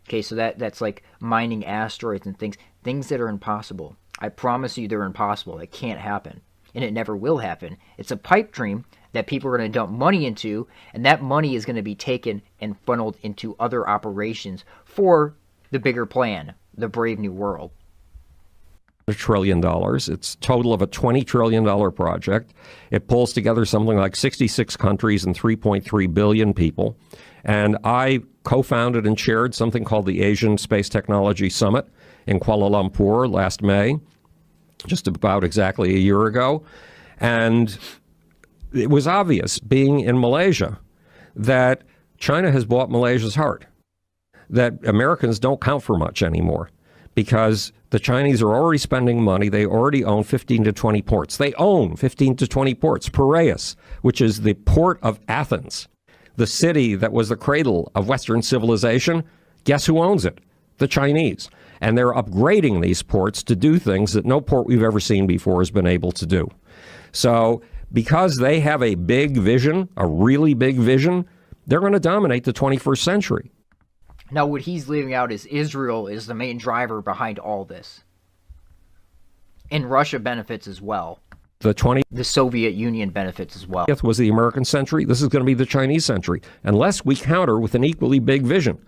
Okay, so that's like mining asteroids and things that are impossible. I promise you they're impossible. It can't happen. And it never will happen. It's a pipe dream that people are going to dump money into, and that money is going to be taken and funneled into other operations for the bigger plan, the Brave New World. $1 trillion. It's a total of a $20 trillion project. It pulls together something like 66 countries and 3.3 billion people. And I co-founded and chaired something called the Asian Space Technology Summit in Kuala Lumpur last May, just about exactly a year ago. And it was obvious, being in Malaysia, that China has bought Malaysia's heart, that Americans don't count for much anymore, because the Chinese are already spending money. They already own 15 to 20 ports. They own 15 to 20 ports. Piraeus, which is the port of Athens, the city that was the cradle of Western civilization, guess who owns it? The Chinese. And they're upgrading these ports to do things that no port we've ever seen before has been able to do. So because they have a big vision, a really big vision, they're going to dominate the 21st century. Now, what he's leaving out is Israel is the main driver behind all this. And Russia benefits as well. The Soviet Union benefits as well. Was the American century. This is going to be the Chinese century, unless we counter with an equally big vision.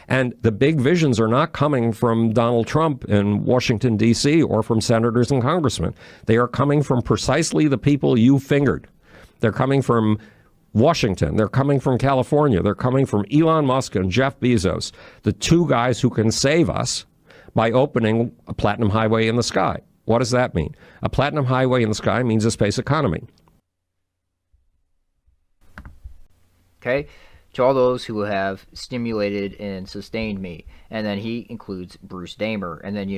And the big visions are not coming from Donald Trump in Washington, D.C., or from senators and congressmen. They are coming from precisely the people you fingered. They're coming from Washington. They're coming from California. They're coming from Elon Musk and Jeff Bezos, the two guys who can save us by opening a platinum highway in the sky. What does that mean? A platinum highway in the sky means a space economy. Okay? To all those who have stimulated and sustained me. And then he includes Bruce Damer. And then,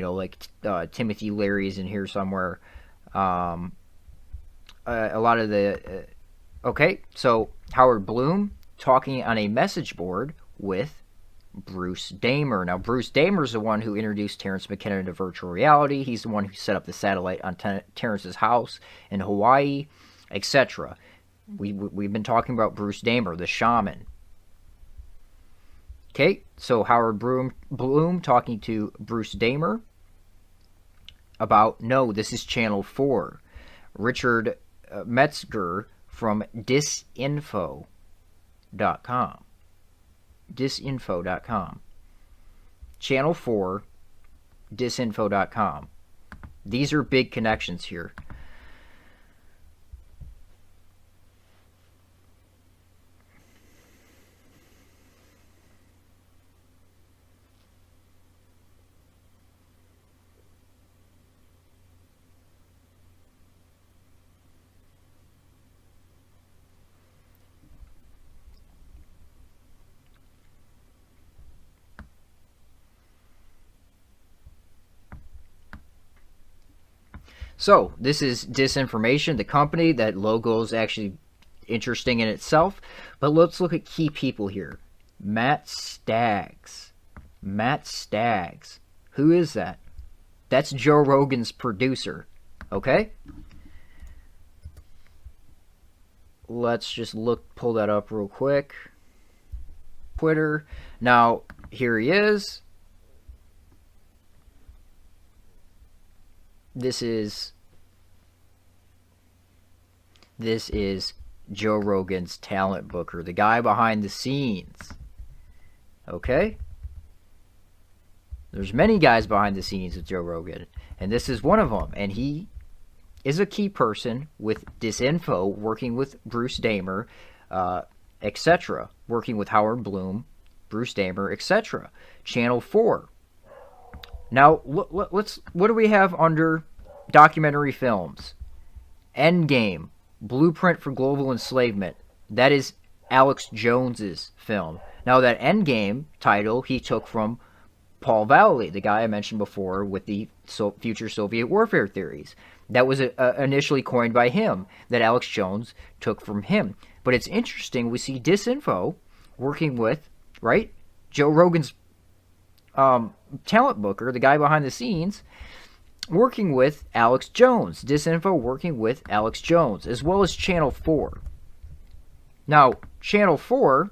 Timothy Leary's in here somewhere. A lot of the... okay, so Howard Bloom talking on a message board with Bruce Damer. Now, Bruce Damer's the one who introduced Terrence McKenna to virtual reality. He's the one who set up the satellite on Terrence's house in Hawaii, etc. We've been talking about Bruce Damer, the shaman. Okay, so Howard Bloom talking to Bruce Damer about, no, this is Channel 4. Richard Metzger from disinfo.com. Disinfo.com. Channel 4, disinfo.com. These are big connections here. So, this is Disinformation, the company. That logo is actually interesting in itself. But let's look at key people here. Matt Staggs. Matt Staggs. Who is that? That's Joe Rogan's producer. Okay? Let's just pull that up real quick. Twitter. Now, here he is. This is Joe Rogan's talent booker, the guy behind the scenes. Okay? There's many guys behind the scenes with Joe Rogan, and this is one of them. And he is a key person with Disinfo, working with Bruce Damer, etc., working with Howard Bloom, Bruce Damer, etc. Channel 4. Now, what do we have under documentary films? Endgame, Blueprint for Global Enslavement. That is Alex Jones's film. Now, that Endgame title he took from Paul Vallely, the guy I mentioned before with the future Soviet warfare theories. That was initially coined by him, that Alex Jones took from him. But it's interesting, we see Disinfo working with, right, Joe Rogan's talent booker, the guy behind the scenes, working with Alex Jones. Disinfo working with Alex Jones, as well as Channel 4. Now, Channel 4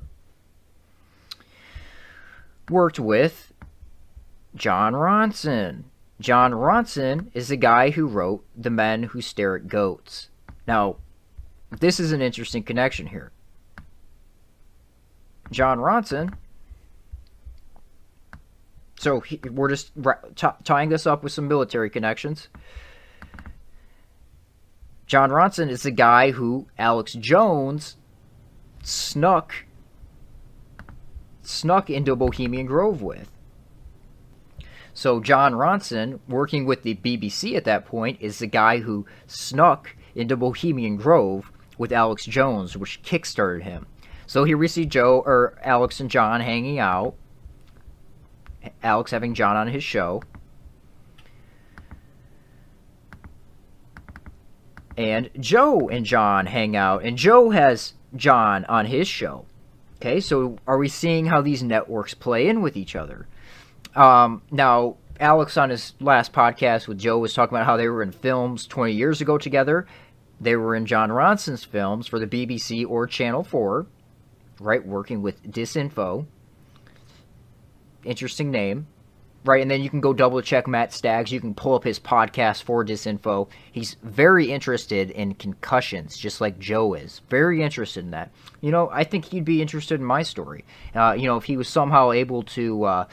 worked with John Ronson. John Ronson is the guy who wrote The Men Who Stare at Goats. Now, this is an interesting connection here. John Ronson, so we're just tying this up with some military connections. John Ronson is the guy who Alex Jones snuck into Bohemian Grove with. So John Ronson, working with the BBC at that point, is the guy who snuck into Bohemian Grove with Alex Jones, which kickstarted him. So here we see Alex and John hanging out. Alex having John on his show. And Joe and John hang out, and Joe has John on his show. Okay, so are we seeing how these networks play in with each other? Now, Alex on his last podcast with Joe was talking about how they were in films 20 years ago together. They were in John Ronson's films for the BBC or Channel 4, right, working with Disinfo. Interesting name, right? And then you can go double check Matt Staggs. You can pull up his podcast for Disinfo. He's very interested in concussions, just like Joe is. Very interested in that. You know, I think he'd be interested in my story. If he was somehow able to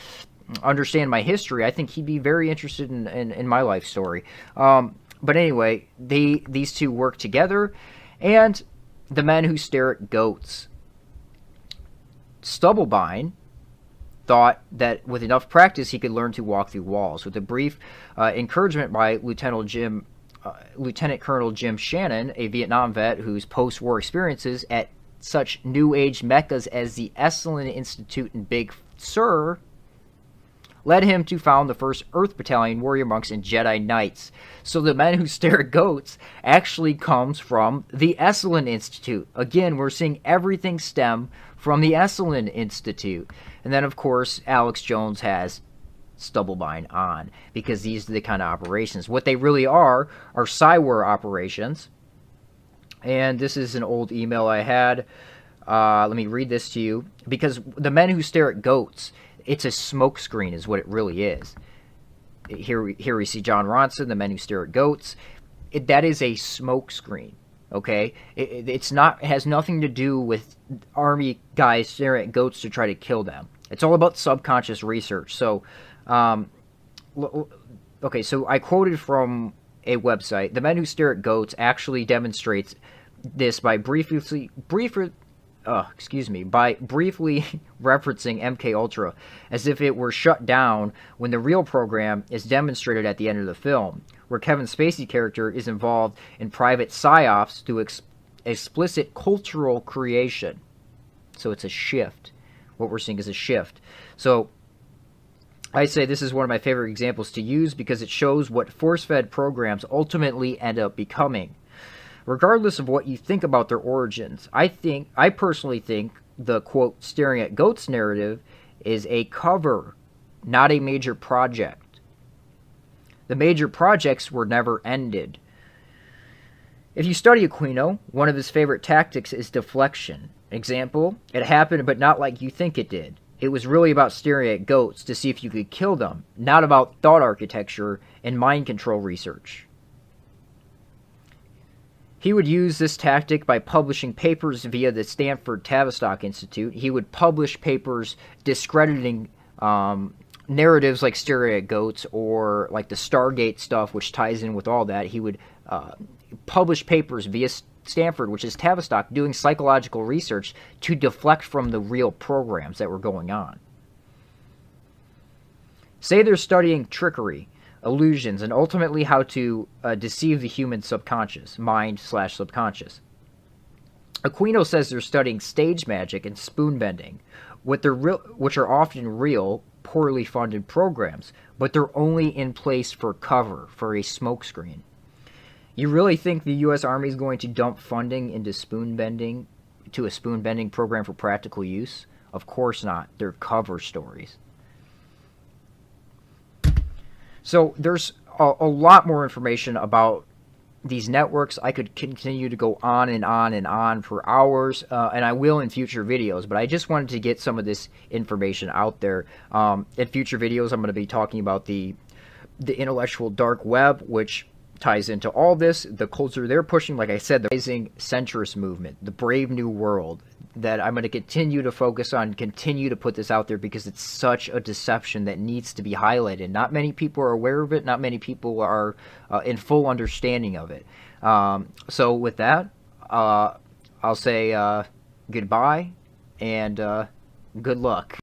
understand my history, I think he'd be very interested in my life story. But anyway, these two work together, and The Men Who Stare at Goats. Stubblebine thought that with enough practice he could learn to walk through walls. With a brief encouragement by Lieutenant Colonel Jim Shannon, a Vietnam vet whose post-war experiences at such New Age meccas as the Esalen Institute in Big Sur led him to found the first Earth Battalion warrior monks and Jedi Knights. So The Men Who Stare at Goats actually comes from the Esalen Institute. Again, we're seeing everything stem from the Esalen Institute. And then, of course, Alex Jones has Stubblebine on, because these are the kind of operations. What they really are spyware operations. And this is an old email I had. Let me read this to you. Because The Men Who Stare at Goats, it's a smokescreen is what it really is. Here we see John Ronson, The Men Who Stare at Goats. That is a smokescreen, okay? It has nothing to do with army guys staring at goats to try to kill them. It's all about subconscious research. So, okay, so I quoted from a website. The Men Who Stare at Goats actually demonstrates this by briefly referencing MK Ultra as if it were shut down, when the real program is demonstrated at the end of the film, where Kevin Spacey character is involved in private psyops through explicit cultural creation. So it's a shift. What we're seeing is a shift. So I say this is one of my favorite examples to use because it shows what force-fed programs ultimately end up becoming. Regardless of what you think about their origins, I personally think the, quote, staring at goats narrative is a cover, not a major project. The major projects were never ended. If you study Aquino, one of his favorite tactics is deflection. Example, it happened but not like you think it did. It was really about staring at goats to see if you could kill them, not about thought architecture and mind control research. He would use this tactic by publishing papers via the Stanford Tavistock Institute. He would publish papers discrediting narratives like stereo goats or like the Stargate stuff, which ties in with all that. He would publish papers via Stanford, which is Tavistock, doing psychological research to deflect from the real programs that were going on. Say they're studying trickery, illusions, and ultimately how to deceive the human subconscious, mind/subconscious. Aquino says they're studying stage magic and spoon bending, which are often real, poorly funded programs, but they're only in place for cover, for a smokescreen. You really think the U.S. Army is going to dump funding into a spoon bending program for practical use? Of course not. They're cover stories. So there's a lot more information about these networks. I could continue to go on and on and on for hours, and I will in future videos, but I just wanted to get some of this information out there. In future videos, I'm going to be talking about the intellectual dark web, which ties into all this, the culture they're pushing, like I said, the rising centrist movement, the brave new world, that I'm going to continue to focus on, continue to put this out there because it's such a deception that needs to be highlighted. Not many people are aware of it. Not many people are in full understanding of it. So with that, I'll say goodbye and good luck.